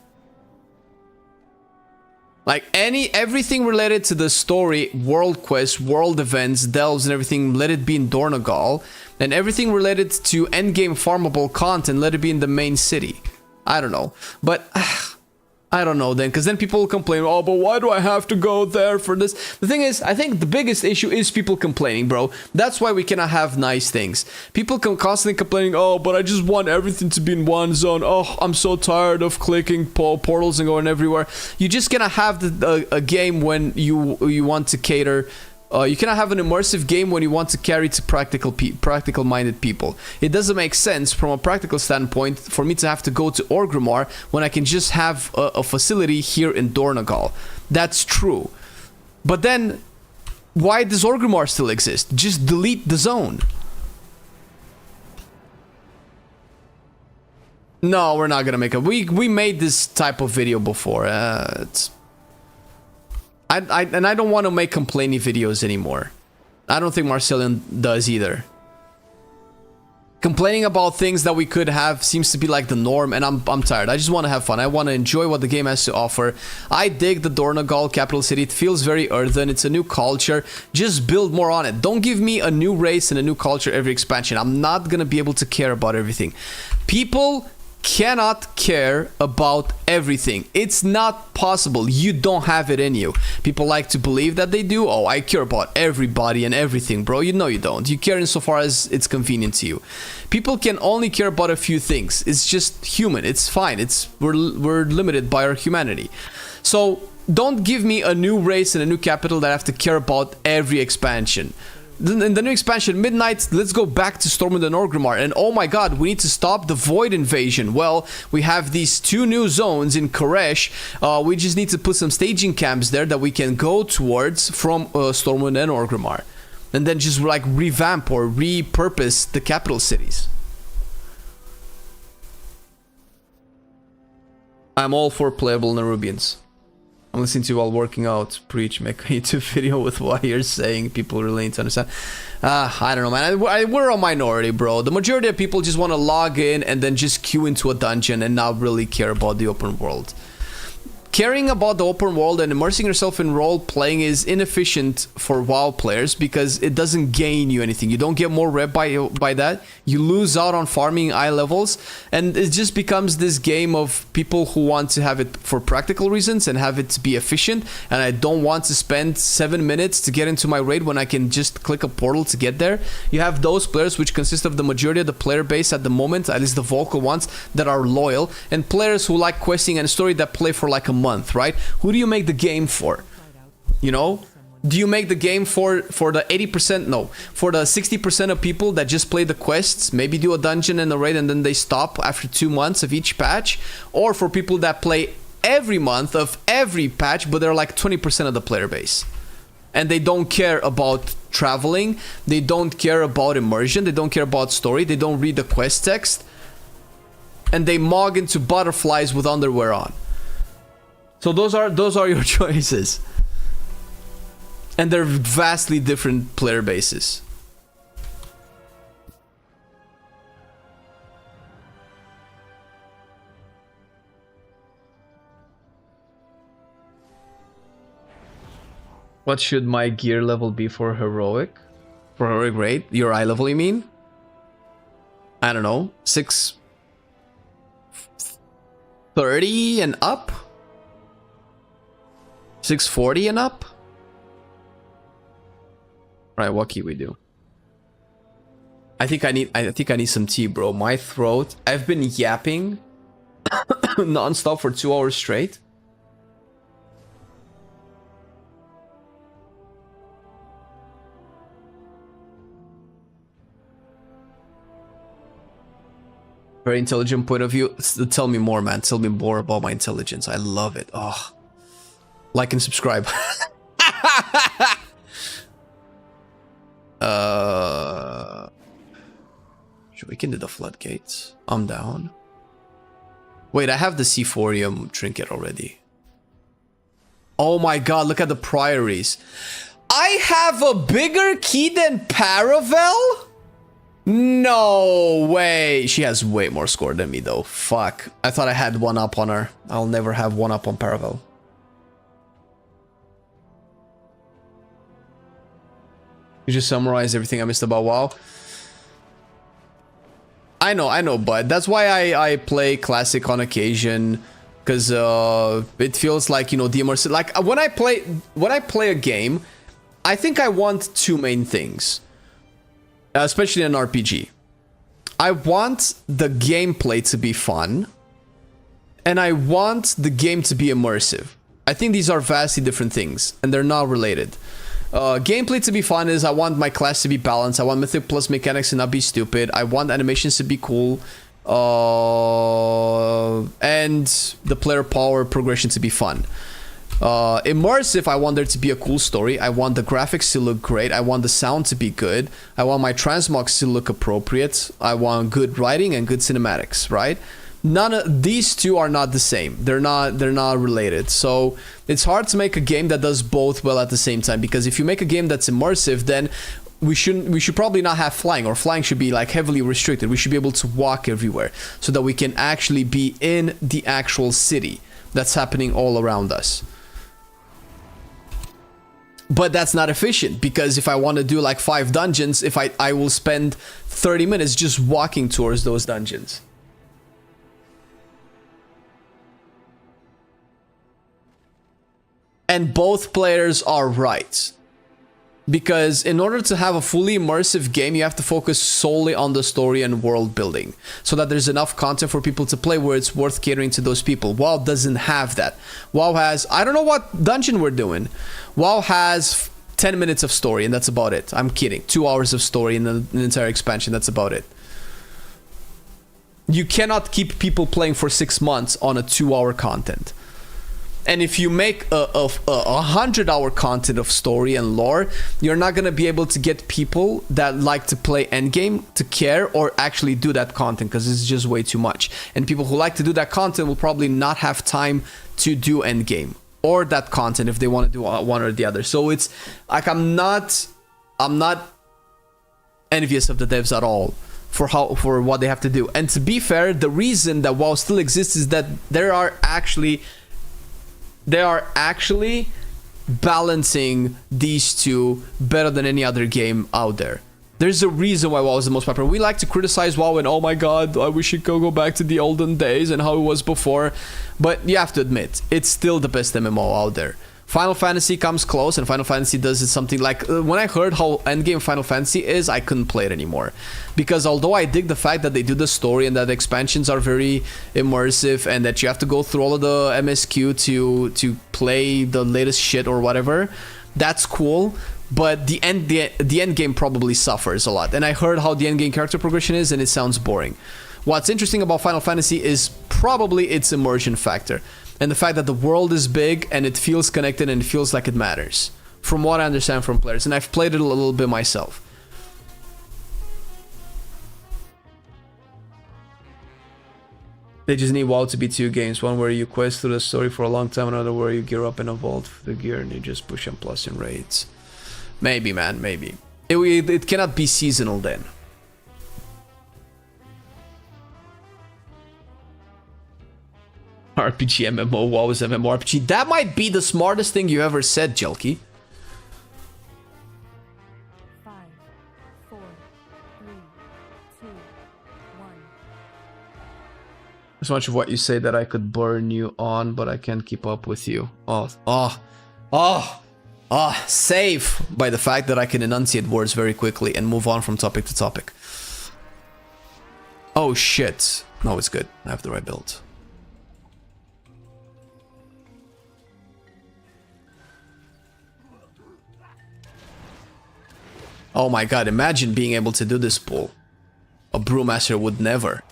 Like everything related to the story, world quests, world events, delves and everything, let it be in Dornogal. And everything related to endgame farmable content, let it be in the main city. I don't know. But I don't know then, because then people will complain, oh, but why do I have to go there for this? The thing is, I think the biggest issue is people complaining, bro. That's why we cannot have nice things. People constantly complaining, oh, but I just want everything to be in one zone. Oh, I'm so tired of clicking portals and going everywhere. You just cannot have a game when you want to cater. You cannot have an immersive game when you want to carry to practical-minded people. It doesn't make sense from a practical standpoint for me to have to go to Orgrimmar when I can just have a facility here in Dornogal. That's true. But then, why does Orgrimmar still exist? Just delete the zone. No, we're not gonna make it. We made this type of video before. I don't want to make complaining videos anymore. I don't think Marcelian does either. Complaining about things that we could have seems to be like the norm, and I'm tired. I just want to have fun. I want to enjoy what the game has to offer. I dig the Dornogal capital city. It feels very earthen. It's a new culture. Just build more on it. Don't give me a new race and a new culture every expansion. I'm not gonna be able to care about everything. People cannot care about everything. It's not possible. You don't have it in you. People like to believe that they do. Oh, I care about everybody and everything, bro. You know you don't. You care insofar as it's convenient to you. People can only care about a few things. It's just human. It's fine. We're limited by our humanity. So don't give me a new race and a new capital that I have to care about every expansion. In the new expansion, Midnight, let's go back to Stormwind and Orgrimmar. And oh my god, we need to stop the Void invasion. Well, we have these 2 new zones in Koresh. We just need to put some staging camps there that we can go towards from Stormwind and Orgrimmar. And then just like revamp or repurpose the capital cities. I'm all for playable Nerubians. I'm I'm listening to you while working out. Preach, make a YouTube video with what you're saying. People really need to understand. I don't know, man. We're a minority, bro. The majority of people just want to log in and then just queue into a dungeon and not really care about the open world. Caring about the open world and immersing yourself in role playing is inefficient for WoW players because it doesn't gain you anything. You don't get more rep by that. You lose out on farming eye levels, and it just becomes this game of people who want to have it for practical reasons and have it to be efficient. And I don't want to spend 7 minutes to get into my raid when I can just click a portal to get there. You have those players, which consist of the majority of the player base at the moment, at least the vocal ones, that are loyal, and players who like questing and story that play for like a month, right? Who do you make the game for? You know, do you make the game for the 80%? No, for the 60% of people that just play the quests, maybe do a dungeon and a raid and then they stop after 2 months of each patch, or for people that play every month of every patch, but they're like 20% of the player base and they don't care about traveling, they don't care about immersion, they don't care about story, they don't read the quest text, and they mog into butterflies with underwear on. So those are your choices. And they're vastly different player bases. What should my gear level be for heroic? For heroic raid? Your eye level, you mean? I don't know. 630 and up? 640 and up? Right, what can we do? I think I need some tea, bro. My throat. I've been yapping non-stop for 2 hours straight. Very intelligent point of view. Tell me more, man. Tell me more about my intelligence. I love it. Oh. Like and subscribe. Should we can do the floodgates? I'm down. Wait, I have the Seaphorium trinket already. Oh my god, look at the priories. I have a bigger key than Paravel? No way. She has way more score than me though. Fuck. I thought I had one up on her. I'll never have one up on Paravel. You just summarized everything I missed about WoW. I know, but that's why I play Classic on occasion, because it feels like, you know, the immersive. Like when I play a game, I think I want two main things, especially in an RPG. I want the gameplay to be fun, and I want the game to be immersive. I think these are vastly different things, and they're not related. Gameplay to be fun is I want my class to be balanced. I want Mythic Plus mechanics to not be stupid. I want animations to be cool. And the player power progression to be fun. Immersive, I want there to be a cool story. I want the graphics to look great. I want the sound to be good. I want my transmogs to look appropriate. I want good writing and good cinematics, right? None of these two are not the same. They're not related. So it's hard to make a game that does both well at the same time, because if you make a game that's immersive, then we should probably not have flying, or flying should be like heavily restricted. We should be able to walk everywhere so that we can actually be in the actual city that's happening all around us. But that's not efficient, because if I want to do like 5 dungeons, I will spend 30 minutes just walking towards those dungeons. And both players are right. Because in order to have a fully immersive game, you have to focus solely on the story and world building, so that there's enough content for people to play where it's worth catering to those people. WoW doesn't have that. WoW has, I don't know what dungeon we're doing. WoW has 10 minutes of story, and that's about it. I'm kidding. 2 hours of story in an entire expansion, that's about it. You cannot keep people playing for 6 months on a 2-hour content. And if you make a 100-hour content of story and lore, you're not going to be able to get people that like to play endgame to care or actually do that content, because it's just way too much. And people who like to do that content will probably not have time to do endgame. or that content if they want to do one or the other. So it's like I'm not envious of the devs at all for what they have to do. And to be fair, the reason that WoW still exists is that they are actually balancing these two better than any other game out there. There's a reason why WoW is the most popular. We like to criticize WoW and, oh my god, I wish it could go back to the olden days and how it was before. But you have to admit, it's still the best MMO out there. Final Fantasy comes close, and Final Fantasy does it something like... when I heard how endgame Final Fantasy is, I couldn't play it anymore. Because although I dig the fact that they do the story and that the expansions are very immersive and that you have to go through all of the MSQ to play the latest shit or whatever, that's cool. But the end game probably suffers a lot. And I heard how the end game character progression is, and it sounds boring. What's interesting about Final Fantasy is probably its immersion factor. And the fact that the world is big and it feels connected and it feels like it matters. From what I understand from players. And I've played it a little bit myself. They just need WoW to be two games. One where you quest through the story for a long time. Another where you gear up and evolve the gear and you just push and plus in raids. Maybe, man, maybe. It cannot be seasonal then. RPG MMO, WoW is MMORPG. That might be the smartest thing you ever said, Jelky. 5, 4, 3, 2, 1. As much of what you say that I could burn you on, but I can't keep up with you. Save by the fact that I can enunciate words very quickly and move on from topic to topic. Oh shit. No, it's good. I have the right build. Oh my god, imagine being able to do this pull. A Brewmaster would never.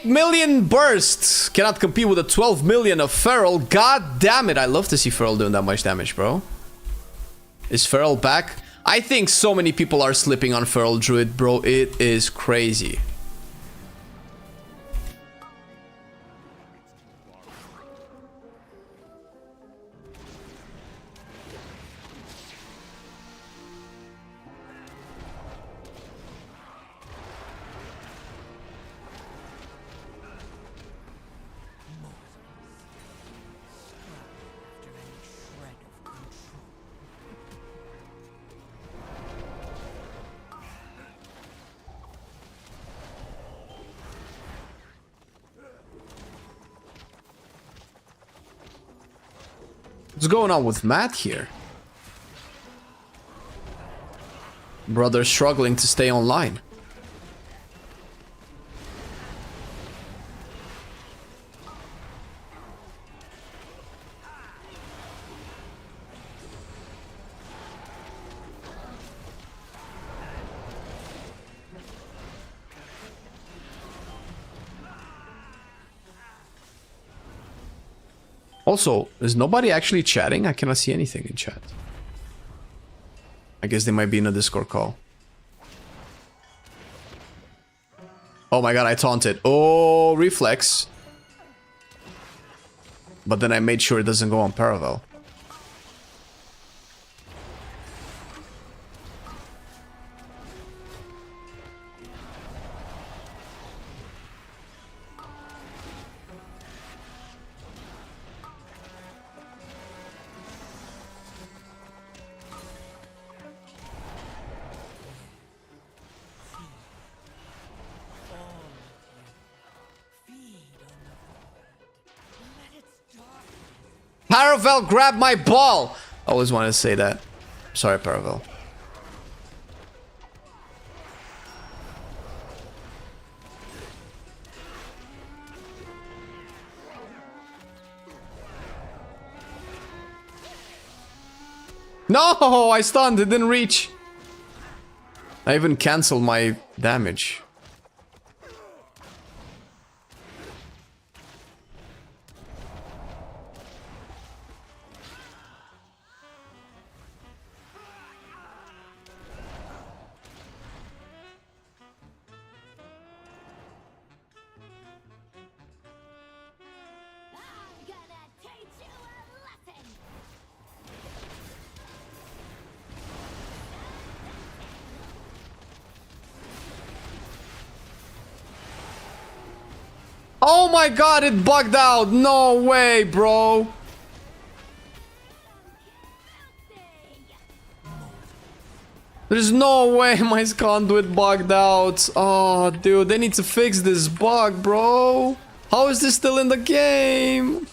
Million bursts cannot compete with the 12 million of Feral. God damn it, I love to see Feral doing that much damage, bro. Is Feral back? I think so many people are slipping on Feral Druid, bro. It is crazy. What's going on with Matt here? Brother struggling to stay online. Also, is nobody actually chatting? I cannot see anything in chat. I guess they might be in a Discord call. Oh my god, I taunted. Oh, reflex. But then I made sure it doesn't go on parallel. Paravel, grab my ball! I always wanted to say that. Sorry, Paravel. No, I stunned. It didn't reach. I even canceled my damage. Oh my god, it bugged out. No way, bro. There's no way my conduit bugged out. Oh, dude, they need to fix this bug, bro. How is this still in the game?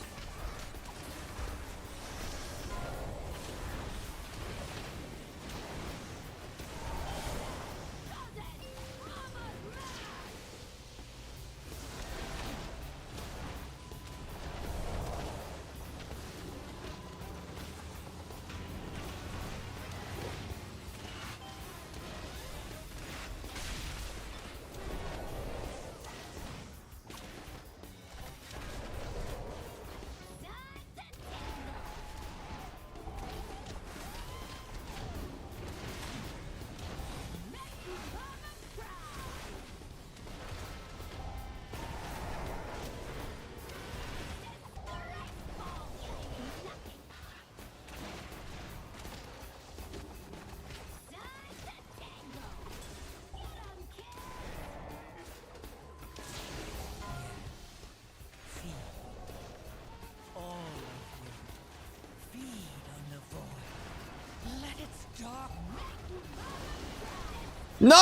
No!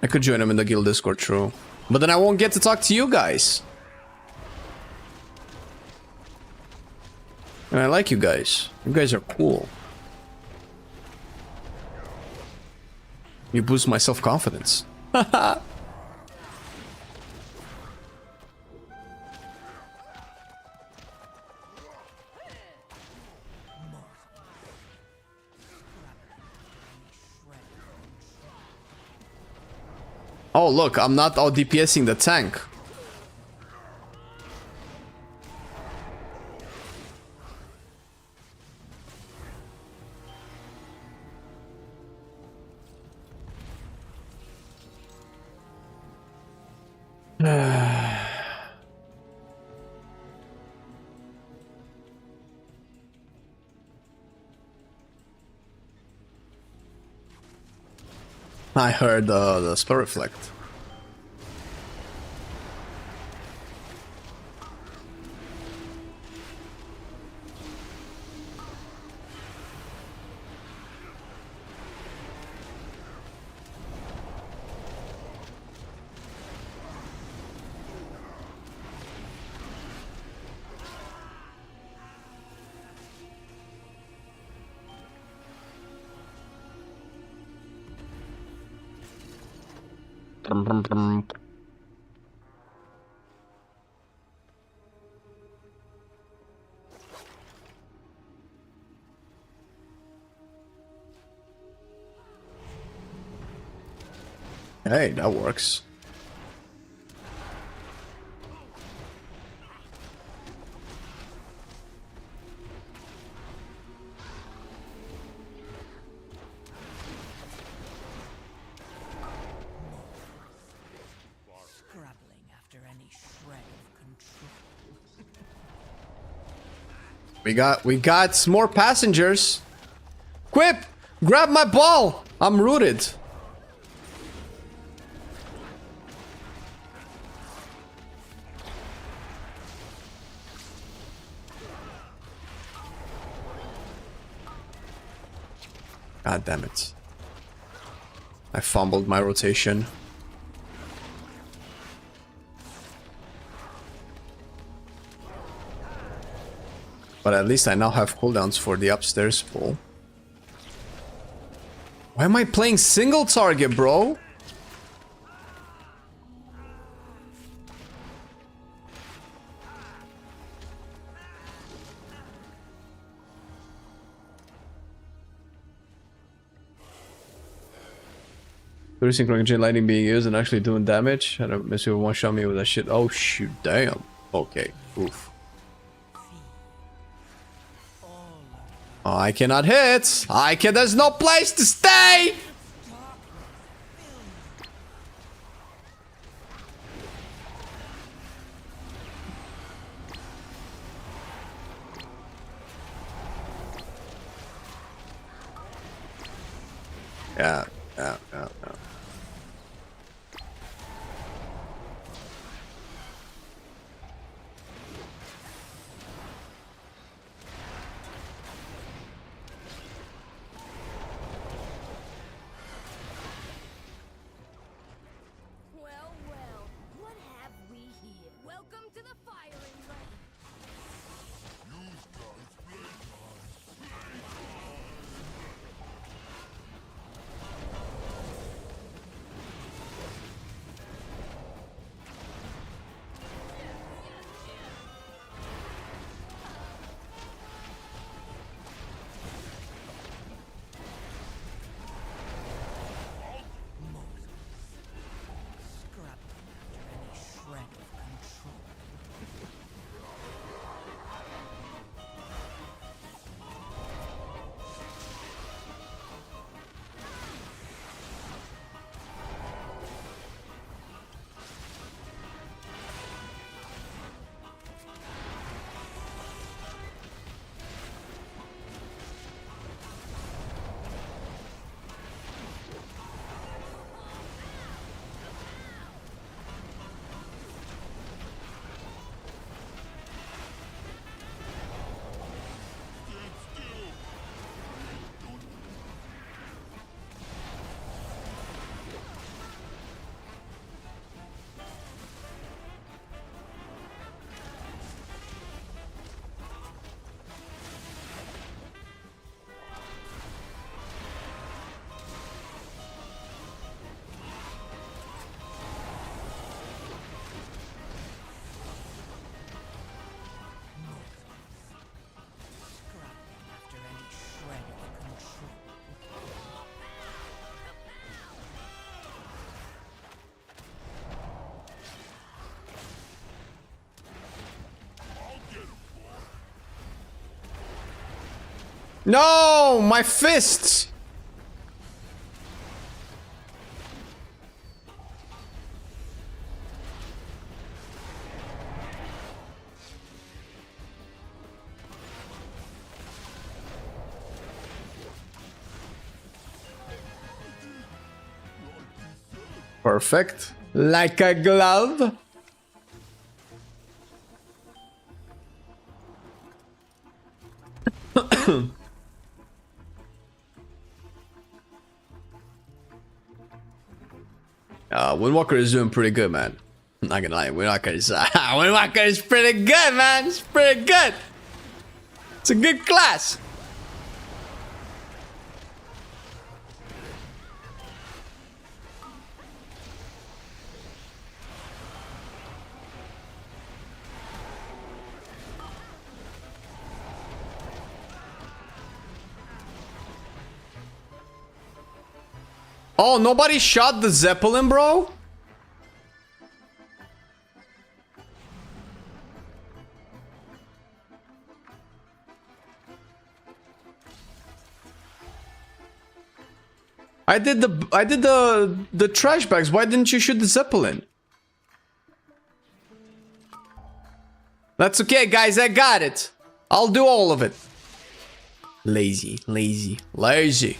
I could join him in the guild Discord, true. But then I won't get to talk to you guys. And I like you guys. You guys are cool. You boost my self-confidence. Oh, look, I'm not out DPSing the tank. I heard the spell reflect. Hey, that works. We got more passengers. Quip, grab my ball. I'm rooted. God damn it. I fumbled my rotation. But at least I now have cooldowns for the upstairs pool. Why am I playing single target, bro? Synchronous chain lightning being used and actually doing damage. I don't miss you one shot me with that shit. Oh shoot, damn. Okay, oof. Oh, I cannot hit. There's no place to stay. Yeah. Well, what have we here? Welcome to the firing range. No, my fists. Perfect. Like a glove. Windwalker is doing pretty good, man. I'm not gonna lie, Windwalker is pretty good, man. It's pretty good. It's a good class. Oh, nobody shot the Zeppelin, bro? I did the trash bags. Why didn't you shoot the Zeppelin? That's okay, guys. I got it. I'll do all of it. Lazy, lazy, lazy.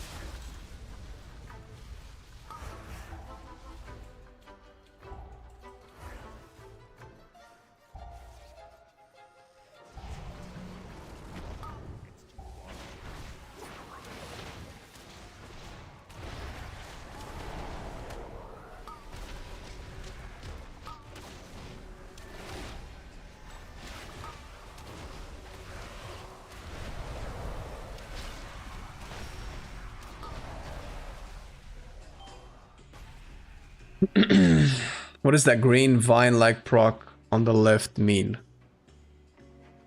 What does that green vine-like proc on the left mean?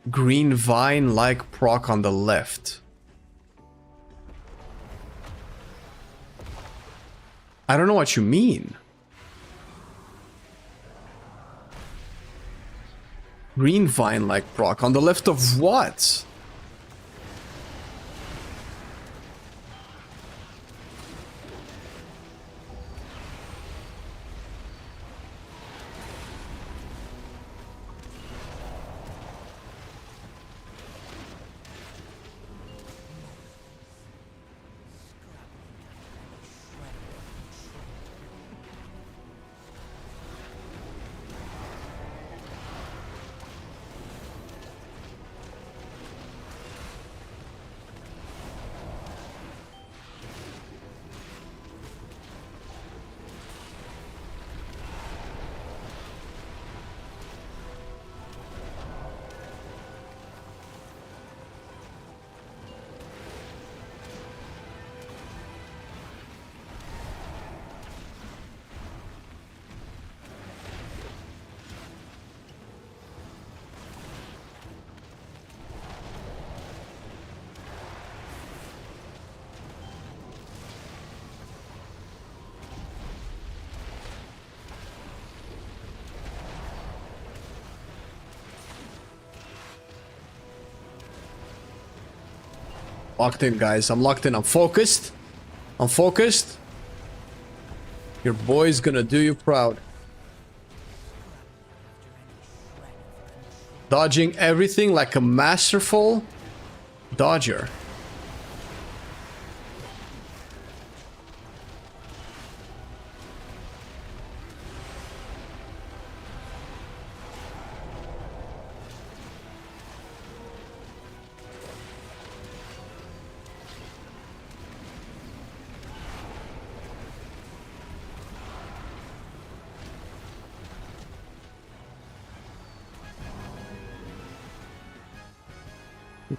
Green vine-like proc on the left. I don't know what you mean. Green vine-like proc on the left of what? Locked in, guys. I'm locked in. I'm focused. I'm focused. Your boy's gonna do you proud. Dodging everything like a masterful dodger.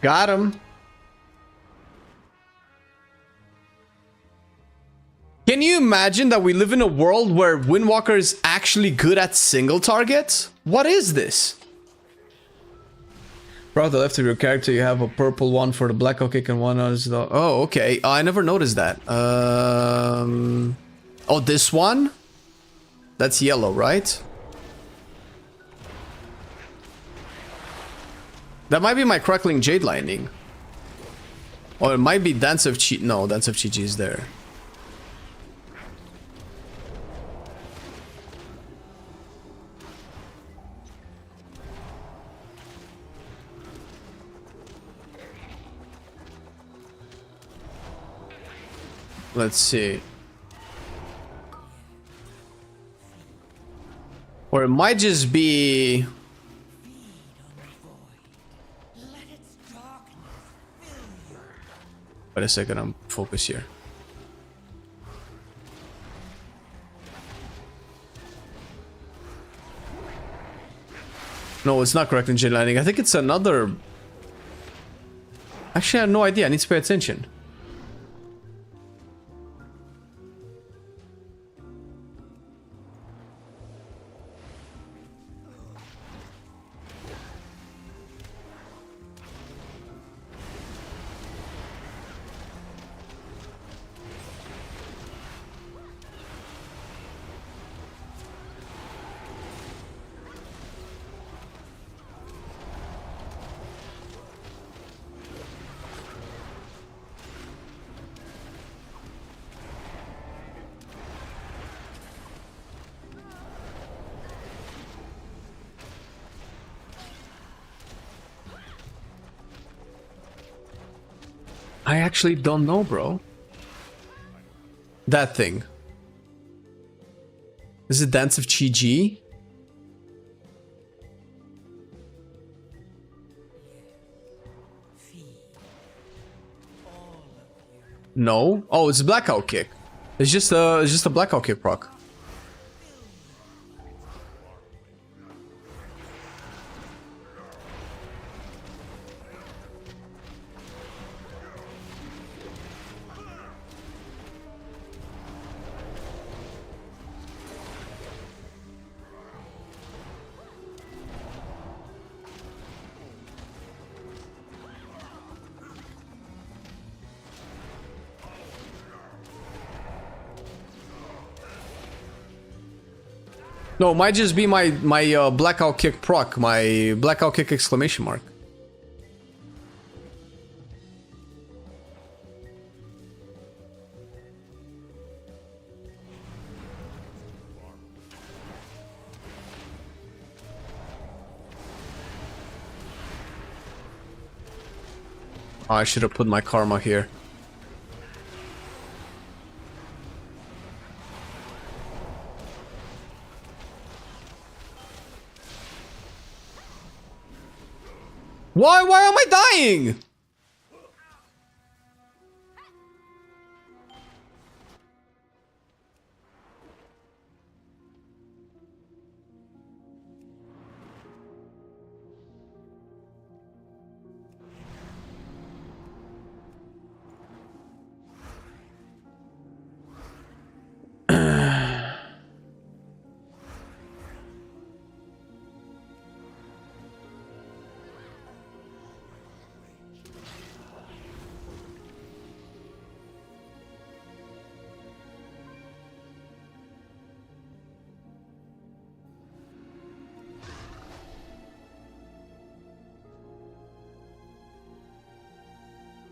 Got him. Can you imagine that we live in a world where Windwalker is actually good at single targets? What is this? Bro, the left of your character, you have a purple one for the black kick and one is the... Oh, okay. I never noticed that. Oh, this one? That's yellow, right? That might be my Crackling Jade Lightning. Or it might be Dance of Chi... No, Dance of Chi-Chi is there. Let's see. Or it might just be... Wait a second, I'm focused here. No, it's not correct in Jade Lightning. I think it's another... Actually, I have no idea. I need to pay attention. I actually don't know, bro. That thing. Is it Dance of Chi-Ji? No. Oh, it's Blackout Kick. It's just a Blackout Kick proc. No, might just be my blackout kick proc, my blackout kick exclamation mark. Oh, I should have put my karma here. Why am I dying?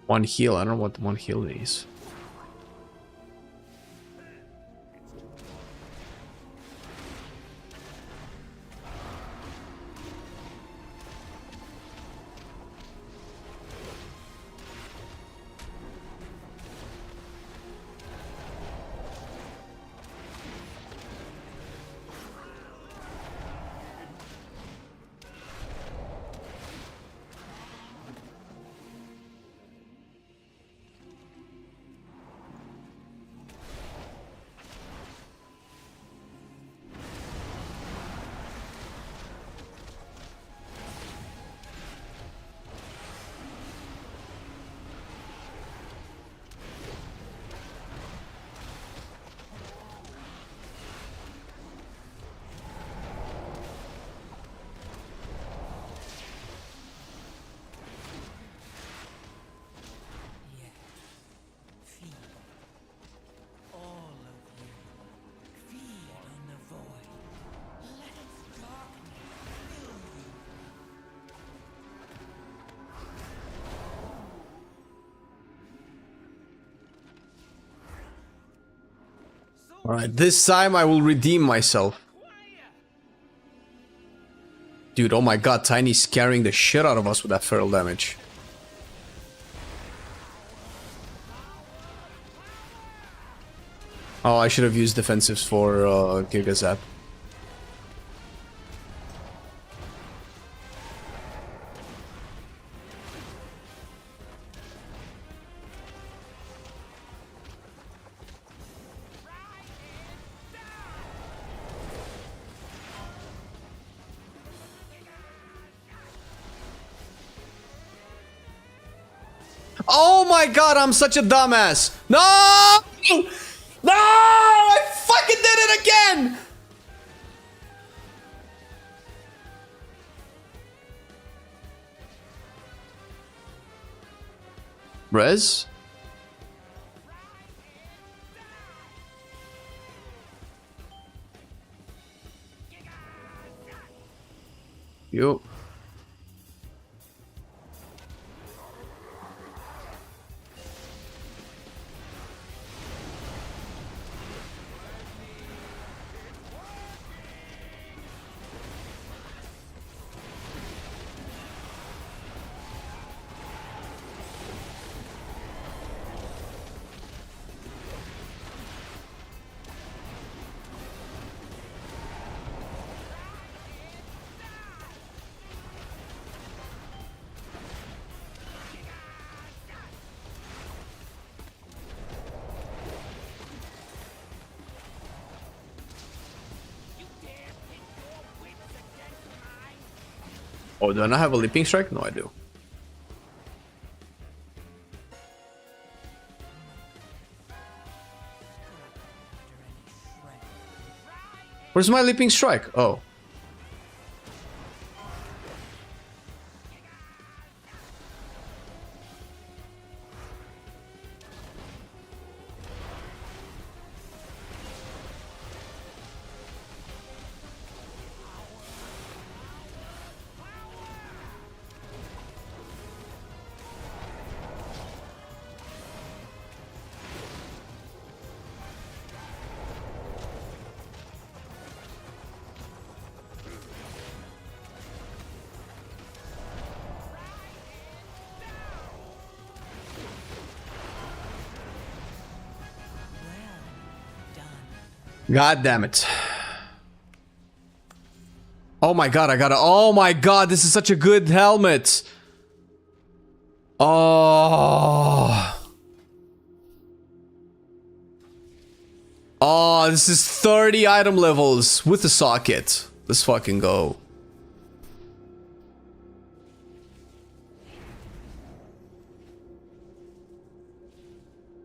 One heal, I don't know what one heal is. Alright, this time I will redeem myself. Dude, oh my god, Tiny's scaring the shit out of us with that feral damage. Oh, I should have used defensives for Giga Zap. Oh my god, I'm such a dumbass. No! No! I fucking did it again! Res? Yo. Oh, do I not have a leaping strike? No, I do. Where's my leaping strike? Oh. God damn it. Oh my god, I gotta... Oh my god, this is such a good helmet. Oh. Oh, this is 30 item levels with the socket. Let's fucking go.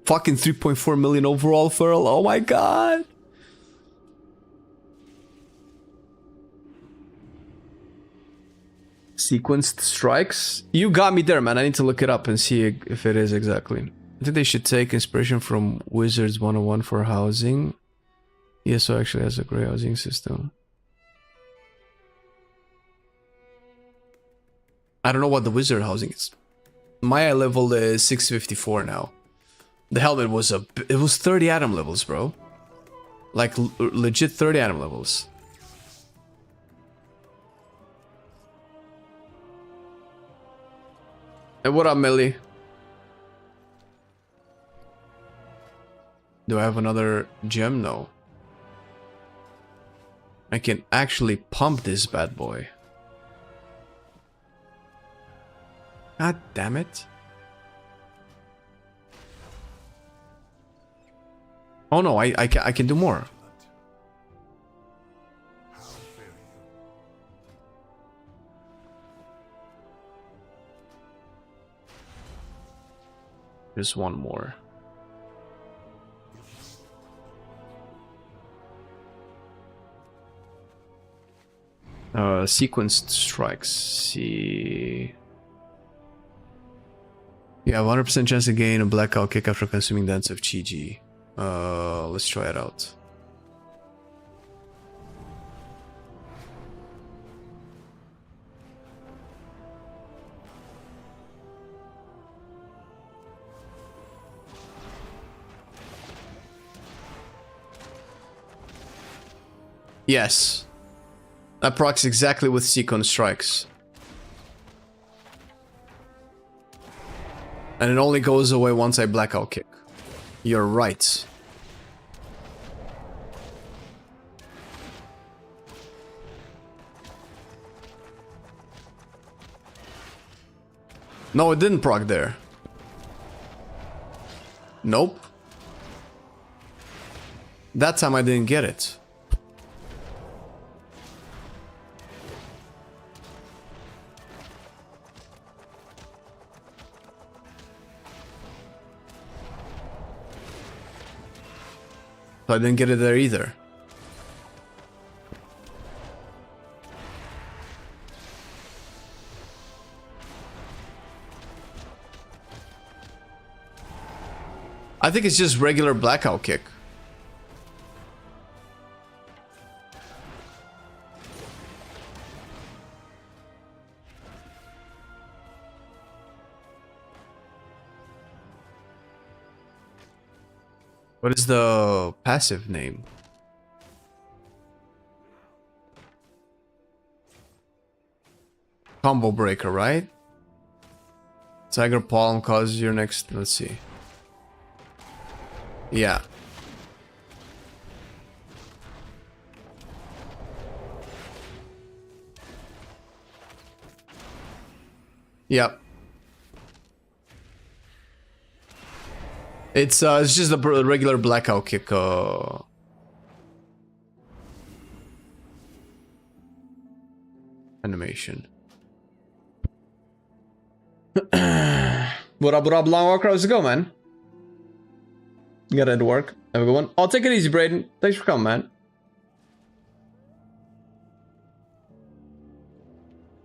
Fucking 3.4 million overall furl. Oh my god. Sequenced strikes? You got me there, man. I need to look it up and see if it is exactly. I think they should take inspiration from Wizards 101 for housing. ESO actually has a great housing system. I don't know what the wizard housing is. My level is 654 now. The helmet was it was 30 item levels, bro. Like legit 30 item levels. Hey, what up, Melly? Do I have another gem? No. I can actually pump this bad boy. God damn it. Oh no, I can do more. There's one more. Sequenced strikes. See. You have 100% chance to gain a blackout kick after consuming Dance of Chi-Ji. Let's try it out. Yes. That procs exactly with sequence strikes. And it only goes away once I blackout kick. You're right. No, it didn't proc there. Nope. That time I didn't get it. So I didn't get it there either. I think it's just regular blackout kick. What is the passive name? Combo breaker, right? Tiger Palm causes your next... Let's see. Yeah. Yep. It's just a regular blackout kick. Animation. What up, long Warcraft? How's it go, man? You gotta end work. Have a good one. I'll take it easy, Brayden. Thanks for coming, man.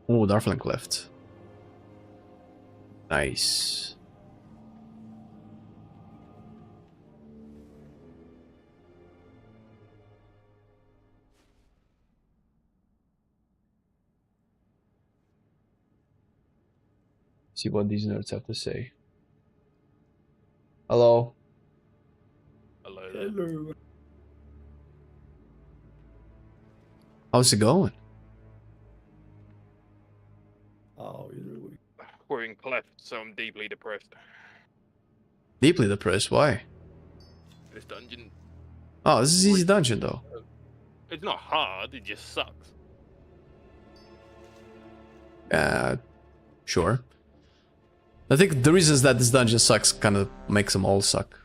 Oh, Darflink left. Nice. See what these nerds have to say. Hello. Hello there. Hello. How's it going? Oh, we're in cleft, so I'm deeply depressed. Deeply depressed? Why? This dungeon. Oh, this is easy dungeon though. It's not hard, it just sucks. Sure. I think the reasons that this dungeon sucks kind of makes them all suck.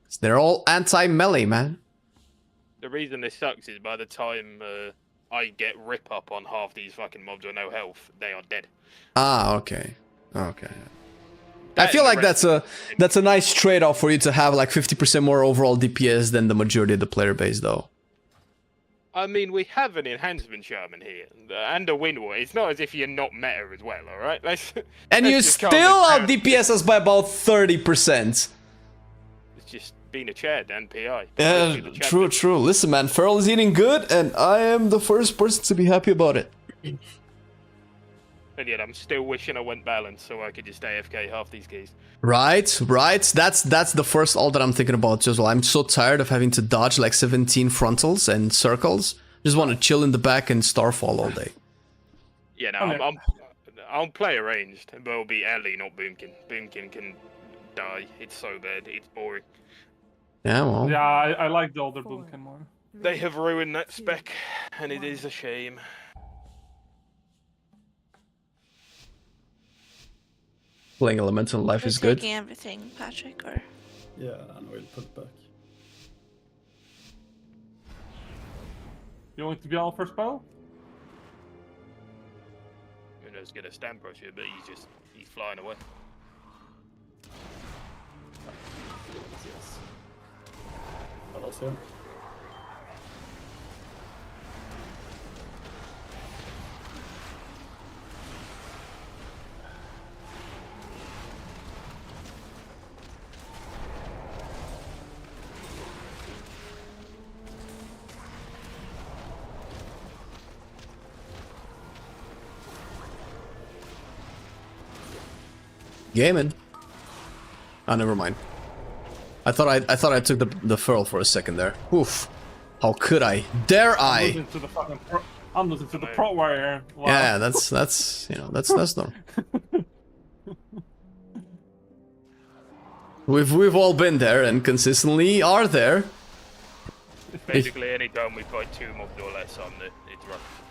'Cause they're all anti-melee, man. The reason this sucks is by the time I get rip up on half these fucking mobs with no health, they are dead. Ah, okay. Okay. I feel like that's a nice trade-off for you to have like 50% more overall DPS than the majority of the player base, though. I mean, we have an enhancement shaman here and a wind wall. It's not as if you're not meta as well, all right? And you still out DPS us by about 30%. It's just being a Chad and PI. Yeah, true. Listen, man, Feral is eating good, and I am the first person to be happy about it. And yet I'm still wishing I went balanced so I could just AFK half these keys. Right. That's the first ult that I'm thinking about as well. I'm so tired of having to dodge like 17 frontals and circles. Just want to chill in the back and starfall all day. Yeah, no, I'll play arranged, but it'll be Ellie, not Boomkin. Boomkin can die. It's so bad. It's boring. Yeah, well. Yeah, I like the older Boomkin more. They have ruined that spec, and it is a shame. Playing Elemental in life is good. Taking everything, Patrick, or? Yeah, and we'll put it back. You want to be on first battle? Uno's gonna stand brush here, but he's flying away. Yes. But also. Gaming. Oh, never mind. I thought I took the Feral for a second there. Oof. How could I? Dare I? I'm losing to the pro warrior. Wow. Yeah, that's you know that's normal. We've all been there and consistently are there. Basically, any time we fight 2 mobs or less on it's rough.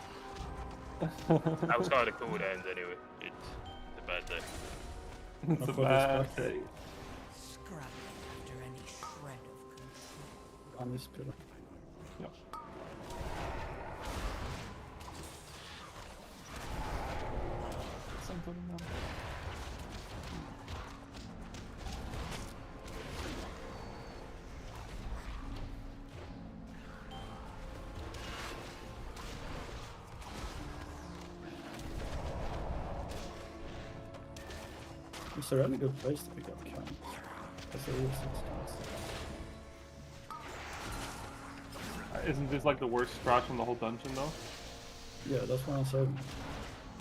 Outside of cooldowns, anyway, it's a bad day. It's a bad day. Scrap after any shred of control. On this pillar. Yeah. It's a really good place to pick up camp. That's a real 6 counts. Isn't this like the worst scratch from the whole dungeon though? Yeah, that's what I said.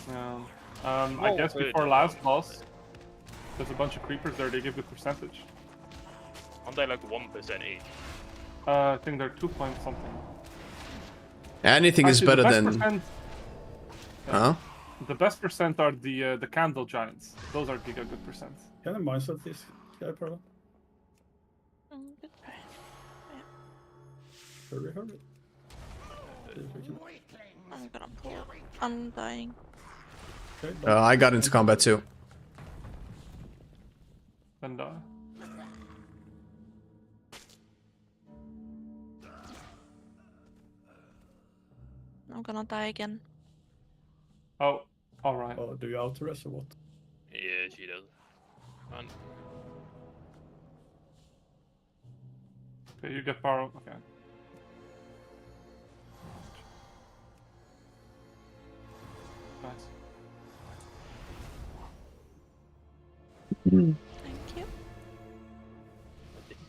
Yeah. I guess before last boss, there's a bunch of creepers there. They give good percentage. Aren't they like 1% each? I think they're 2 point something. Anything is better than. Yeah. The best percent are the candle giants. Those are giga good percent. Can I mindset this guy, Perla? Good try. Hurry. I'm gonna pull. I'm dying. Okay, I got into combat too. Then die. I'm gonna die again. Oh, alright. Oh, do you auto-res or what? Yeah, she does. And Okay, you get power. Okay. Nice. Thank you.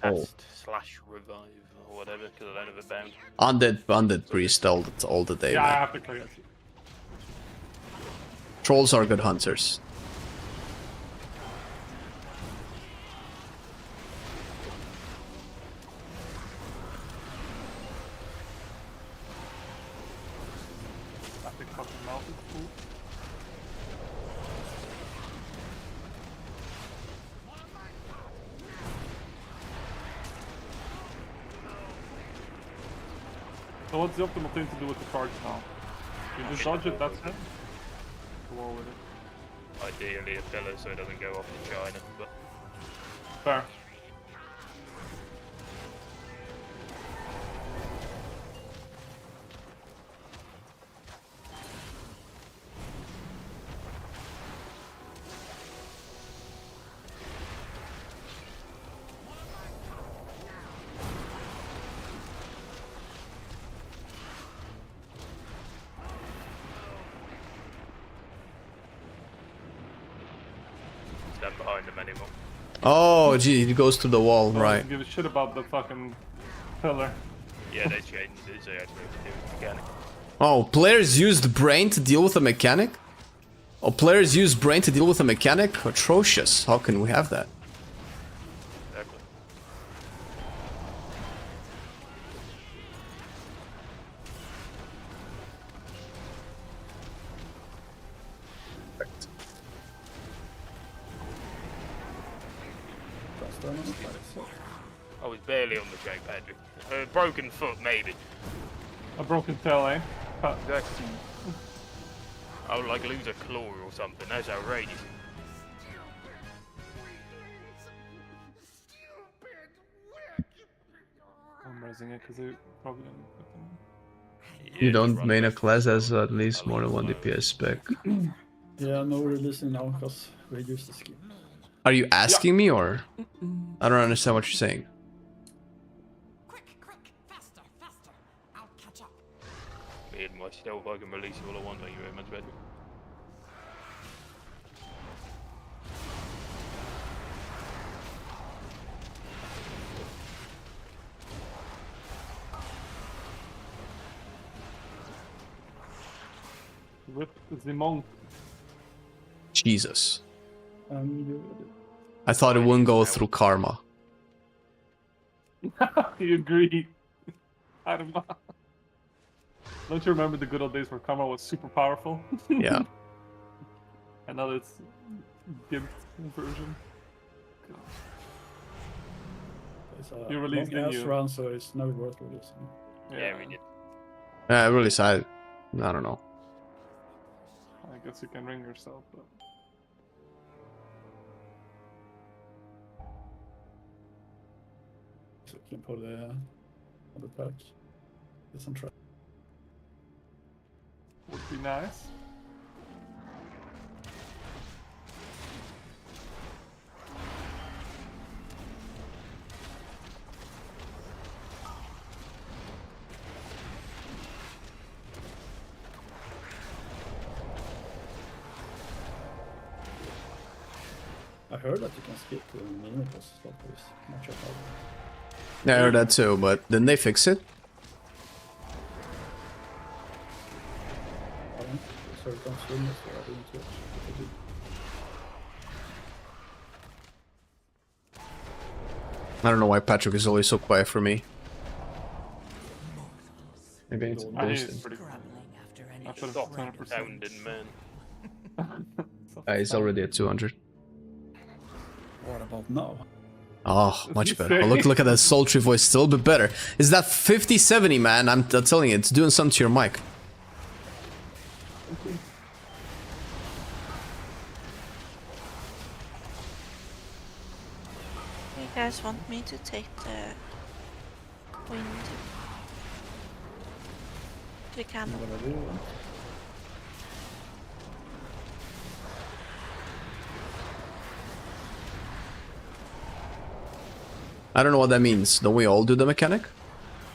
Cast / revive or whatever, because I don't have a bound. Undead priest all the day. Yeah, I Man. have to clear it. Trolls are good hunters. I think fucking melted. Cool. So what's the optimal thing to do with the charge now? You just dodge it, that's it? Go over with it. Ideally a pillar so it doesn't go off to China, but... Fair. Stand behind them anymore. Oh, gee, it goes to the wall, I right? don't give a shit about the fucking pillar. Yeah, they changed it, so you had to do it mechanic. Oh, players used brain to deal with a mechanic? Oh, players use brain to deal with a mechanic? Atrocious. How can we have that? Exactly. I was barely on the track, Patrick. A broken foot, maybe. A broken tail, eh? Cut. Exactly. I would like lose a claw or something. That's outrageous. I'm raising it because they probably didn't put them You don't main a class as at least more than one DPS spec. Yeah, no releasing now because we use the skin. Are you asking me or? I don't understand what you're saying. Me and myself, I can release all I want, thank you very much, Patrick. Rip the monk. Jesus. I thought it wouldn't go through karma. You agree. I don't know. Don't you remember the good old days where karma was super powerful? Yeah. And now it's gimped version. You released the new run, so it's not worth releasing. Yeah, we did. I really sad. I don't know. I guess you can ring yourself, but... So you can put on the pack. Get some try. Would be nice. I heard that you can skip the mini boss slot, but it's not sure how. Yeah, I heard that too, but didn't they fix it? I don't know why Patrick is always so quiet for me. Maybe it's boosted. Stop pounding, man. He's already at 200. What about now? Oh, much better. Oh, look at that sultry voice, still a bit better. Is that 50-70, man? I'm telling you, it's doing something to your mic. You guys want me to take the wind? We can. I don't know what that means. Don't we all do the mechanic?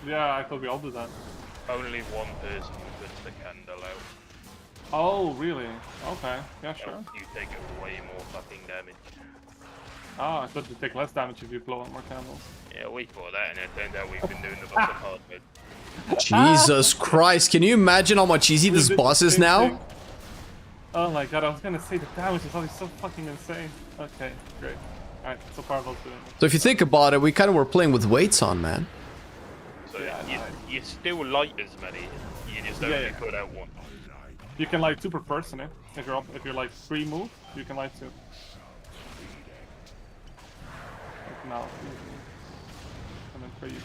Yeah, I thought we all do that. Only one person puts the candle out. Oh, really? Okay, yeah, sure. You take way more fucking damage. Ah, I thought you take less damage if you blow out more candles. Yeah, we thought that, and it turned out we've been doing the boss of hard mode. Jesus Christ, can you imagine how much easy this boss is now? Oh my god, I was gonna say the damage is always so fucking insane. Okay, great. Alright, so Parvel's doing it. So if you think about it, we kind of were playing with weights on, man. So you still light as many, you just only put out one. You can light 2 per person, eh? If you're like 3 move, you can light 2. Like now. And then 3 you do.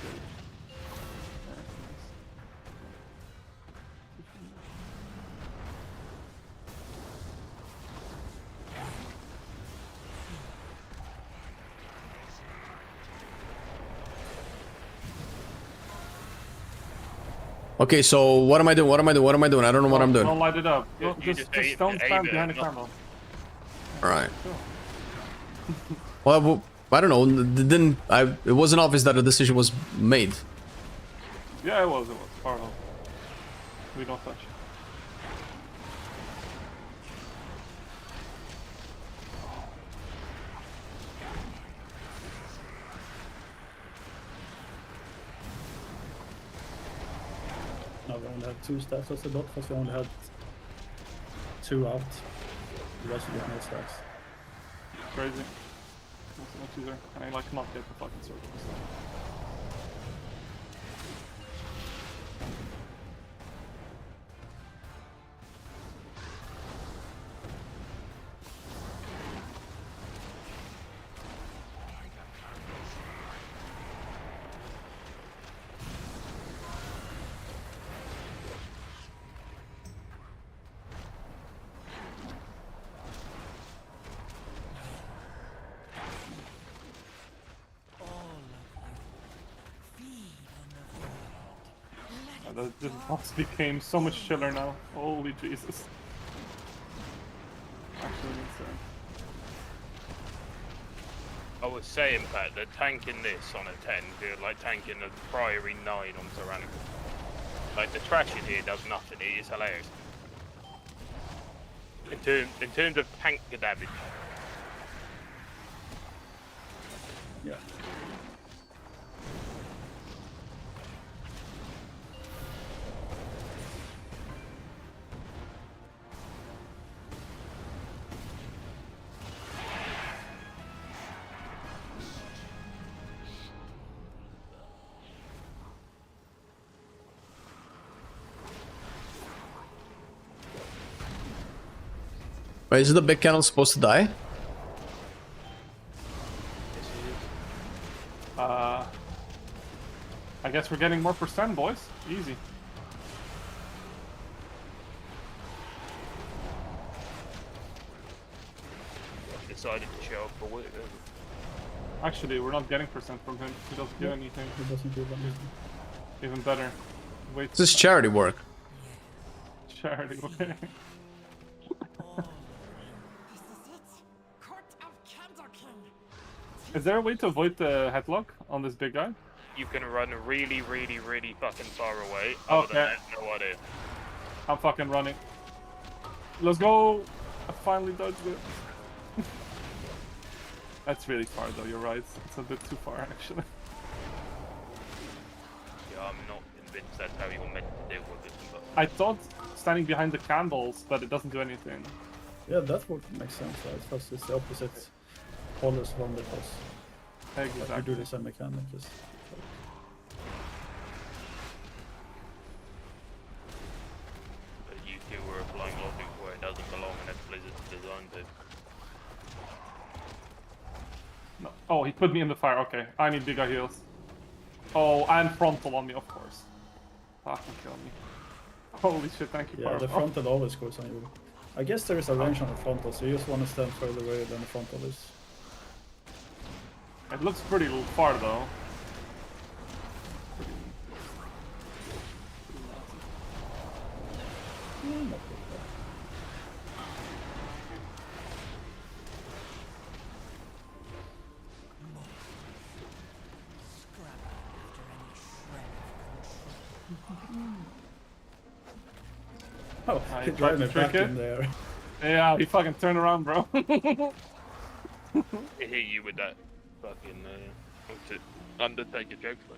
Okay, so what am I doing? What am I doing? What am I doing? I don't know what I'm doing. Don't light it up. You Just just don't stand aim behind the it, not- camera. Alright. Sure. Well, I don't know. It wasn't obvious that a decision was made. Yeah, it was. Far off. We don't touch. No, we only had 2 stacks as a dot because we only had 2 out. The rest of the no stacks. Crazy. That's much easier. And I like not get the fucking circle. This boss became so much chiller now. Holy Jesus. Actually insane. I was saying, Pat, that tanking this on a 10 feels like tanking a Priory 9 on Tyrannical. Like, the trash in here does nothing, it is hilarious. In terms of tank damage. Yeah. Wait, is the big cannon supposed to die? I guess we're getting more percent, boys. Easy. Decided to show up for work. Actually, we're not getting percent from him. He doesn't do anything. It doesn't do anything. Even better. Wait. This is charity work. Charity work. Is there a way to avoid the headlock on this big guy? You can run really, really, really fucking far away. Okay. Other than that, no idea. I'm fucking running. Let's go! I finally dodged it. That's really far though, you're right. It's a bit too far actually. Yeah, I'm not convinced that's how you're meant to deal with it. But... I thought standing behind the candles, but it doesn't do anything. Yeah, that would make sense, right? Because it's the opposite colors from the boss. Exactly. You do the same mechanic, just... But you two were applying logic where it doesn't belong and that's Blizzard's design to. No. Oh, he put me in the fire. Okay, I need bigger heals. Oh, and frontal on me, of course. Fucking kill me. Holy shit, thank you. Yeah, the frontal always goes on you. I guess there is a range on the frontal, so you just want to stand further away than the frontal is. It looks pretty far though. Oh, he tried me back it. in there. Yeah, he fucking turned around, bro. It hit you with that fucking Undertaker joke, but...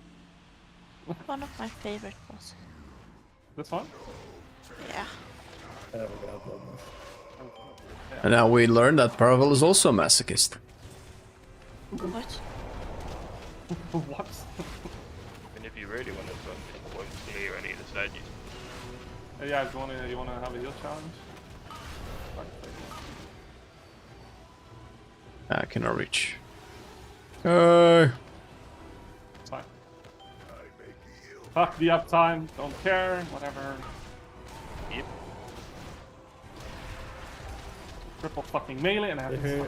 One of my favorite bosses. This one? Yeah. And now we learn that Paravel is also a masochist. What? What? And if you really want to something, it won't clear any of the stages. Yeah, you wanna have a heal challenge? I cannot reach. Fine. Fuck the uptime, don't care, whatever. Yep. Triple fucking melee and I have to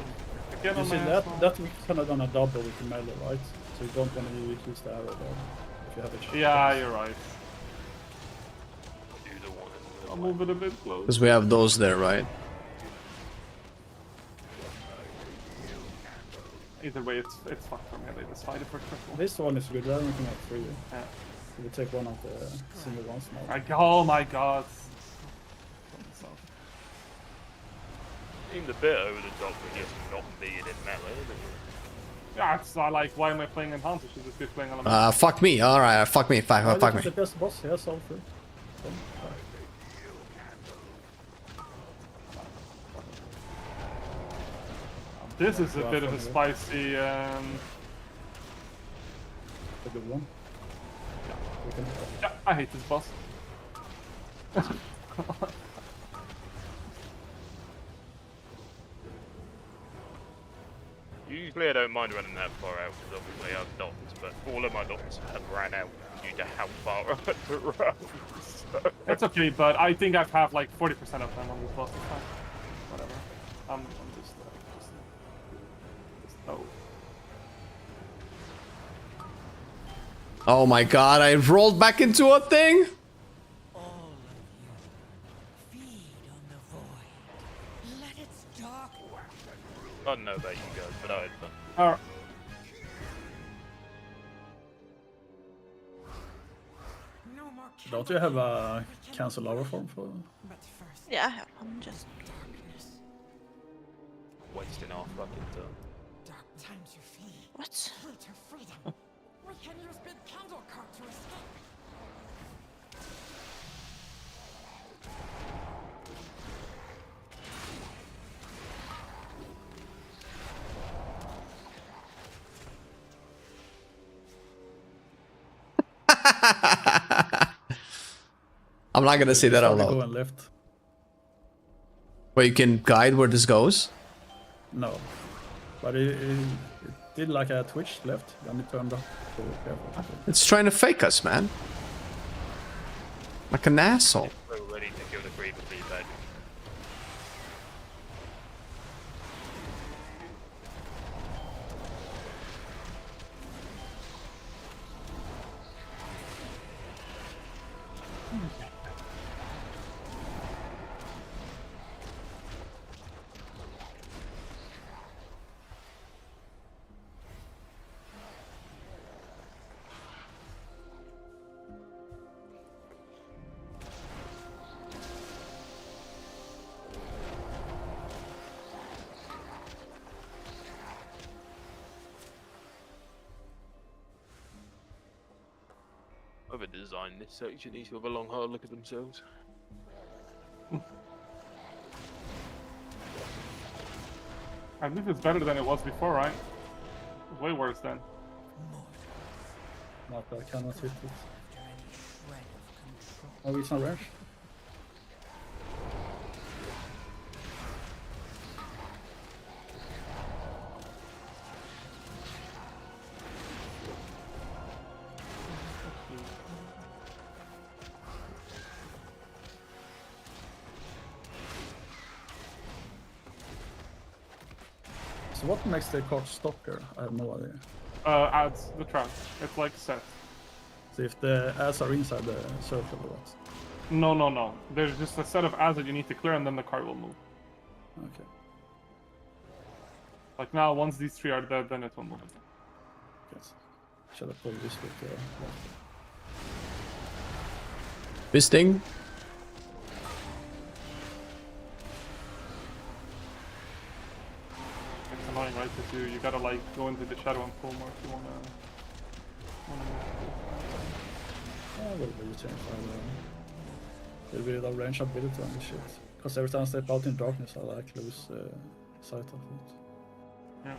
You see, that we kind of done a double with the melee, right? So you don't want to use the arrow there if you have a chance. Yeah, you're right. I'll move it a bit close. Because we have those there, right? Either way, it's fucked for me. They decided for triple. This one is good. I don't think I 3. Yeah. So we take one of the single ones now. Oh my god. Seemed a bit over the top for just not being in melee. Yeah, it's not like, why am I playing Enhancer? Should just be playing Elemental. Fuck me. Alright, fuck me. Fuck me. The best boss, yes, all 3. This is a bit of a spicy. A good one. Yeah, I hate this boss. Usually I don't mind running that far out because obviously I have dots, but all of my dots have ran out due to how far I had to run. So. It's okay, but I think I've had like 40% of them on this boss this time. Whatever. I'm just oh. Oh my god, I rolled back into a thing? All of you, feed on the void. Let its dark. I don't know about you guys, but I had fun. Alright. No more Don't you have a cancel lava form for? But first, Yeah, I have one. Just darkness. Wasting our fucking turn. Dark times you flee. what? Flee to freedom. We can use big candle cart to escape. I'm not gonna say that out Go loud. and left. Where you can guide where this goes? No, but it did like a twitch left, then it turned up. So careful. It's trying to fake us, man. Like an asshole. We're ready to kill the Creeper feedback. Whoever designed this section needs to have a long hard look at themselves. I believe it's better than it was before, right? It's way worse then. Not I cannot hit it. Oh, it's not range. So what makes the card stop here? I have no idea. Adds the trap. It's like set. So if the ads are inside the circle or what? No. There's just a set of ads that you need to clear and then the card will move. Okay. Like now, once these 3 are dead, then it will move. Yes. Shall I pull this with the This thing? It's annoying, right? Because you gotta like go into the shadow and pull more if you wanna will be changed. Will be the range ability on this shit. Because every time I step out in darkness, I like lose sight of it. Yeah.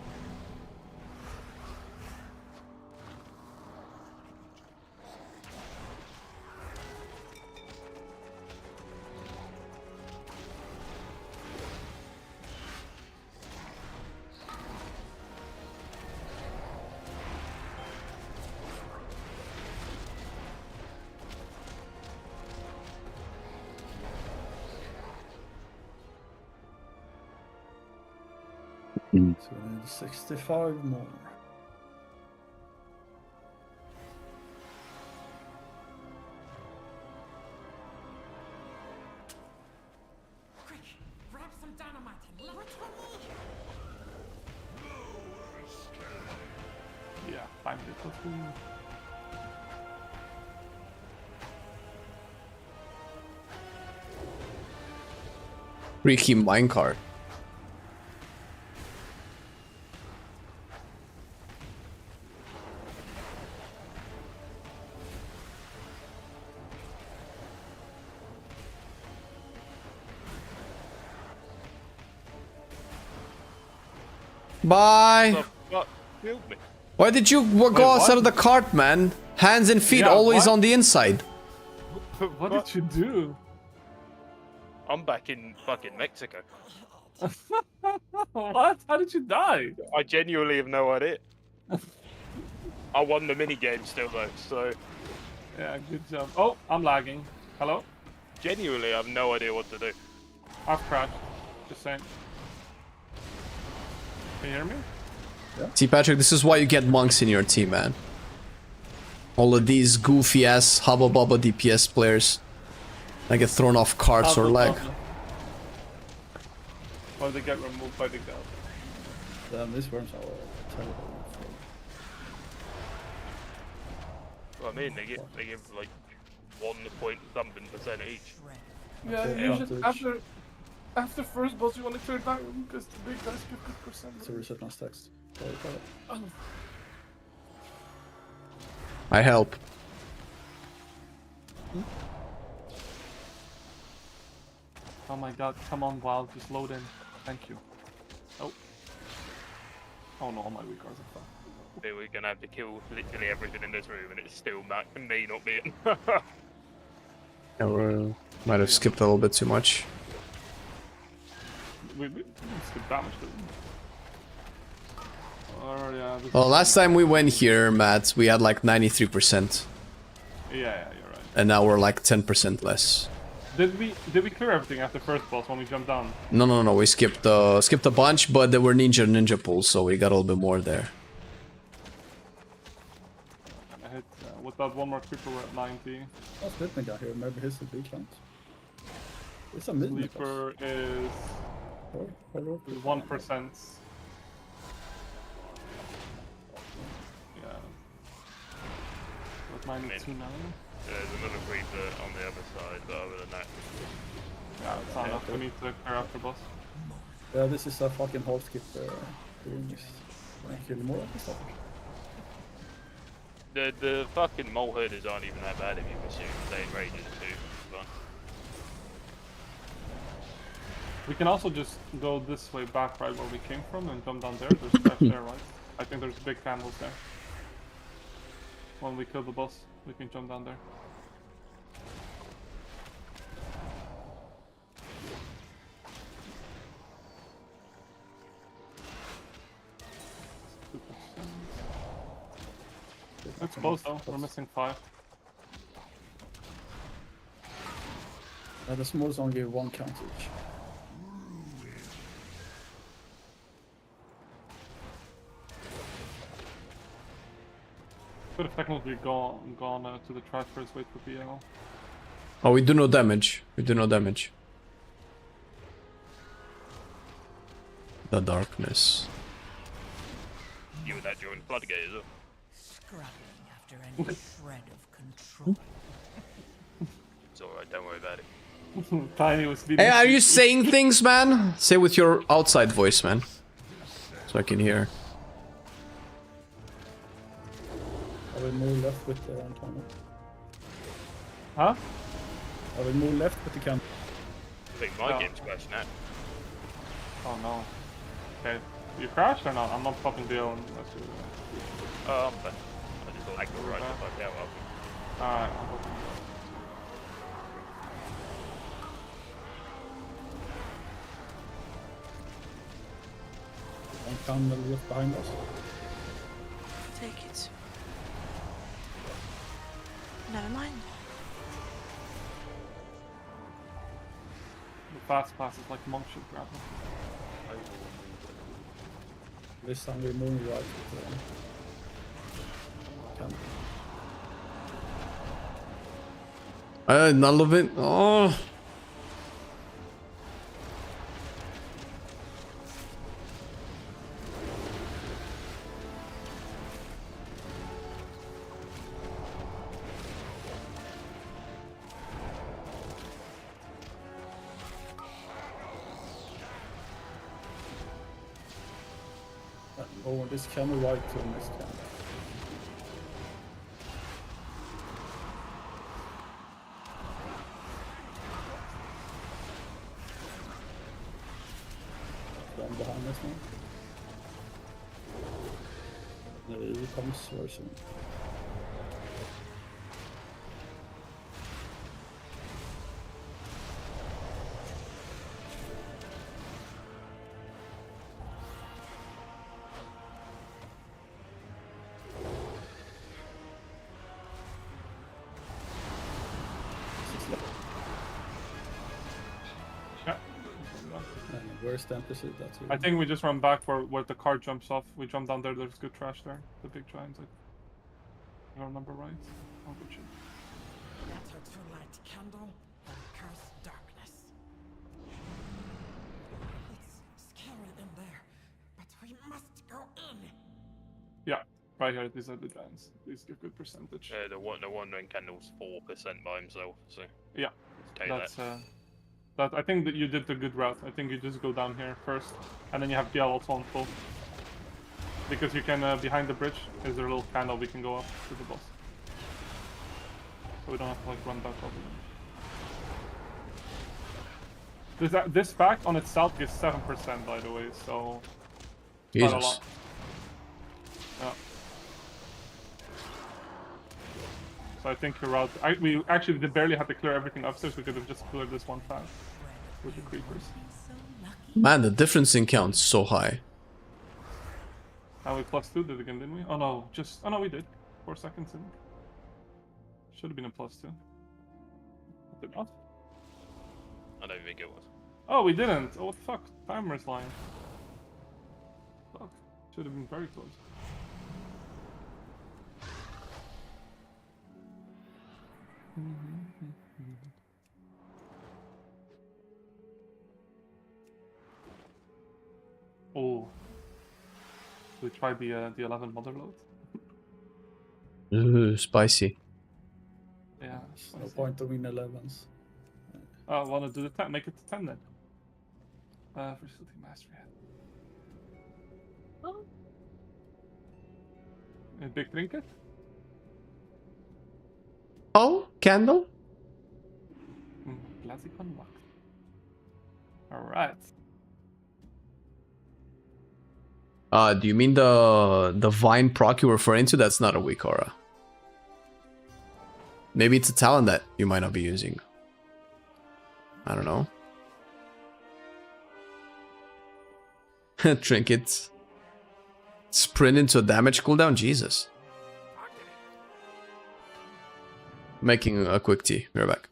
So we need 65 more. Yeah, 5 minutes. Let's go. Freaky minecart. Bye. What killed me? Why did you go outside of the cart, man? Hands and feet Yeah, always what? on the inside. What did you do? I'm back in fucking Mexico. What? How did you die? I genuinely have no idea. I won the mini game still though, so Yeah, good job. Oh, I'm lagging. Hello? genuinely I have no idea what to do. I've crashed. Just saying. Can you hear me? See, Patrick, this is why you get monks in your team, man. All of these goofy ass hubba bubba DPS players that get thrown off carts or lag. Or they get removed by the god. Damn, these worms are terrible. Well, I mean, they give like 1 point something percent each. Yeah, Okay, you yeah. should after first boss you want to turn that one because the big guys give 50%. So reset my stacks. Oh. I help. Oh my god, come on, WoW, just load in. Thank you. Oh. Oh no, all my weak cards are fucked. We're gonna have to kill literally everything in this room, and it's still me not being. Yeah, we might have skipped a little bit too much. We skip damage to them. Oh, yeah, Well, last time we went here, Matt, we had like 93%. Yeah, you're right. And now we're like 10% less. Did we clear everything after first boss when we jumped down? No, we skipped a bunch, but there were ninja pools, so we got a little bit more there. I hit without one more creeper we're at 90. Oh, Slipman got here. Maybe he's the big count. It's a mid. Sleeper is 1%. Yeah. With mine is 2 now. There's another creeper on the other side, but other than that. Yeah, it's not enough. We need to clear after boss. Yeah, this is a fucking hard skip. Doing this. Can I kill more of this stuff? The fucking mole herders aren't even that bad if you pursue staying rages too. Fun. We can also just go this way back right where we came from and jump down there. There's trash there, right? I think there's big candles there. When we kill the boss, we can jump down there. It's close though, we're missing 5. The smallest only give 1 count each. Could have technically gone to the trash first, wait for PL. Oh, we do no damage. We do no damage. The darkness. You and that during Floodgate as well. Scrabbling after any shred of control. It's alright, don't worry about it. Tiny was speeding. Hey, are you saying things, man? Say with your outside voice, man. So I can hear. I will move left with the timer. Huh? I will move left with the camera. I think my game's crashing out. Oh no. Okay, you crashed or not? I'm not fucking dealing unless you... Oh, I'm fine. I just like the right the fuck out of me. Alright, One candle just behind us. Take it. Never mind. the fast pass is like monk should grab him. This time we're moving right with the candle. None of it. Oh. Oh, this camel right to the next camel. One behind us now. There he comes very soon. Where's the NPC? That's I think we just run back where the car jumps off. We jump down there, there's good trash there. The big giants, if I remember right. Oh, good shit. Better to light candle than curse darkness. It's scary in there, but we must go in. Yeah, right here, these are the giants. These give good percentage. The Wandering Candle's 4% by himself, so... Yeah, take that's... that. I think that you did the good route. I think you just go down here first, and then you have Biel also on full. Because you can, behind the bridge, is there a little candle we can go up to the boss. So we don't have to like run back over. This back on itself gives 7% by the way, so... Jesus. Quite a lot. Yeah. So I think your route... we actually barely had to clear everything upstairs, we could have just cleared this one fast. With the creepers. Man, the difference in count's so high. And we +2 did again, didn't we? Oh no, just... Oh no, we did. 4 seconds in. Should have been a +2. Did not? I don't think it was. Oh, we didn't! Oh, what the fuck? Timer's lying. Fuck. Should have been very close. Oh. We tried the 11 mother load. Ooh, spicy. Yeah. No point to win 11s. Oh, I want to do the 10. Make it to 10 then. Versatility mastery. Oh. A big trinket? Oh, candle? Classic unlocked. Alright. Do you mean the vine proc you were referring to? That's not a weak aura. Maybe it's a talent that you might not be using. I don't know. Trinkets. Sprint into a damage cooldown? Jesus. Making a quick tea. We're back.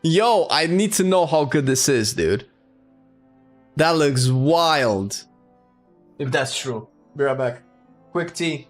Yo, I need to know how good this is, dude. That looks wild. If that's true. Be right back. Quick tea.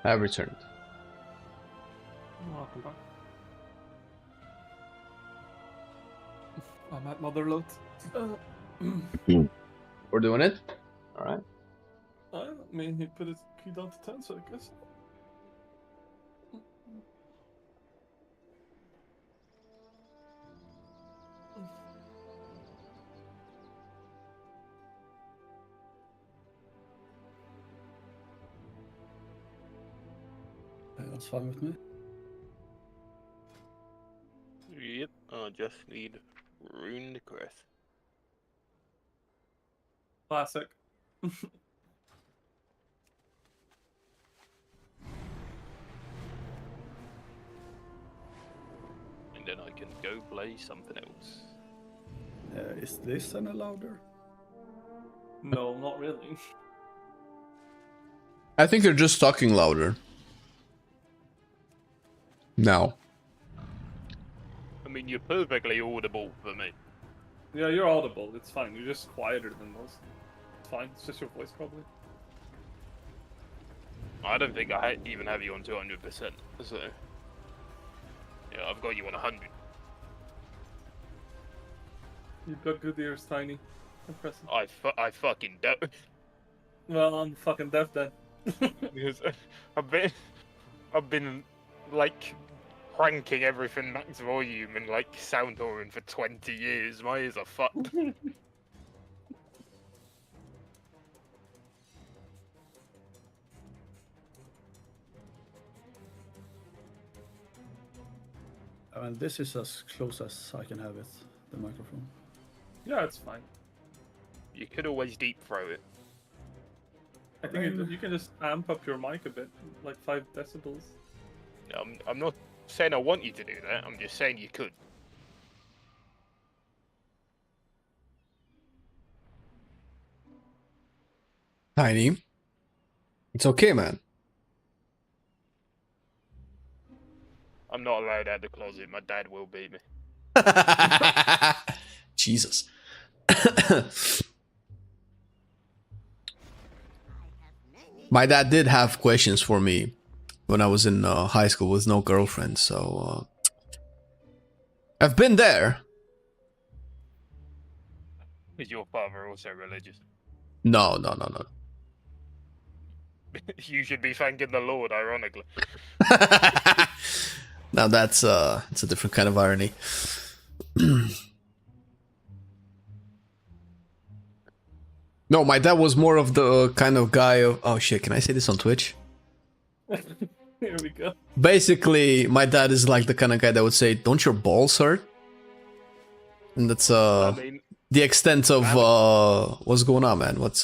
I have returned. Welcome back. I'm at Motherload. We're doing it? Alright. I mean, he put his key down to 10, so I guess. That's fine with me. Yep, I just need Rune Crest. Classic. And then I can go play something else. Is this any louder? No, not really. I think you're just talking louder. Now. I mean, you're perfectly audible for me. Yeah, you're audible. It's fine. You're just quieter than most. It's fine. It's just your voice, probably. I don't think I even have you on 200%. So, yeah, I've got you on 100. You've got good ears, Tiny. Impressive. I fucking don't. Well, I'm fucking deaf then. Because I've been like cranking everything max volume and like sound touring for 20 years. My ears are fucked. I mean, this is as close as I can have it, the microphone. Yeah, it's fine. You could always deep throw it. I think you can just amp up your mic a bit, like 5 decibels. I'm not saying I want you to do that. I'm just saying you could. Tiny. It's okay, man. I'm not allowed out the closet. My dad will beat me. Jesus. My dad did have questions for me when I was in high school with no girlfriend, so I've been there. Is your father also religious? No. You should be thanking the Lord, ironically. Now that's it's a different kind of irony. No, my dad was more of the kind of guy of... Oh shit, can I say this on Twitch? Here we go. Basically, my dad is like the kind of guy that would say, "Don't your balls hurt?" And that's I mean, the extent of what's going on, man. What's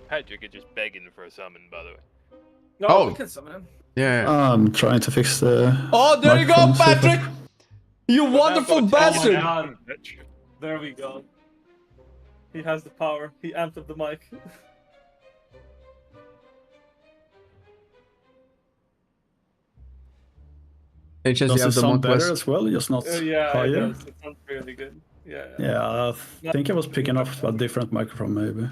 Patrick is just begging for a summon, by the way. No, we can summon him. Yeah. I'm trying to fix the. Oh, there you go, microphone setup. Patrick! You wonderful bastard! There we go. He has the power. He amped up the mic. Hey, Chess, Does you it have the sound Monk better West. as well? Just not Yeah, higher? it does. It sounds really good. Yeah. Yeah, I think I was picking up a different microphone maybe.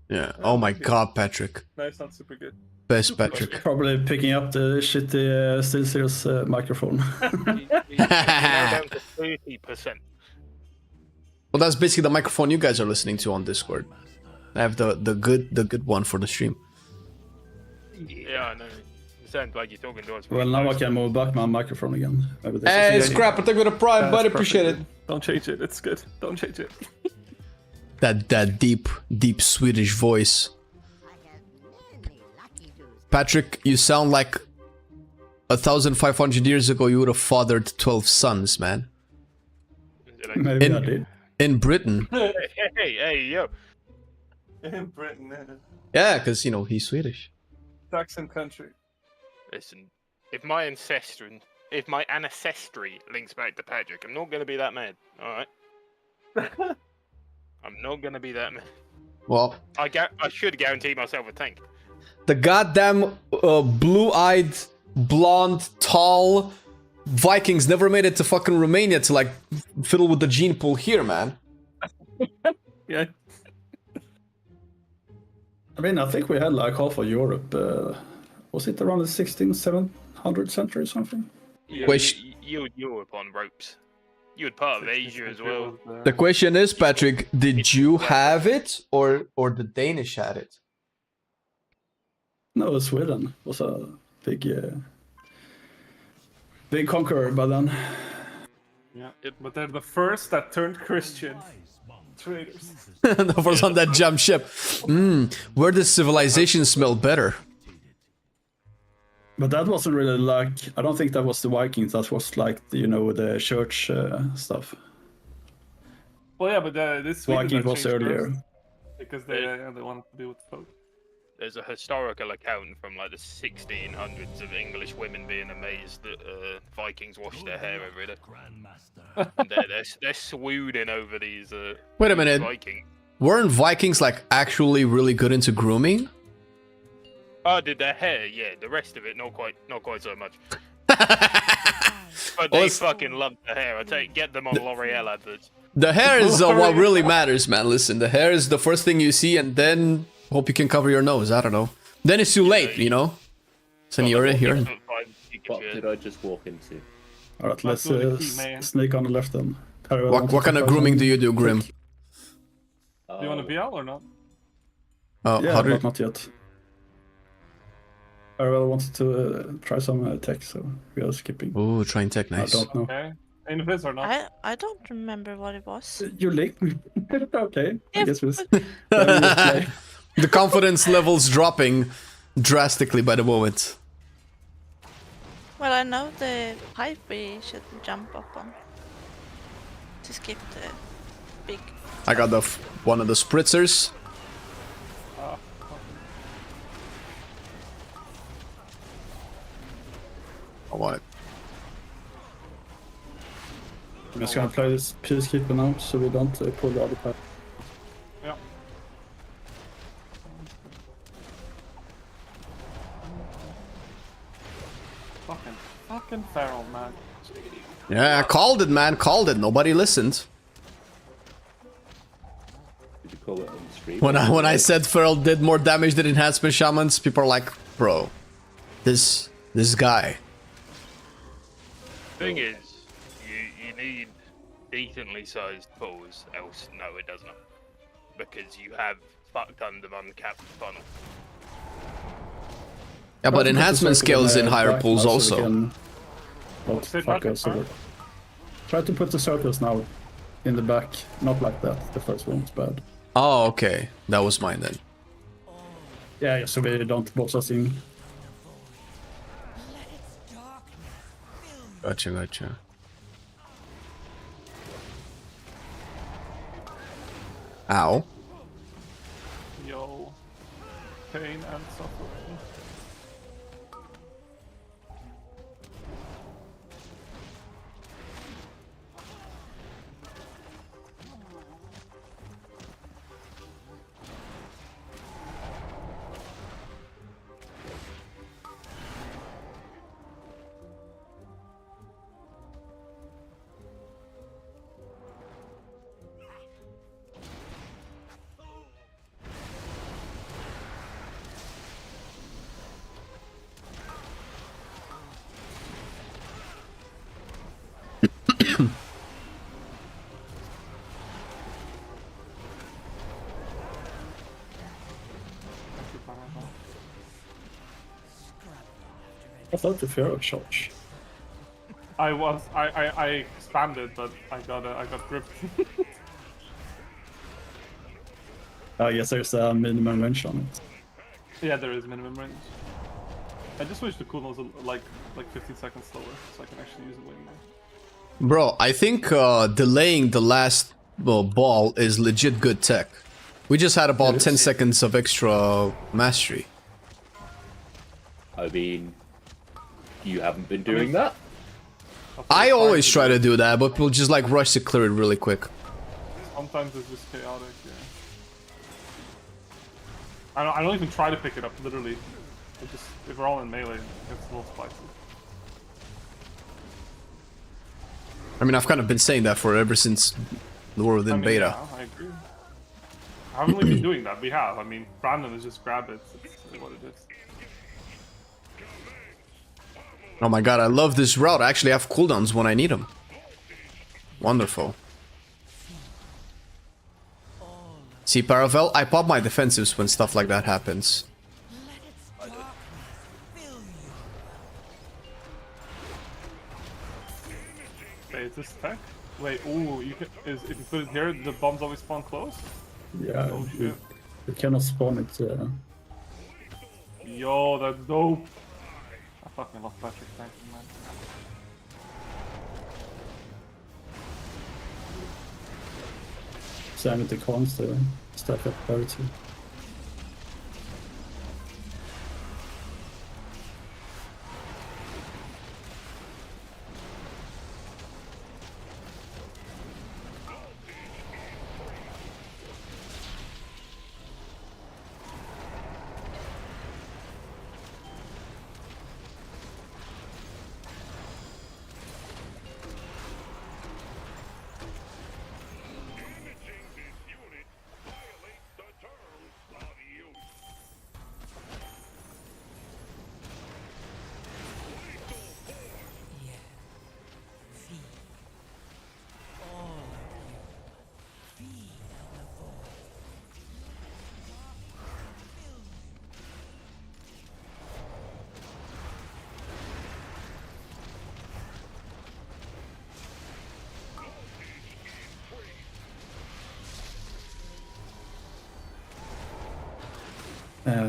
Yeah. Oh my god, Patrick. No, it sounds super good. Best Patrick. Probably picking up the shitty SteelSeries microphone. You're now down to 30%. Well, that's basically the microphone you guys are listening to on Discord. I have the good one for the stream. Yeah, I know. It sounds like you're talking to us. Well, now I can move back my microphone again. Maybe this Hey, is Scrap, I take with a prime, buddy. Appreciate it. Don't change it. It's good. Don't change it. That deep Swedish voice. Patrick, you sound like 1,500 years ago you would have fathered 12 sons, man. Maybe I did. In Britain. Hey, yo. In Britain, Yeah, because, you know, he's Swedish. Saxon country. Listen, if my ancestry links back to Patrick, I'm not going to be that mad, alright? I'm not going to be that mad. Well, I should guarantee myself a tank. the goddamn blue-eyed, blonde, tall, Vikings never made it to fucking Romania to like fiddle with the gene pool here, man. Yeah. I mean, I think we had like half of Europe. Was it around the 1700 century or something? You would Europe on ropes. You would part of Asia as well. The question is, Patrick, did you have it or the Danish had it? No, Sweden was a big conqueror by then. Yeah, but they're the first that turned Christian. Traitors. The first on that jump ship. Where does civilization smell better? But that wasn't really like, I don't think that was the Vikings, that was like, you know, the church stuff. Well, yeah, but this Viking was earlier. Because they wanted to do with folk. There's a historical account from like the 1600s of English women being amazed that Vikings wash their hair every day. And they're swooning over these. Wait a minute. Vikings. Weren't Vikings like actually really good into grooming? Oh, did their hair? Yeah, the rest of it not quite so much. But they fucking love the hair. Get them on L'Oreal adverts. The hair is what really matters, man. Listen, the hair is the first thing you see, and then hope you can cover your nose. I don't know. Then it's too late, you know. Senora here. What did I just walk into? All right, let's sneak on the left then. What kind of grooming do you do, Grim? Do you want to BL or not? Yeah, but not yet. I really wanted to try some tech, so we are skipping. Oh, trying tech, nice. I don't know. Okay. Invis or not? I don't remember what it was. You linked me. Okay, I guess we The confidence levels dropping drastically by the moment. Well, I know the pipe we should jump up on to skip the big. I got the one of the spritzers. I want it. I'm just gonna play this peacekeeper now, so we don't pull the other pipe. Yeah. Fucking feral, man. Yeah, I called it, man. Called it. Nobody listened. Did you call it on the stream? When I said feral did more damage than enhancement shamans, people are like, bro, this guy. Thing is, you need decently sized pools, else no, it does not, because you have fucked under uncapped funnel. Yeah, but enhancement scales in higher pools also. Try to put the circles now in the back, not like that. The first one was bad. Oh, okay, that was mine then. Yeah, so we don't box us in. Gotcha. Ow. Yo. Pain and suffering. I thought the Pharaoh charge. I spammed it, but I got gripped. I guess there's a minimum range on it. Yeah, there is minimum range. I just wish the cooldown was like 15 seconds slower, so I can actually use it way more. Bro, I think delaying the last ball is legit good tech. We just had about 10 seconds of extra mastery. I mean, you haven't been doing that? I always try to do that, but we'll just like rush to clear it really quick. Sometimes it's just chaotic, yeah. I don't even try to pick it up, literally. If we're all in melee, it's a little spicy. I mean, I've kind of been saying that for ever since the war within beta. Yeah, I agree. Haven't we been doing that? We have. I mean, Brandon is just grab it. It's what it is. Oh my god, I love this route. I actually have cooldowns when I need them. Wonderful. See, Paravel, I pop my defensives when stuff like that happens. Wait, is this tech? Wait, ooh, you can, if you put it here, the bombs always spawn close? Yeah, Oh shit. you cannot spawn it. Yo, that's dope. I fucking love Patrick, thank you, man. Sanity cons to stack up parity.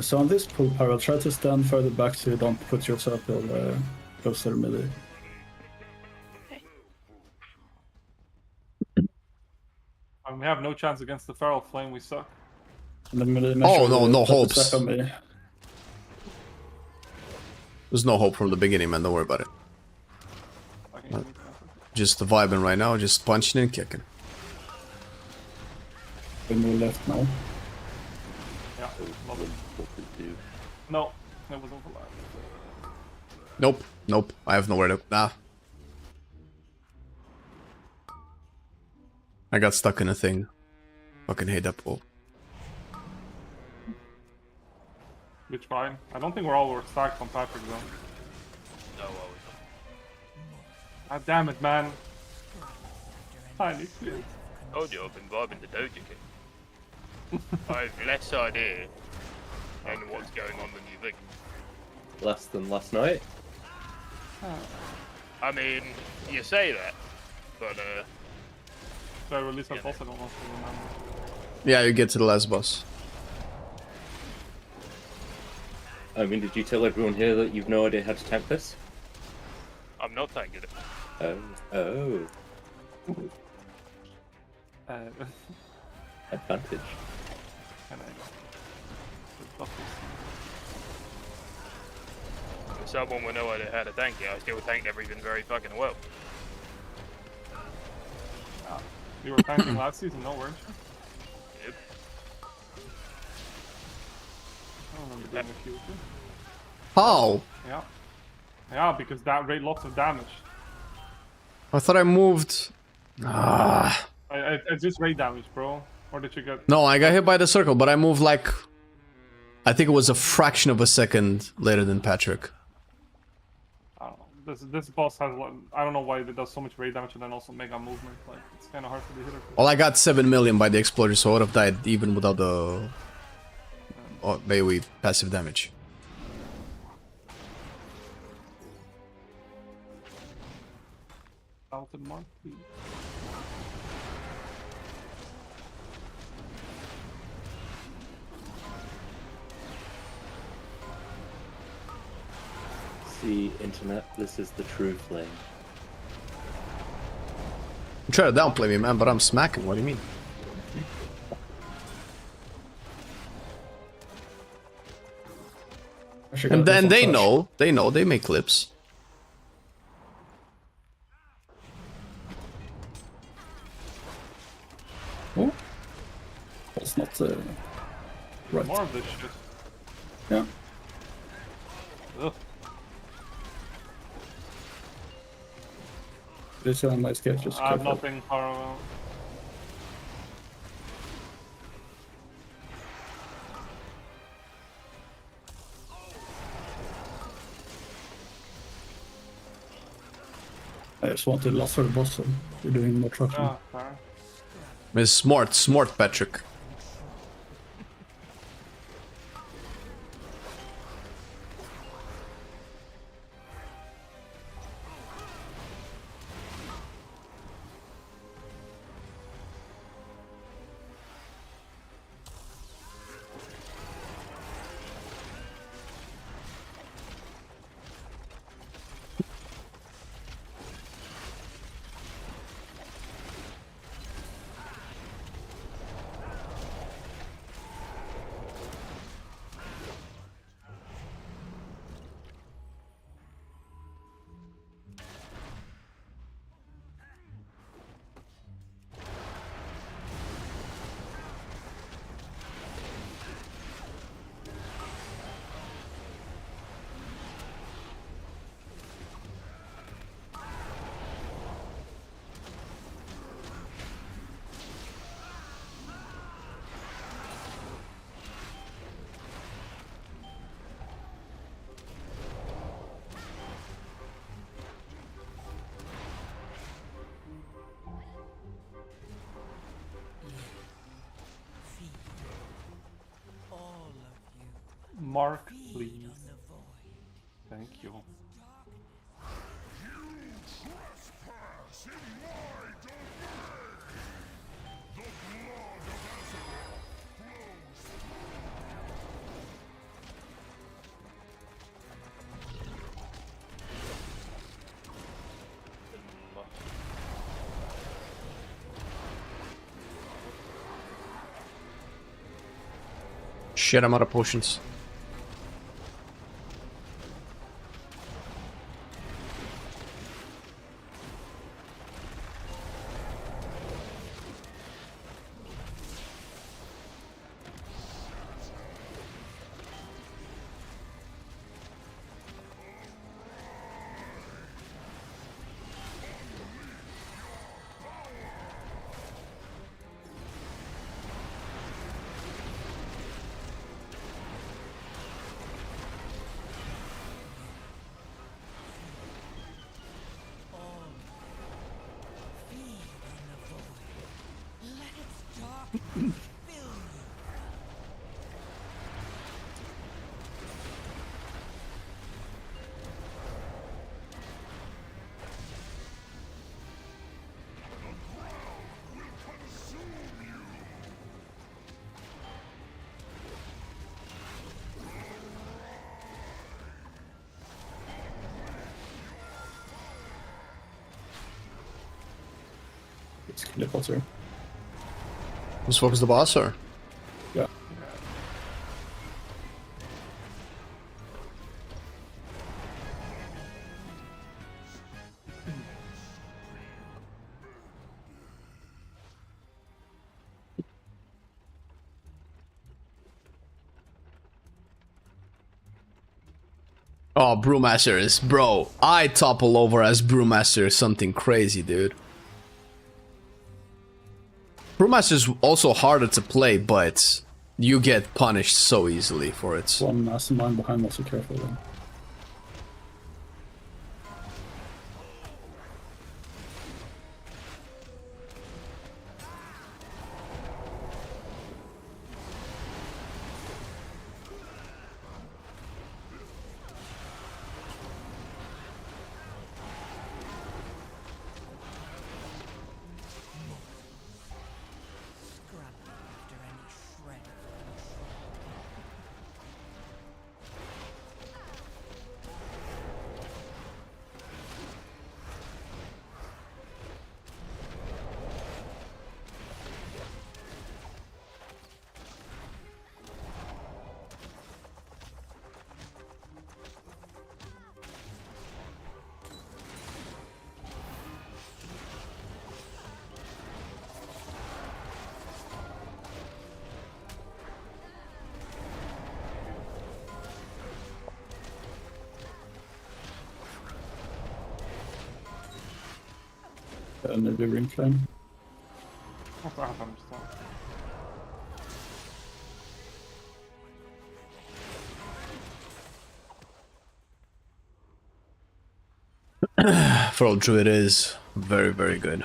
So on this pull power, try to stand further back so you don't put your circle close to the melee. We have no chance against the Feral Flame, we suck. And then Oh no, no hopes. There's no hope from the beginning, man. Don't worry about it. Just vibing right now, just punching and kicking. We move left now. Yeah, love it. No, it was overlap. Nope, nope. I have nowhere to. Nah. I got stuck in a thing. Fucking hate that pull. Which fine. I don't think we're all stacked on Patrick though. No, God damn it, man. Tiny clear. Told you I've been vibing the Doja King. I have less idea on what's going on than you think. Less than last night? I mean, you say that, but so I release that boss, I don't know if you remember. Yeah, you get to the last boss. I mean, did you tell everyone here that you've no idea how to tank this? I'm not that good at it. Oh. Advantage. For someone with no idea how to tank it, I still tanked everything very fucking well. You were tanking last season, no weren't you? Yep. I don't remember doing a few with you. How? Yeah. Yeah, because that rate lots of damage. I thought I moved. Ah. I just rate damage, bro. Or did you get... No, I got hit by the circle, but I moved like... I think it was a fraction of a second later than Patrick. I don't know. This boss has... I don't know why it does so much rate damage and then also mega movement. Like, it's kind of hard for the hitter. Well, I got 7 million by the explosion, so I would have died even without the... AoE passive damage. Alton Mark, please. See, internet, this is the true flame. You try to downplay me, man, but I'm smacking. What do you mean? And then they know, they make clips. Oh, that's not right. More of this shit. Yeah. Ugh. It's on my sketch, just I have careful. nothing parallel. I just want to last for the boss, so you're doing more trucking. Yeah, fair. It's smart, Patrick. Mark, please. Thank you. Shit, I'm out of potions. Let's kill the boss here. Let's focus the boss, or? Yeah. Oh, Brewmaster is... Bro, I topple over as Brewmaster is something crazy, dude. Brewmaster is also harder to play, but you get punished so easily for it. One mastermind behind, also careful then. maybe ring flame. What happened? For all Druid is very, very good.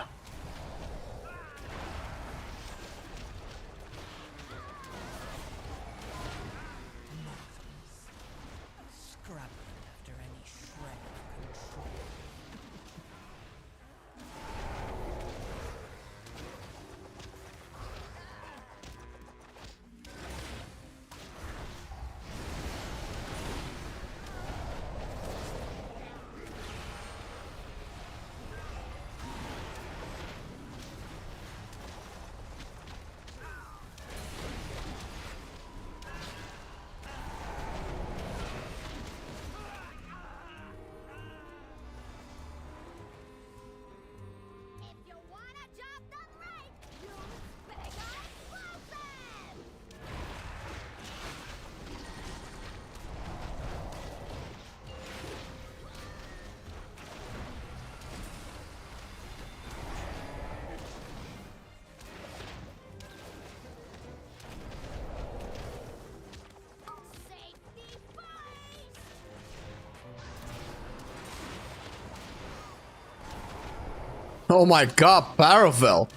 Oh my god, Paravel!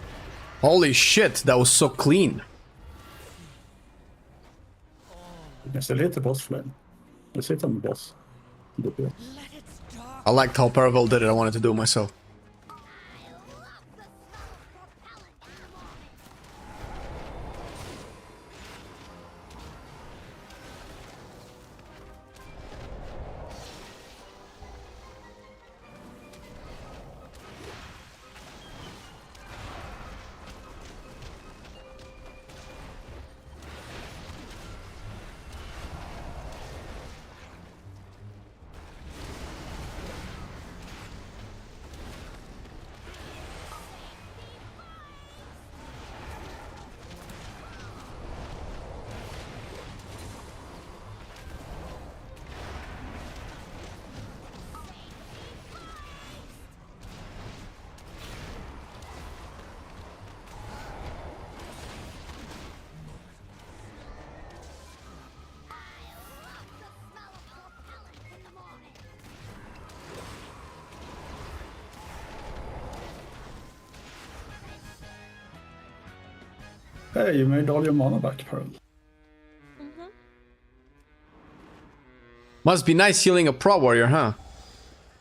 Holy shit, that was so clean. You can still hit the boss flame. Let's hit on the boss. I liked how Paravel did it, I wanted to do it myself. Hey, you made all your mana back, Pearl. Must be nice healing a pro warrior, huh?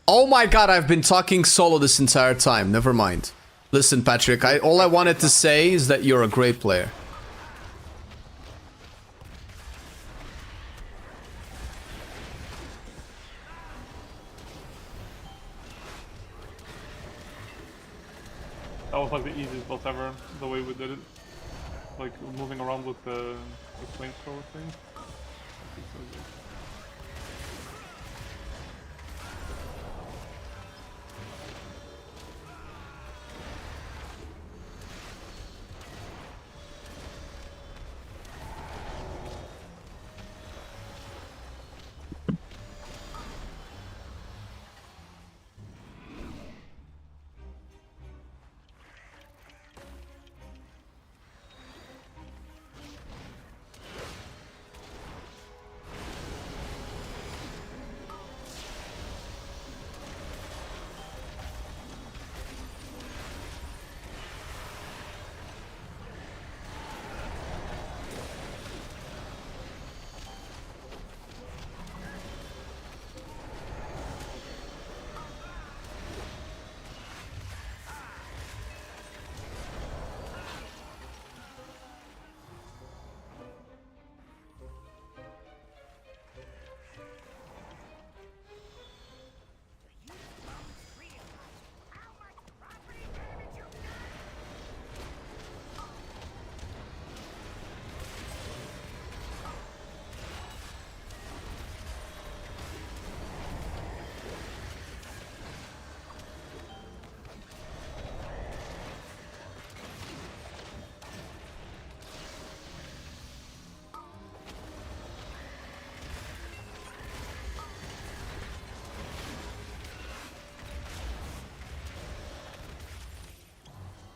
Oh my god, I've been talking solo this entire time. Never mind. Listen, Patrick, all I wanted to say is that you're a great player. That was like the easiest boss ever, the way we did it. Like moving around with the flamethrower thing. It's so good.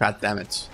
God damn it.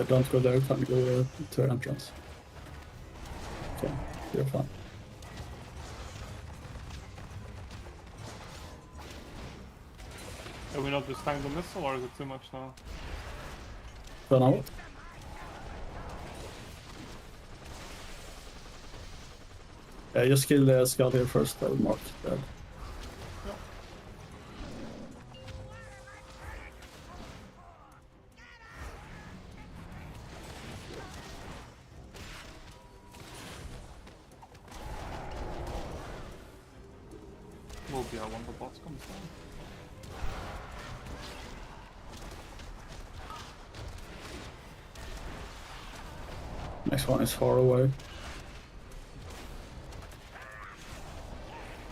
Don't go there, time go to our entrance. Okay, you're fine. Are we not just tank the missile, or is it too much now? For now? Yeah, just kill the scout here first, I will mark that. Will be when the boss comes down. Next one is far away.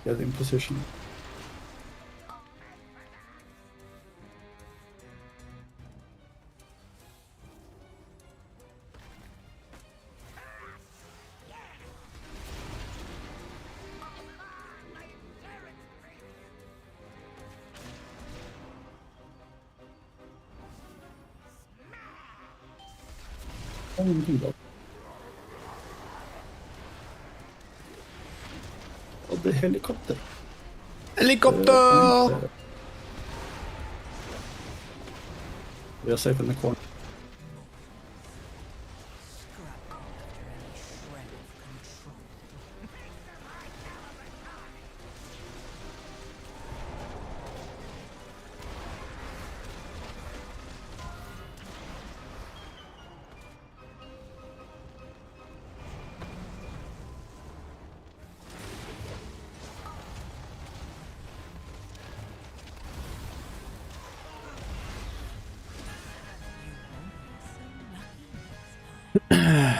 Get in position. Oh, the helicopter. Helicopter! We are safe in the corner.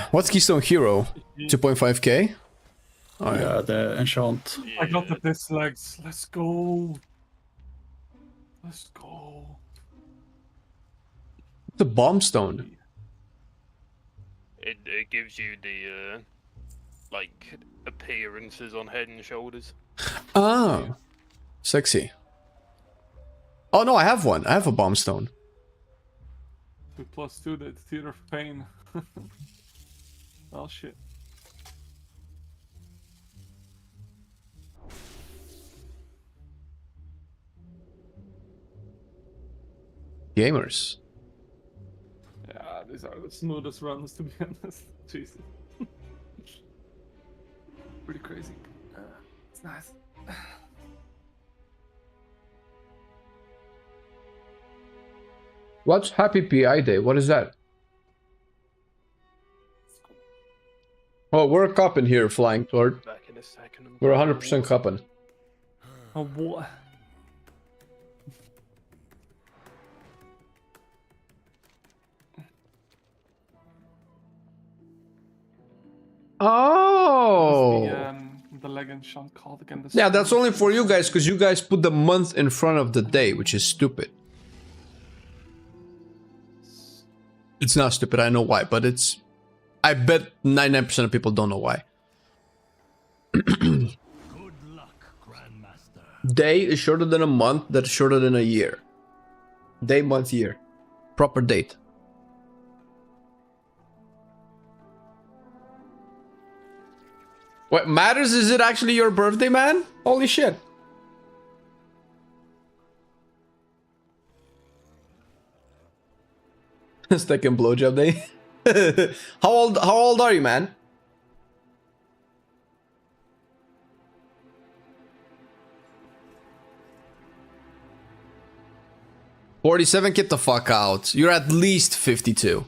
What's Keystone Hero? 2.5k? Oh yeah, the enchant. I got the piss legs. Let's go. Let's go. The bomb stone. It gives you the like appearances on head and shoulders. Ah, sexy. Oh no, I have one. I have a bomb stone. 2+2, the theater of pain. Oh shit. Gamers. Yeah, these are the smoothest runs, to be honest. Jesus. Pretty crazy. It's nice. What's Happy PI Day? What is that? Oh, we're cupping here, Flying Sword. Back in a second. We're 100% cupping. Oh, what? Oh! The legend shunt called again. Yeah, that's only for you guys, because you guys put the month in front of the day, which is stupid. It's not stupid, I know why, but it's... I bet 99% of people don't know why. Good luck, Grandmaster. Day is shorter than a month, that's shorter than a year. Day, month, year. Proper date. What matters is it actually your birthday, man? Holy shit. Second blowjob day. How old are you, man? $47, get the fuck out. You're at least 52.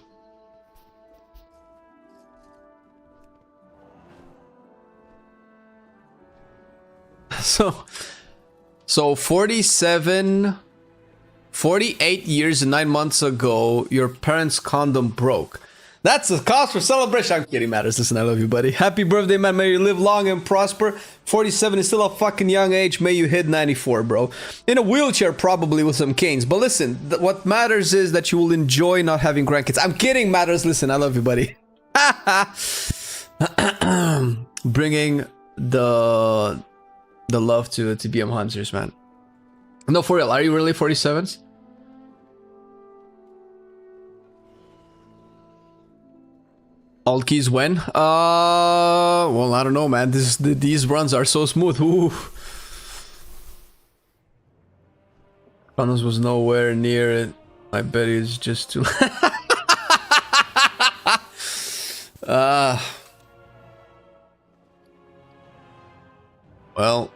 So 48 years and 9 months ago, your parents' condom broke. That's a cause for celebration. I'm kidding, Matters. Listen, I love you, buddy. Happy birthday, man. May you live long and prosper. 47 is still a fucking young age. May you hit 94, bro. In a wheelchair, probably with some canes. But listen, what matters is that you will enjoy not having grandkids. I'm kidding, Matters. Listen, I love you, buddy. Bringing the love to BM Hunters, man. No, for real. Are you really 47s? Alt keys when? Well, I don't know, man. These runs are so smooth. Ooh. Thanos was nowhere near it. I bet it's just too. Well.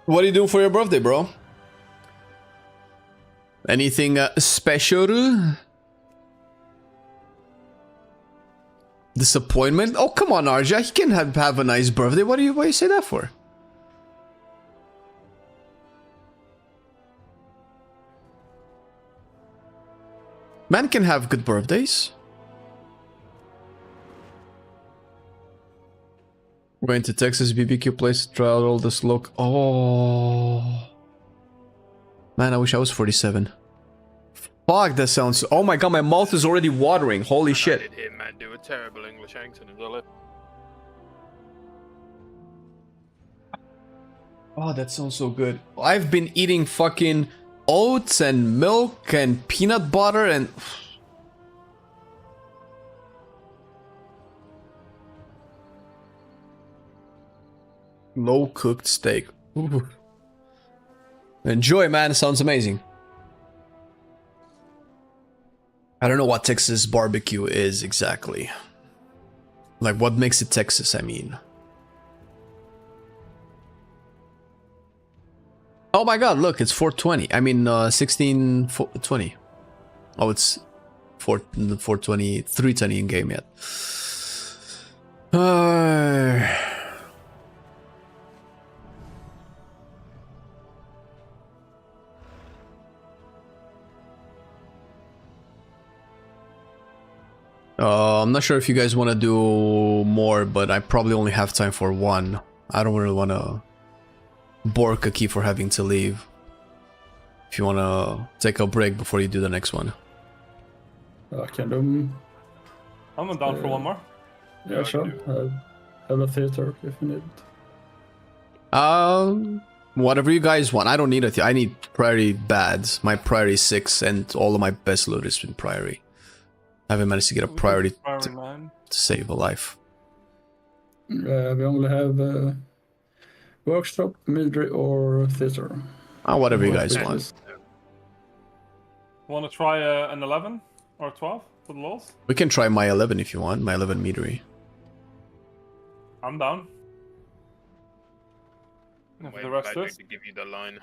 What are you doing for your birthday, bro? Anything special? Disappointment? Oh, come on, Arja. He can have a nice birthday. What do you say that for? Man can have good birthdays. Going to Texas BBQ place to try out all this look. Oh. Man, I wish I was 47. Fuck, that sounds... Oh my god, my mouth is already watering. Holy shit. I did hear man do a terrible English accent as well. Oh, that sounds so good. I've been eating fucking oats and milk and peanut butter and... Low cooked steak. Ooh. Enjoy, man. It sounds amazing. I don't know what Texas barbecue is exactly. Like, what makes it Texas, I mean. Oh my god, look, it's 420. I mean, 1620. Oh, it's 420, 320 in game yet. I'm not sure if you guys want to do more, but I probably only have time for one. I don't really want to bore Kaki for having to leave. If you want to take a break before you do the next one. I can do... I'm down for one more. Yeah, sure. Have a theater if you need it. Whatever you guys want. I don't need it. I need priority bads. My priority 6 and all of my best loot is in priority. I haven't managed to get a priority to save a life. We only have workshop, military, or theater. Whatever you guys want. Want to try an 11 or 12 for the lows? We can try my 11 if you want. My 11 metery. I'm down. Wait, the rest is to give you the line.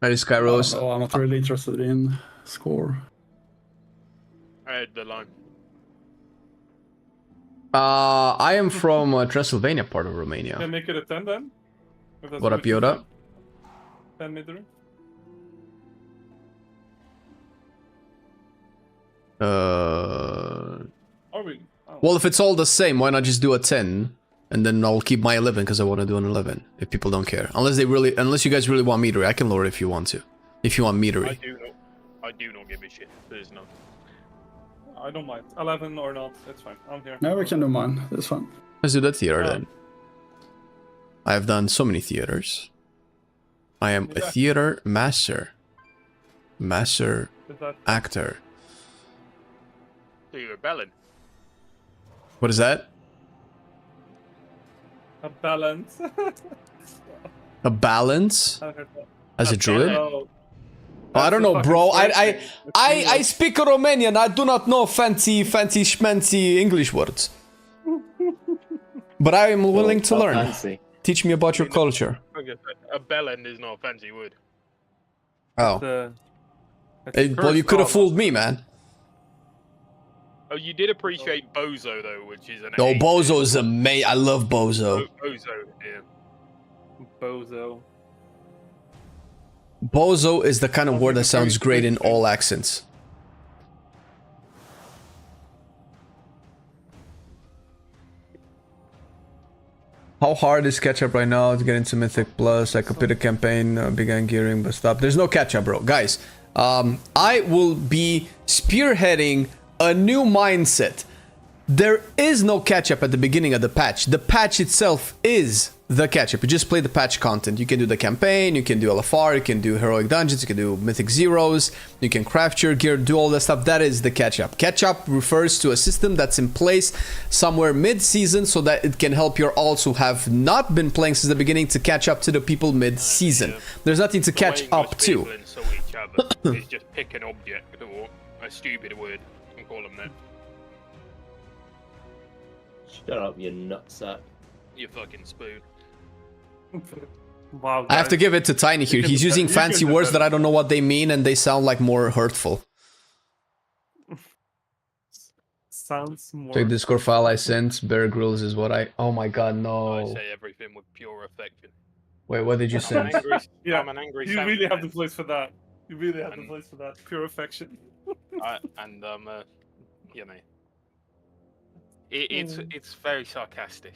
Skyros. I'm not really interested in score. I had the line. I am from Transylvania, part of Romania. Can I make it a 10 then? What up, Yoda? 10 meter. Well, if it's all the same, why not just do a 10? And then I'll keep my 11 because I want to do an 11. If people don't care, unless you guys really want metery, I can lower it if you want to. If you want metery. I do not give a shit. There's no. I don't mind. 11 or not, it's fine. I'm here. No, we can do mine. That's fine. Let's do that theater then. I have done so many theaters. I am a theater master. Master Is that Actor. So you're rebelling. What is that? a balance? A balance? I heard that. As a druid? Oh, I don't know, bro. I I speak Romanian. I do not know fancy schmancy English words. But I am willing to learn. Fancy. Teach me about your culture. A bellend is not a fancy word. Oh. Well, you could have fooled me, man. Oh, you did appreciate Bozo though, which is an. No, Bozo is amazing. I love Bozo. Bozo, yeah. Bozo. Bozo is the kind of word that sounds great in all accents. How hard is catch-up right now to get into Mythic Plus? I completed a campaign, began gearing, but stopped. There's no catch-up, bro. Guys, I will be spearheading a new mindset. There is no catch-up at the beginning of the patch. The patch itself is the catch-up. You just play the patch content. You can do the campaign, you can do LFR, you can do heroic dungeons, you can do mythic zeros, you can craft your gear, do all that stuff. That is the catch-up. Catch-up refers to a system that's in place somewhere mid-season so that it can help your alts who have not been playing since the beginning to catch up to the people mid-season. There's nothing to catch up to. It's just pick an object or a stupid word and call them that. Shut up, you nutsack. You fucking spoon. Wow, I have to give it to Tiny here. He's using fancy words that I don't know what they mean and they sound like more hurtful. Sounds more... Check Discord file I sent. Bear Grylls is what I... Oh my god, no. I say everything with pure affection. Wait, what did you send? Yeah, I'm an angry you really have the place for that. You really have the place for that. Pure affection. You know, it's very sarcastic.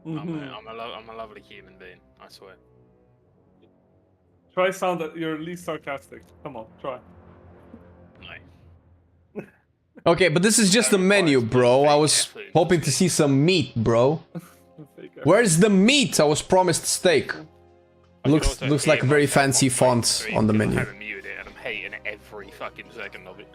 I'm a lovely human being. I swear. Try sound that you're least sarcastic. Come on, try. No. Okay, but this is just the menu, bro. I was hoping to see some meat, bro. Where's the meat? I was promised steak. Looks like a very fancy font on the menu. I haven't muted it and I'm hating every fucking second of it.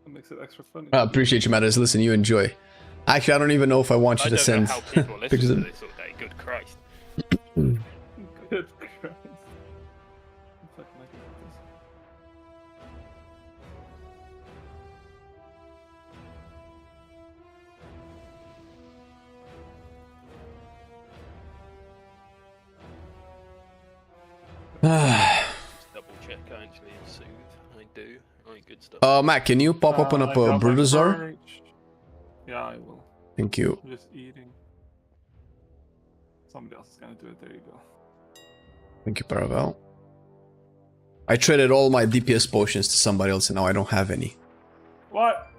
That makes it extra funny. I appreciate you, Matters. Listen, you enjoy. Actually, I don't even know if I want you to send pictures of... This all day. Good Christ. Good Christ. Double check actually and soothe. I do. Good stuff. Matt, can you open up a Brutazar? Yeah, I will. Thank you. I'm just eating. Somebody else is gonna do it. There you go. Thank you, Paravel. I traded all my DPS potions to somebody else and now I don't have any. What?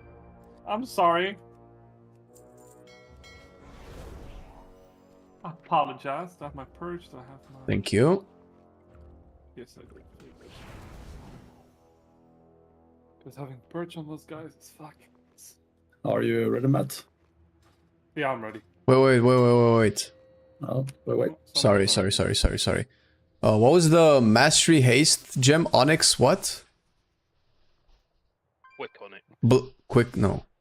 I'm sorry. I apologize. Do I have my purge? Do I have my... Thank you. Yes, I do. Because having purge on those guys is fucking... Are you ready, Matt? Yeah, I'm ready. Wait. Oh, wait. Sorry. What was the Mastery Haste gem? Onyx what? Quick on it.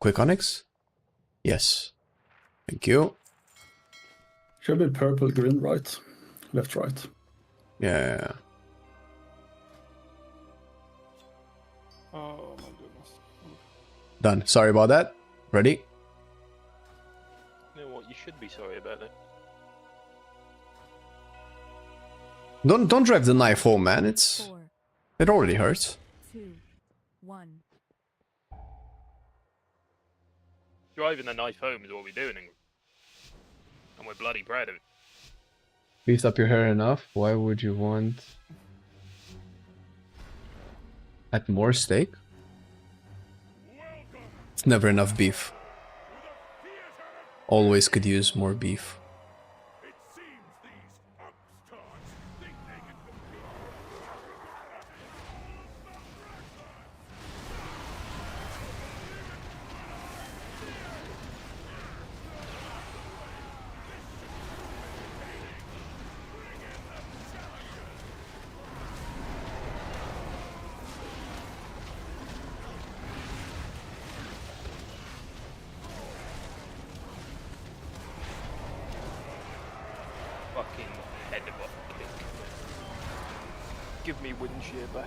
Quick Onyx? Yes. Thank you. Should be purple, green, right. Left, right. Yeah. Oh my goodness. Done. Sorry about that. Ready? You know what? You should be sorry about that. Don't drive the knife home, man. It already hurts. 2, 1. Driving the knife home is what we're doing, and we're bloody proud of it. Beefed up your hair enough? Why would you want... Add more steak? It's never enough beef. Always could use more beef. give me wind shear back.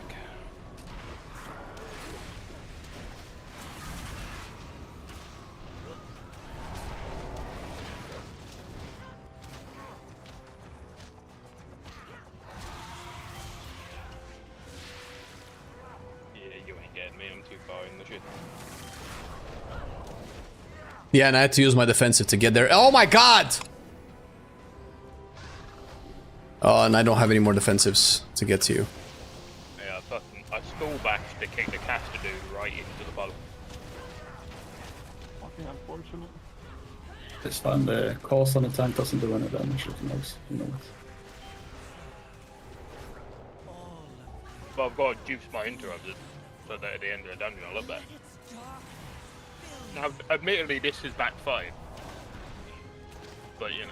Yeah, you ain't getting me. I'm too far in the shit. Yeah, and I had to use my defensive to get there. Oh my god! Oh, and I don't have any more defensives to get to you. Yeah, I stall back to kick the caster dude right into the bottom. Fucking unfortunate. It's fine, the cost on the tank doesn't do any damage, you know it. But I've got to juice my interrupted so that at the end of the dungeon I love that. Now, admittedly, this is backfired. But, you know.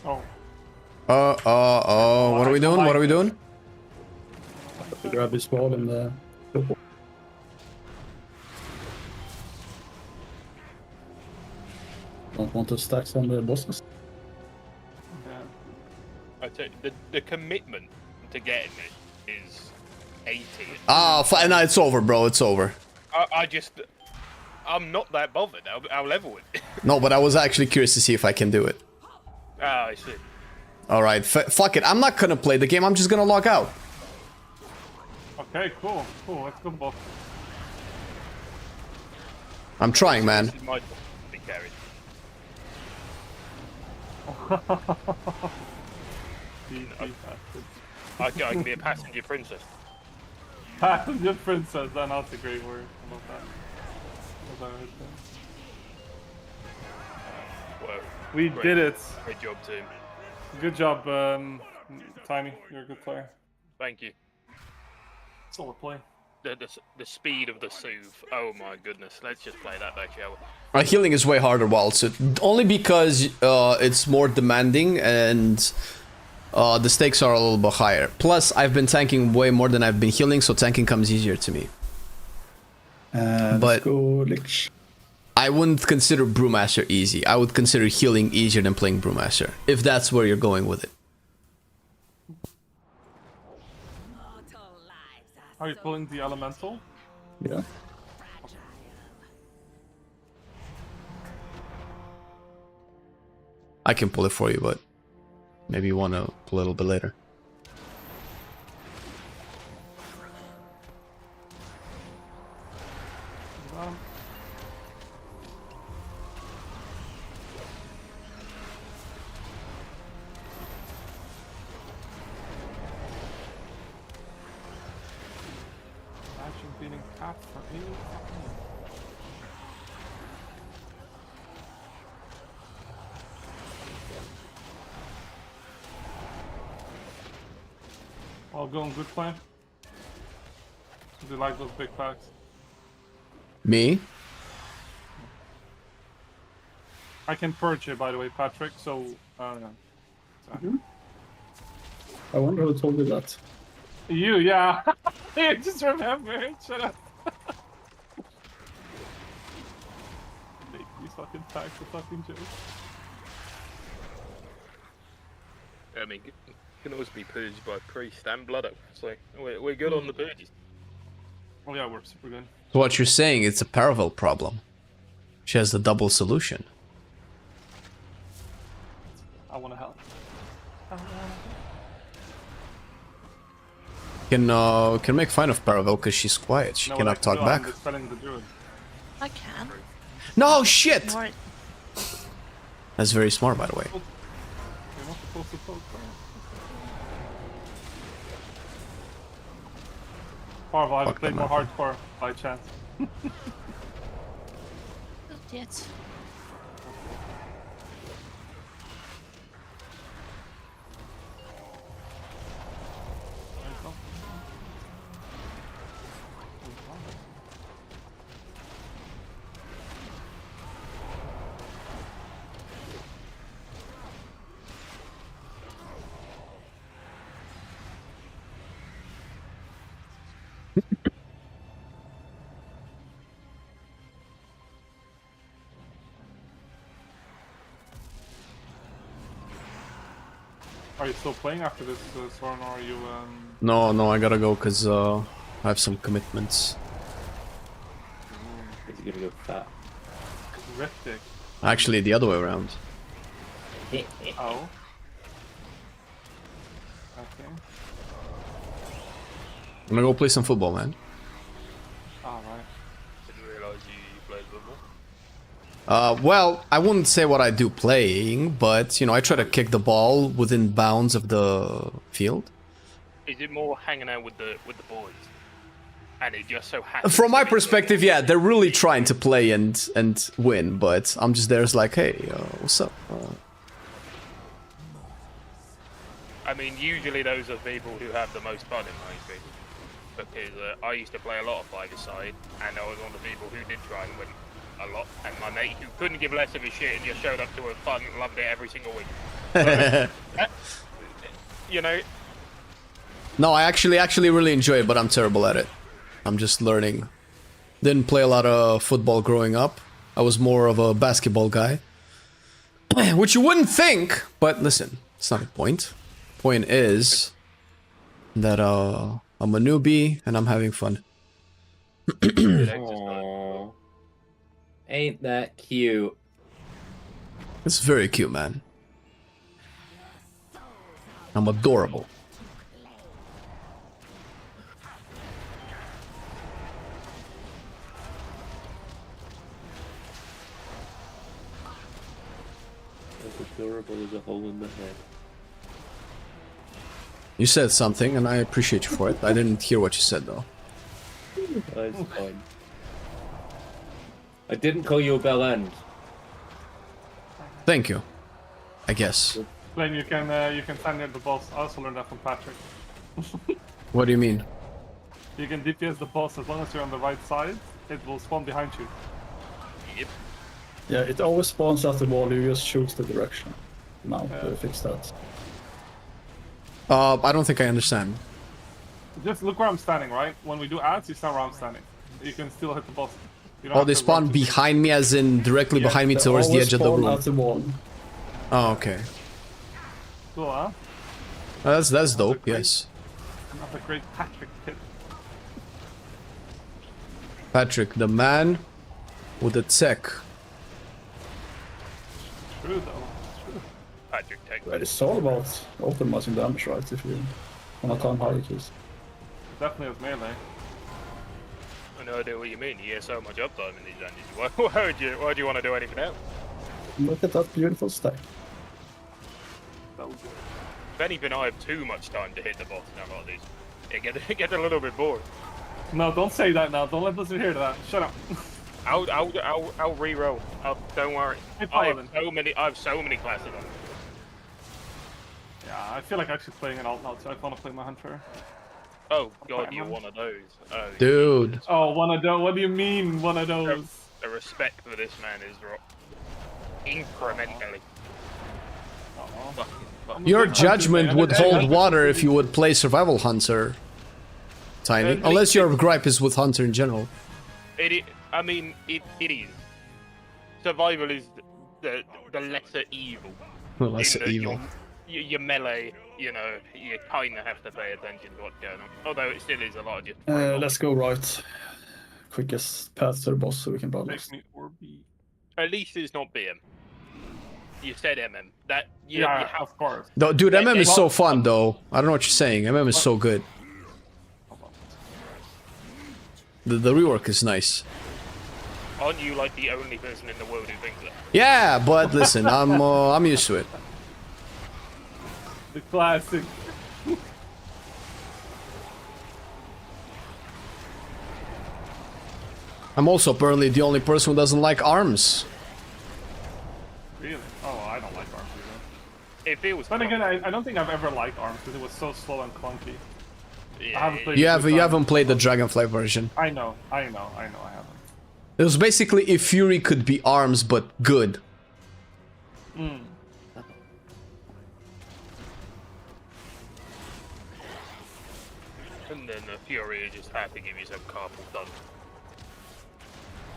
Oh. What are we doing? What are we doing? Grab his ball in the... Don't want to stack on the bosses. I tell you, the commitment to getting it is 80. Ah, no, it's over, bro. It's over. I'm not that bothered. I'll level it. No, but I was actually curious to see if I can do it. Ah, I see. Alright, fuck it. I'm not gonna play the game. I'm just gonna log out. Okay, cool. Let's go both. I'm trying, man. This is my be carried. I can be a passenger princess. Passenger princess, that's a great word. I love that. Well, we did it. Great job, team. Good job, Tiny. You're a good player. Thank you. Solid play. The speed of the soothe. Oh my goodness. Let's just play that back, shall we? Healing is way harder, so only because it's more demanding and the stakes are a little bit higher. Plus, I've been tanking way more than I've been healing, so tanking comes easier to me. But I wouldn't consider Brewmaster easy. I would consider healing easier than playing Brewmaster, if that's where you're going with it. Are you pulling the elemental? Yeah. I can pull it for you, but maybe you want to pull a little bit later. All going good plan? Do you like those big packs? Me? I can purge it, by the way, Patrick, so... I wonder who told you that. You, yeah! I just remembered, shut up! Make these fucking packs a fucking joke. I mean, it can always be purged by priest and blood oath, so we're good on the purges. Oh yeah, we're super good. So what you're saying, it's a Paravel problem. She has the double solution. I wanna help. Can make fun of Paravel because she's quiet. She cannot talk back. I can. No shit! More... That's very smart, by the way. You're not supposed to poke, Parval, I haven't played more hardcore by chance. Not yet. Are you still playing after this, Soren, or are you... No, I gotta go because I have some commitments. Is he gonna go fat? Cryptic. Actually, the other way around. Oh. Okay. I'm gonna go play some football, man. Alright. Didn't realise you played football. Well, I wouldn't say what I do playing, but, you know, I try to kick the ball within bounds of the field. Is it more hanging out with the boys? And it just so happens... From my perspective, yeah, they're really trying to play and win, but I'm just there as like, hey, what's up? I mean, usually those are people who have the most fun in my opinion. Because I used to play a lot of five-a-side, and I was one of the people who did try and win a lot. And my mate who couldn't give less of a shit and just showed up to a fun and loved it every single week. You know? No, I actually really enjoy it, but I'm terrible at it. I'm just learning. Didn't play a lot of football growing up. I was more of a basketball guy. Which you wouldn't think, but listen, it's not the point. Point is that I'm a newbie and I'm having fun. Aww. Ain't that cute? It's very cute, man. I'm adorable. As adorable as a hole in the head. You said something, and I appreciate you for it. I didn't hear what you said, though. That's fine. I didn't call you a bell end. Thank you. I guess. Flame, you can stand near the boss. I also learned that from Patrick. What do you mean? You can DPS the boss as long as you're on the right side. It will spawn behind you. Yep. Yeah, it always spawns at the wall. You just choose the direction. Now, to fix that. I don't think I understand. Just look where I'm standing, right? When we do ads, you stand where I'm standing. You can still hit the boss. You don't Oh, have they to spawn run to behind me, as in directly Yeah, behind me They towards the always edge of the spawn room. at the wall. Oh, okay. Cool, huh? That's dope. Yes. Another great Patrick kid. Patrick, the man with the tech. True though. True. Patrick take But it's all about optimizing damage, right? If you want to time high kills. Definitely with melee. I have no idea what you mean. You get so much uptime in these dungeons. Why do you want to do anything else? Look at that beautiful stack. That would be If anything, I have too much time to hit the boss in a lot of these. It gets a little bit bored. No, don't say that now. Don't let us hear that. Shut up. I'll re-roll. Don't worry. I have so many classes on. Yeah, I feel like actually playing an alt now, so I want to play my hunter. Oh god, you're one of those. Oh, Dude. Oh, one of those. What do you mean, one of those? The respect for this man is incrementally. Fucking Your judgment would hold water if you would play Survival Hunter, Tiny. Unless your gripe is with Hunter in general. I mean, it is. Survival is the lesser evil. The lesser In that evil. Your melee, you know, you kind of have to pay attention to what's going on. Although it still is a lot of just... Let's go right. Quickest path to the boss so we can blood Makes me Orby. At least it's not BM. You said MM. That you Yeah, have... of course. No, dude, MM is so fun, though. I don't know what you're saying. MM is so good. The rework is nice. Aren't you like the only person in the world who thinks that? Yeah, but listen, I'm used to it. The classic. I'm also apparently the only person who doesn't like arms. Really? Oh, I don't like arms either. It feels... Then again, I don't think I've ever liked arms because it was so slow and clunky. Yeah, I haven't played You it two haven't times. played the Dragonfly version. I know, I haven't. It was basically if Fury could be arms but good. Mm. And then the Fury just had to give you some carpal tunnel.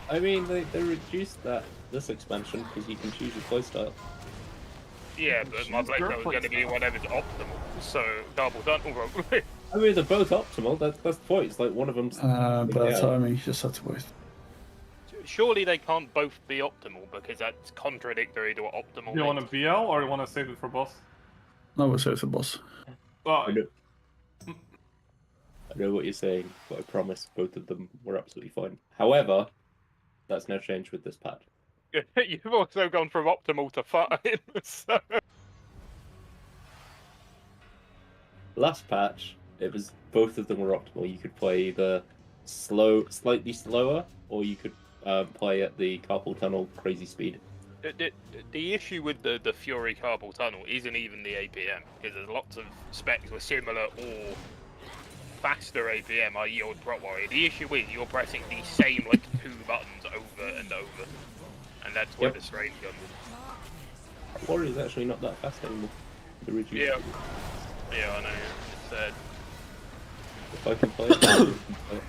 I mean, they reduced this expansion because you can choose your playstyle. Yeah, but my blade was going to be whatever's optimal, so double tunnel probably. I mean, they're both optimal. That's the point. It's like one of them's. But timing, you just have to wait. Surely they can't both be optimal because that's contradictory to what optimal You want means. a BL or you want to save it for boss? No, we'll save it for boss. Well, I know what you're saying, but I promise both of them were absolutely fine. However, that's now changed with this patch. You've also gone from optimal to fine, so... Last patch, it was both of them were optimal. You could play either slightly slower, or you could play at the carpal tunnel crazy speed. The issue with the Fury carpal tunnel isn't even the APM, because there's lots of specs with similar or faster APM, i.e. your drop warrior. The issue is you're pressing the same like 2 buttons over and over, and that's where the strain comes in. Warrior's actually not that fast anymore. The reduced Yeah, I know. It's sad. If I can play it, I can play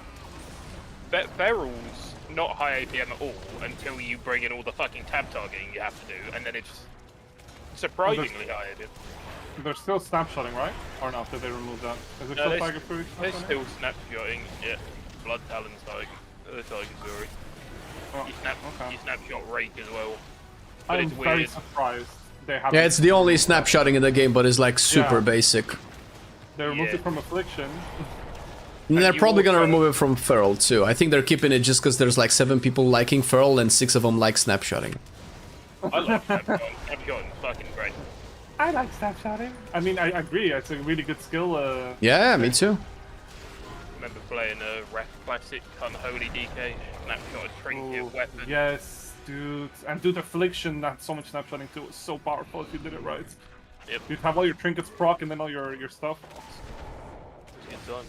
it. Feral's not high APM at all until you bring in all the fucking tab targeting you have to do, and then it's surprisingly high APM. They're still snapshotting, right? Or not? Did they remove that? Is it No, still Tiger Fury? They're still snapshotting, yeah. Blood Talon's Tiger Fury. Oh, You snapshot Rake as well. But I'm it's very weird. surprised they have. Yeah, it's the only snapshotting in the game, but it's like super basic. They removed it from Affliction. And they're probably gonna remove it from Feral too. I think they're keeping it just because there's like 7 people liking Feral and 6 of them like snapshotting. I love snapshotting. Snapshotting's fucking great. I like snapshotting. I mean, I agree. It's a really good skill. Yeah, me too. Remember playing a Ref Classic Unholy DK, snapshot trinket weapon. Yes, dude. And dude, Affliction, that's so much snapshotting too. It's so powerful if you did it right. Yep. You'd have all your trinkets proc and then all your stuff. It's good time.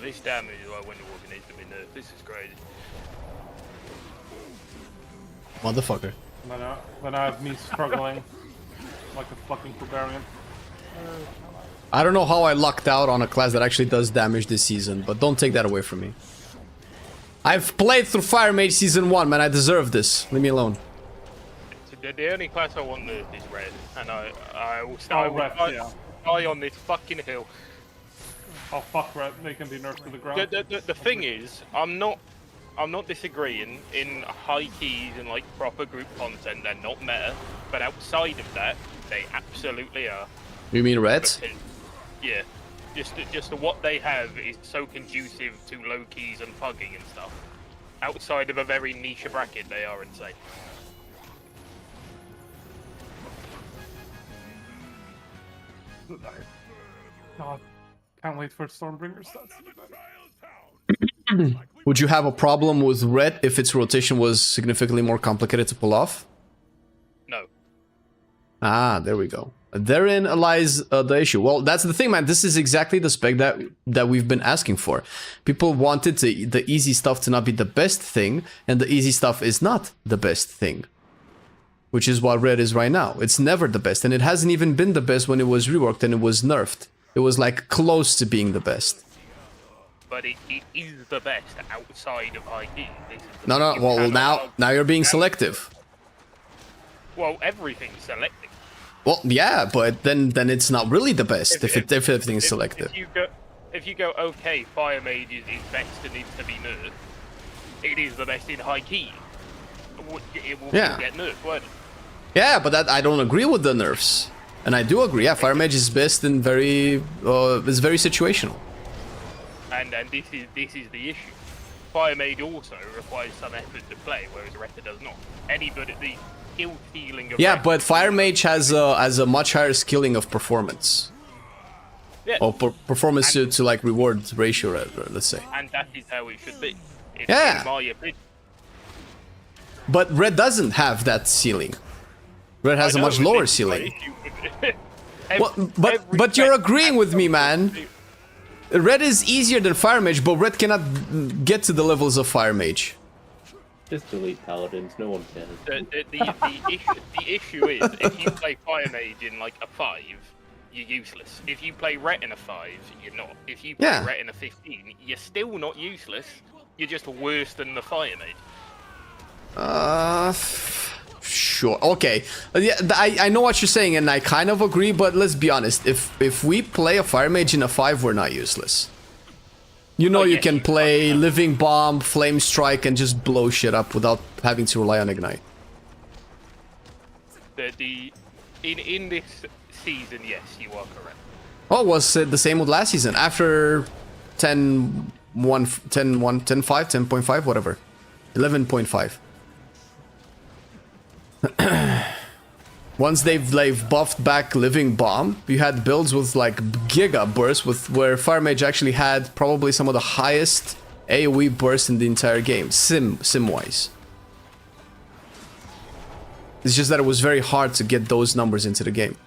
This damage is why Winter Walker needs to be nerfed. This is crazy. Motherfucker. Then I have me struggling like a fucking barbarian. I don't know how I lucked out on a class that actually does damage this season, but don't take that away from me. I've played through Fire Mage Season 1, man. I deserve this. Leave me alone. The only class I want nerfed is red, and I will die on this fucking hill. Oh fuck, red. They can be nerfed to the ground. The thing is, I'm not disagreeing in high keys and like proper group content. They're not meta, but outside of that, they absolutely are. You mean reds? Because, yeah, just what they have is so conducive to low keys and pugging and stuff. Outside of a very niche bracket, they are insane. God, can't wait for Stormbringer's stats. Would you have a problem with red if its rotation was significantly more complicated to pull off? No. Ah, there we go. Therein lies the issue. Well, that's the thing, man. This is exactly the spec that we've been asking for. People wanted the easy stuff to not be the best thing, and the easy stuff is not the best thing. Which is what red is right now. It's never the best, and it hasn't even been the best when it was reworked and it was nerfed. It was like close to being the best. But it is the best outside of high key. No, well, now you're being selective. Well, everything's selective. Well, yeah, but then it's not really the best if everything's selective. If you go, okay, Fire Mage is best and needs to be nerfed, it is the best in high key. It will get nerfed, won't it? Yeah, but I don't agree with the nerfs. And I do agree, yeah, Fire Mage is best and is very situational. And this is the issue. Fire Mage also requires some effort to play, whereas Retta does not. Anybody, the skill ceiling of Yeah, Retta- but Fire Mage has a much higher skilling of performance. Yeah. Or performance to like reward ratio, let's say. And that is how it should be. Yeah. In my opinion. But Red doesn't have that ceiling. Red has a much lower ceiling. But you're agreeing with me, man. Red is easier than Fire Mage, but Red cannot get to the levels of Fire Mage. Just delete Paladins, no one cares. The issue is, if you play Fire Mage in like a 5, you're useless. If you play Ret in a 5, you're not. If you play Ret in a 15, you're still not useless. You're just worse than the Fire Mage. Sure. Okay. Yeah, I know what you're saying, and I kind of agree. But let's be honest. If we play a Fire Mage in a 5, we're not useless. You know, you can play Living Bomb, Flame Strike, and just blow shit up without having to rely on Ignite. In this season, yes, you are correct. Oh, it was the same with last season. After 10.1, 10.5, whatever. 11.5. Once they've buffed back Living Bomb, you had builds with like Giga Burst, where Fire Mage actually had probably some of the highest AoE bursts in the entire game, sim-wise. It's just that it was very hard to get those numbers into the game.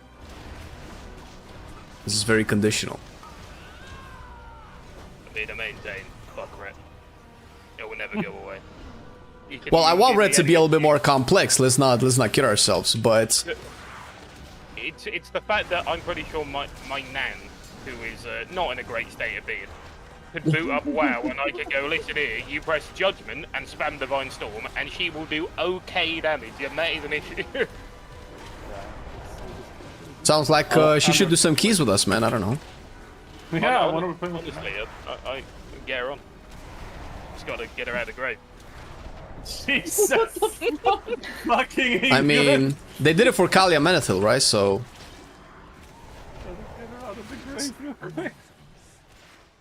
This is very conditional. I mean, I maintain, fuck Ret. It will never go away. Well, I want Red to be a little bit more complex. Let's not kid ourselves, but it's the fact that I'm pretty sure my nan, who is not in a great state of being, could boot up WoW and I could go, listen here, you press Judgment and spam Divine Storm, and she will do okay damage, and that is an issue. sounds like she should do some keys with us, man. I don't know. Yeah, I want to replay. Honestly, I get her on. Just gotta get her out of the grave. Jesus fucking I mean, they did it for Kalia Menethil, right? So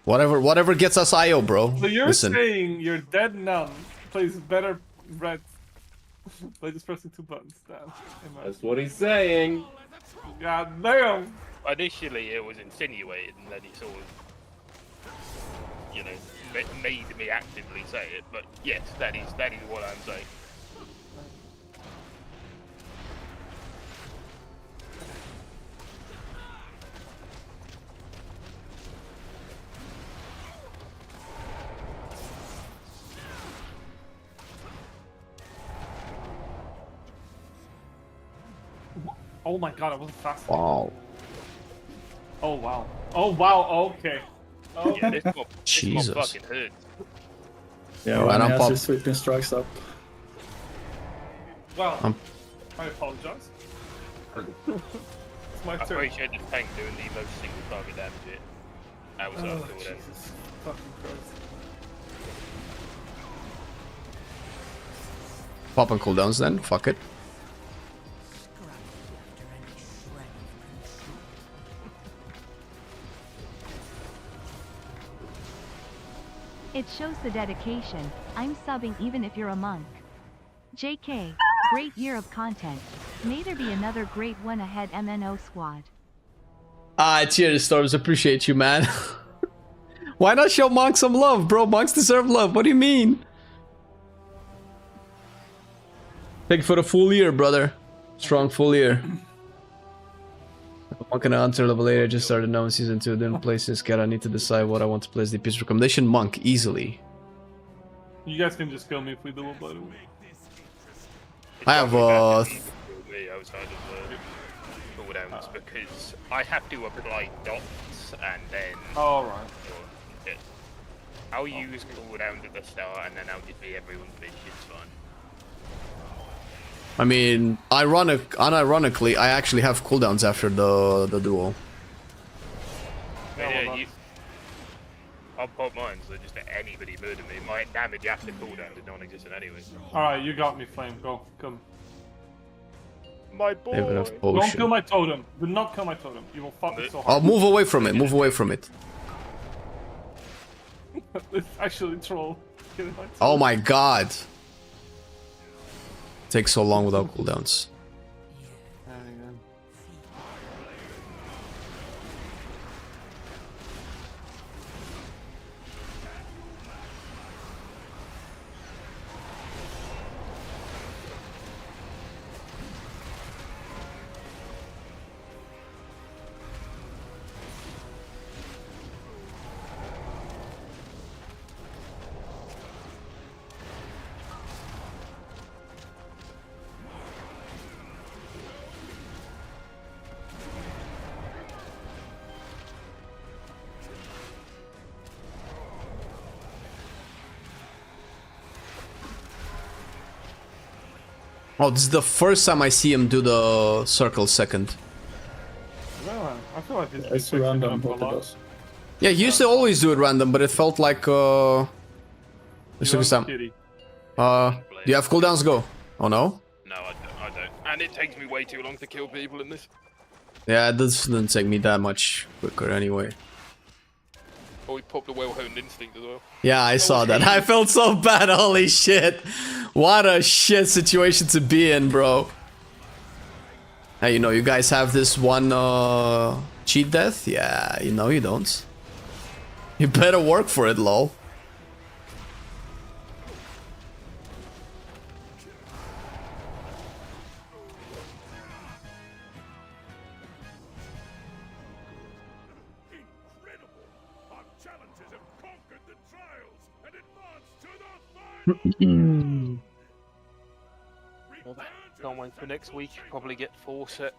whatever gets us IO, bro. So you're Listen. saying your dead nun plays better Red by just pressing 2 buttons? Damn. That's what he's saying. God damn. Initially, it was insinuated, and then he sort of, you know, made me actively say it. But yes, that is what I'm saying. Oh my god, I wasn't fast. Wow. Oh wow. Oh wow, okay. Oh. Yeah, this mob Jesus. fucking hurts. Yeah, Right, when I'm he has pop- his sweeping strikes up. Well, I apologize. It's my I turn. appreciate the tank doing the most single target damage here. That was Oh, after all that. Jesus fucking Christ. Pop and cooldowns then. Fuck it. It shows the dedication. I'm subbing even if you're a monk. JK, great year of content. May there be another great one ahead, MNO squad. Cheers, Storms. Appreciate you, man. Why not show monks some love, bro? Monks deserve love. What do you mean? Thank you for the full year, brother. Strong full year. Monk and Hunter level 8. I just started now in season 2. Didn't play since cat. I need to decide what I want to play as DPS recommendation. Monk, easily. You guys can just kill me if we do it, by the way. I have me outside of the cooldowns because I have to apply dots and then. Alright. I'll use cooldowns at the start and then I'll just be everyone's bitch. It's fine. I mean, unironically, I actually have cooldowns after the duel. Yeah, I'll pop mine, so just let anybody murder me. My damage after cooldown is non-existent anyway. Alright, you got me, Flame. Go. Come. My boy! Don't kill my totem. Do not kill my totem. You will fuck me so hard. I'll move away from it. Move away from it. It's actually troll. kidding myself. Oh my god. Takes so long without cooldowns. There you go. Oh, this is the first time I see him do the circle second. Well, I feel like It's random what it does. Yeah, he used to always do it random, but it felt like this You time. kitty. Do you have cooldowns? Go. Oh no? No, I don't. And it takes me way too long to kill people in this. Yeah, it doesn't take me that much quicker anyway. Oh, we popped a well-honed instinct as well. Yeah, I saw that. I felt so bad. Holy shit. What a shit situation to be in, bro. Hey, you know, you guys have this one cheat death? Yeah, you know you don't. You better work for it, lol. Can't wait for next week. Probably get 4 set.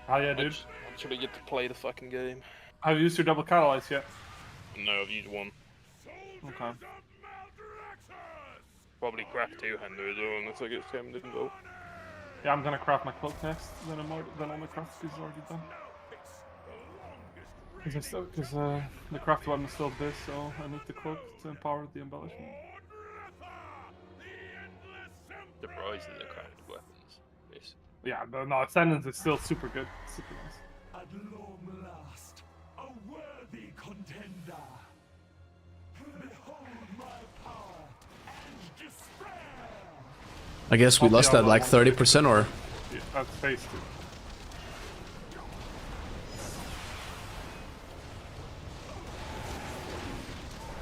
Oh yeah, dude. Actually get to play the fucking game. Have you used your double catalyze yet? No, I've used one. Okay. Probably craft 2-hander as well, unless I get 7 didn't go. Yeah, I'm gonna craft my cloak next. Then all my craft is already done. Because the craft one is still this, so I need the cloak to empower the embellishment. The price of the crafted weapons. Yes. Yeah, no, Ascendance is still super good. Super nice. At long last, a worthy contender. Behold my power and despair. I guess we lost that like 30% or... Yeah, that's phase 2.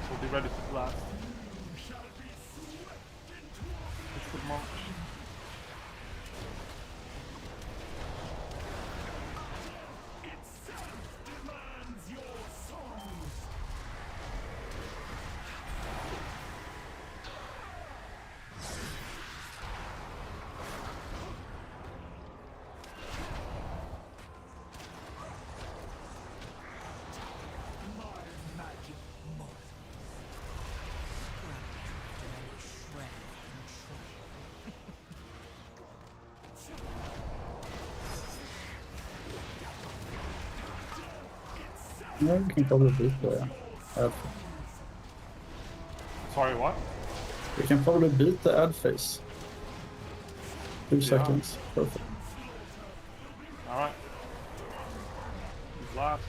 We'll be ready to blast. It's the march. Yeah, we can probably beat the ad. Sorry, what? We can probably beat the ad phase. 2 seconds. Perfect. Alright. Blast.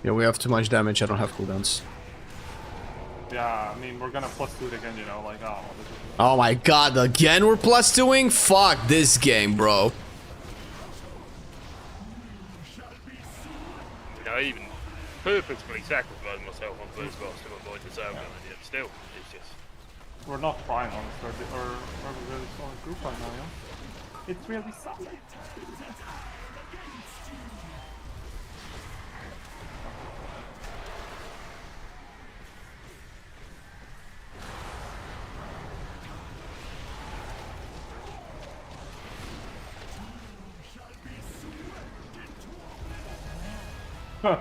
Yeah, we have too much damage. I don't have cooldowns. Yeah, I mean, we're gonna plus 2 it again, you know, like, oh. This is... Oh my god, again we're plus 2ing? Fuck this game, bro. I even purposefully sacrificed myself on first boss to avoid the zone, and yet still, it's just... We're not trying, honestly, or we're a really solid group right now, yeah? It's really solid. Huh.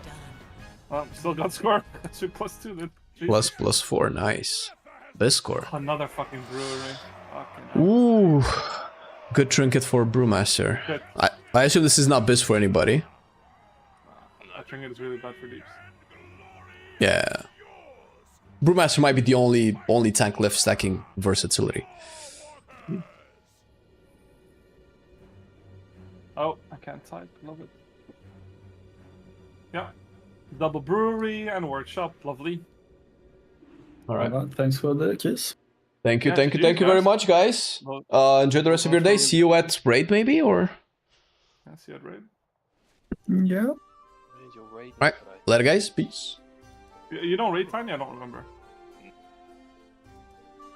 Well, still got score. That should plus 2 then. Plus +4, nice. This score. Another fucking brewery. Fucking Ooh. Good trinket for Brewmaster. Good. I assume this is not biz for anybody. I think it's really bad for deeps. Yeah. Brewmaster might be the only tank left stacking versatility. Oh, I can't type. Love it. Yeah. Double brewery and workshop. Lovely. All right. Thanks for the kiss. Thank you, Yeah, thank you, GG, thank you very guys. much, guys. Enjoy the rest of your day. See you at Raid, maybe, or... Yeah, see you at raid. Yeah. Right, later, guys. Peace. You don't raid Tiny? I don't remember.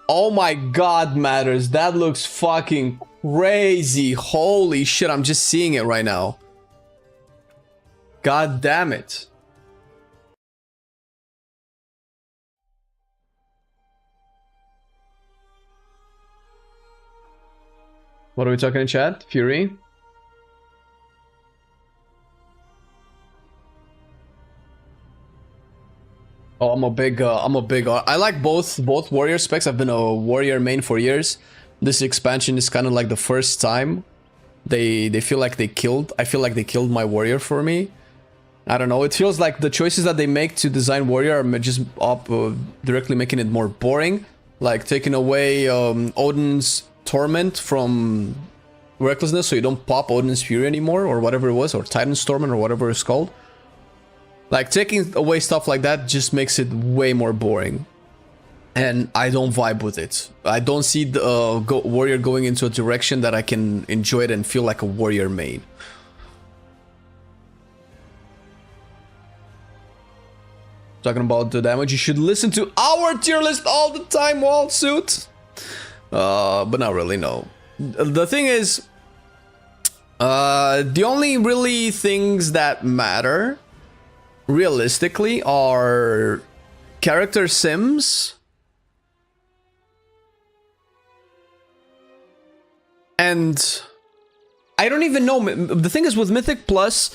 Oh my god, Matters. That looks fucking crazy. Holy shit, I'm just seeing it right now. God damn it. What are we talking in chat? Fury? Oh, I'm a big, I like both warrior specs. I've been a warrior main for years. This expansion is kind of like the first time they feel like they killed, I feel like they killed my warrior for me. I don't know, it feels like the choices that they make to design warrior are just directly making it more boring. Like taking away Odin's Torment from Recklessness, so you don't pop Odin's Fury anymore, or whatever it was, or Titan's Torment, or whatever it's called. Like, taking away stuff like that just makes it way more boring. And I don't vibe with it. I don't see the warrior going into a direction that I can enjoy it and feel like a warrior main. Talking about the damage, you should listen to our tier list all the time, Waldsuit. But not really, no. The thing is, the only really things that matter realistically are character sims and I don't even know. The thing is with Mythic Plus,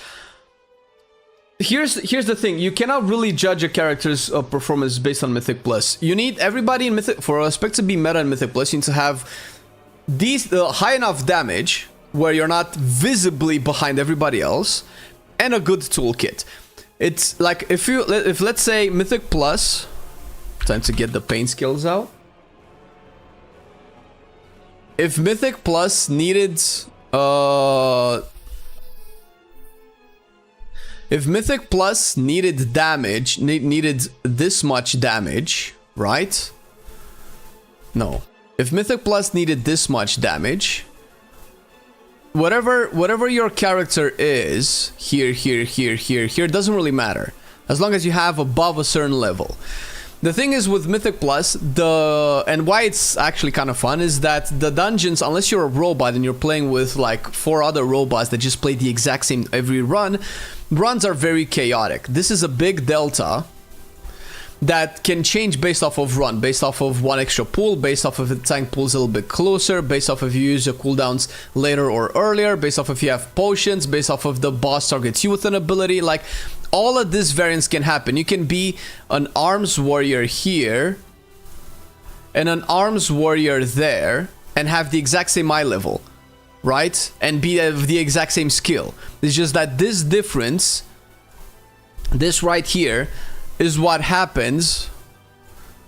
here's the thing, you cannot really judge a character's performance based on Mythic Plus. You need everybody in Mythic, for a spec to be meta in Mythic Plus, you need to have these high enough damage where you're not visibly behind everybody else, and a good toolkit. It's like if let's say Mythic Plus, time to get the pain skills out. If Mythic Plus needed if Mythic Plus needed damage, needed this much damage, right? No. If Mythic Plus needed this much damage, whatever your character is, here, doesn't really matter. As long as you have above a certain level. The thing is with Mythic Plus, and why it's actually kind of fun is that the dungeons, unless you're a robot and you're playing with like 4 other robots that just play the exact same every run, runs are very chaotic. This is a big delta that can change based off of run, based off of one extra pull, based off of if the tank pulls a little bit closer, based off if you use your cooldowns later or earlier, based off if you have potions, based off of the boss targets you with an ability. Like, all of this variance can happen. You can be an arms warrior here and an arms warrior there and have the exact same eye level, right? And be of the exact same skill. It's just that this difference, this right here, is what happens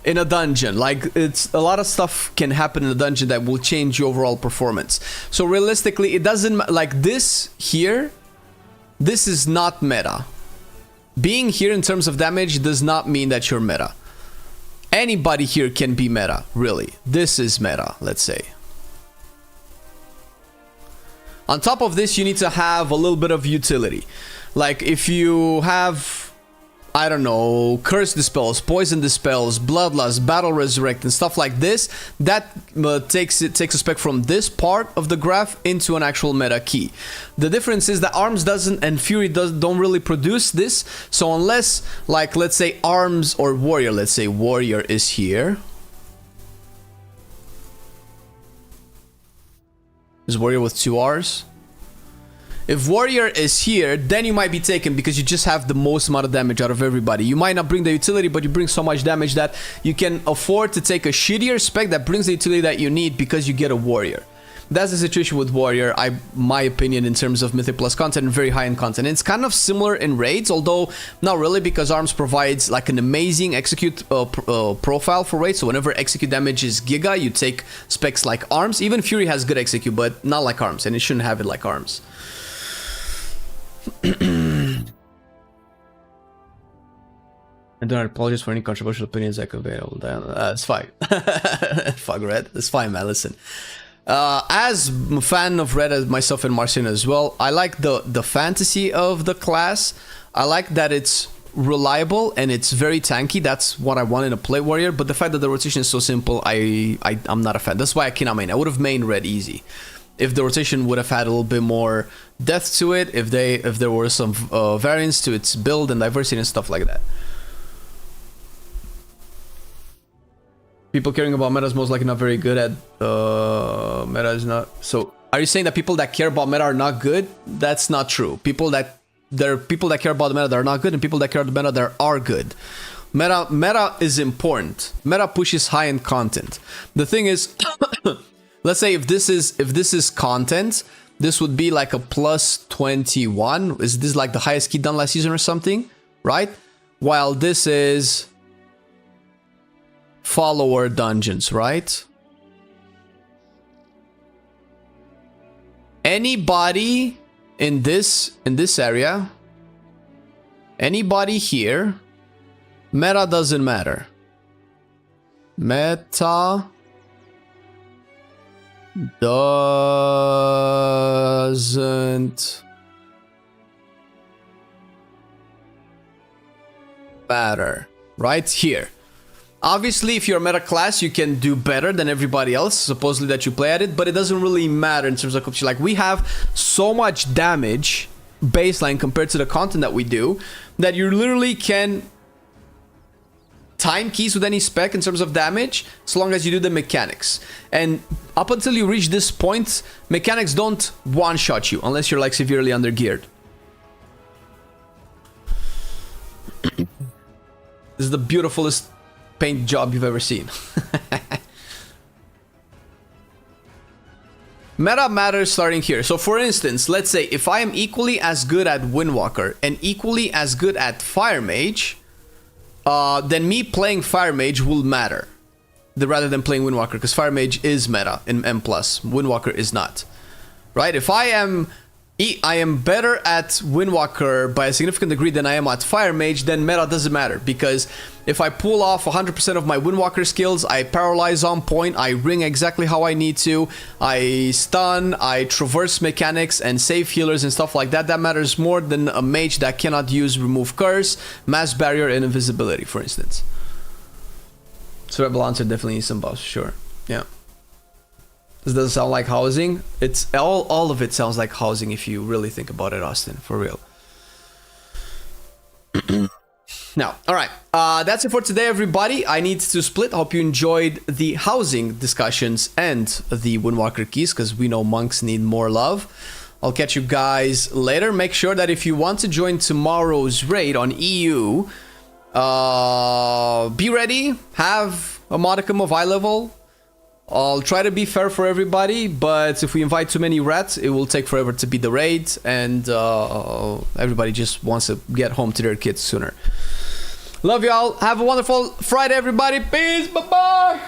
in a dungeon. Like, it's a lot of stuff can happen in a dungeon that will change your overall performance. So realistically, it doesn't, like this here, this is not meta. Being here in terms of damage does not mean that you're meta. Anybody here can be meta, really. This is meta, let's say. On top of this, you need to have a little bit of utility. Like, if you have, I don't know, Curse Dispels, Poison Dispels, Bloodlust, Battle Resurrect, and stuff like this, that takes a spec from this part of the graph into an actual meta key. The difference is that Arms doesn't, and Fury don't really produce this, so unless, like, let's say Arms or Warrior, let's say Warrior is here. Is Warrior with 2 R's? If Warrior is here, then you might be taken because you just have the most amount of damage out of everybody. You might not bring the utility, but you bring so much damage that you can afford to take a shittier spec that brings the utility that you need because you get a Warrior. That's the situation with Warrior, my opinion, in terms of Mythic Plus content and very high-end content. It's kind of similar in raids, although not really, because Arms provides like an amazing execute profile for raids. So whenever execute damage is giga, you take specs like Arms. Even Fury has good execute, but not like Arms, and it shouldn't have it like Arms. I don't apologize for any controversial opinions I convey. It's fine. Fuck Red. It's fine, man. Listen. As a fan of Red as myself and Marcin as well, I like the fantasy of the class. I like that it's reliable and it's very tanky. That's what I want in a play warrior. But the fact that the rotation is so simple, I'm not a fan. That's why I cannot main. I would have mained Red easy if the rotation would have had a little bit more depth to it. If there were some variance to its build and diversity and stuff like that. People caring about meta is most likely not very good at meta is not. So are you saying that people that care about meta are not good? That's not true. There are people that care about the meta that are not good, and people that care about the meta that are good. Meta is important. Meta pushes high-end content. The thing is, let's say if this is content, this would be like a plus 21. Is this like the highest key done last season or something? Right? While this is follower dungeons, right? Anybody in this area, anybody here, meta doesn't matter. Meta doesn't matter. Right here. Obviously, if you're a meta class, you can do better than everybody else, supposedly that you play at it, but it doesn't really matter in terms of competition. Like, we have so much damage baseline compared to the content that we do, that you literally can time keys with any spec in terms of damage, as long as you do the mechanics. And up until you reach this point, mechanics don't one-shot you, unless you're like severely undergeared. This is the beautifulest paint job you've ever seen. Meta matters starting here. So for instance, let's say if I am equally as good at Windwalker and equally as good at Fire Mage, then me playing Fire Mage will matter rather than playing Windwalker, because Fire Mage is meta in M+, Windwalker is not. Right? If I am better at Windwalker by a significant degree than I am at Fire Mage, then meta doesn't matter, because if I pull off 100% of my Windwalker skills, I paralyze on point, I ring exactly how I need to, I stun, I traverse mechanics and save healers and stuff like that, that matters more than a mage that cannot use Remove Curse, Mass Barrier, and Invisibility, for instance. So Rebel Answer definitely needs some buffs, sure. Yeah. This doesn't sound like housing. It's all of it sounds like housing if you really think about it, Austin, for real. Now, all right, that's it for today, everybody. I need to split. I hope you enjoyed the housing discussions and the Windwalker keys, because we know monks need more love. I'll catch you guys later. Make sure that if you want to join tomorrow's raid on EU, be ready. Have a modicum of eye level. I'll try to be fair for everybody, but if we invite too many rats, it will take forever to beat the raid, and everybody just wants to get home to their kids sooner. Love y'all. Have a wonderful Friday, everybody. Peace. Bye-bye.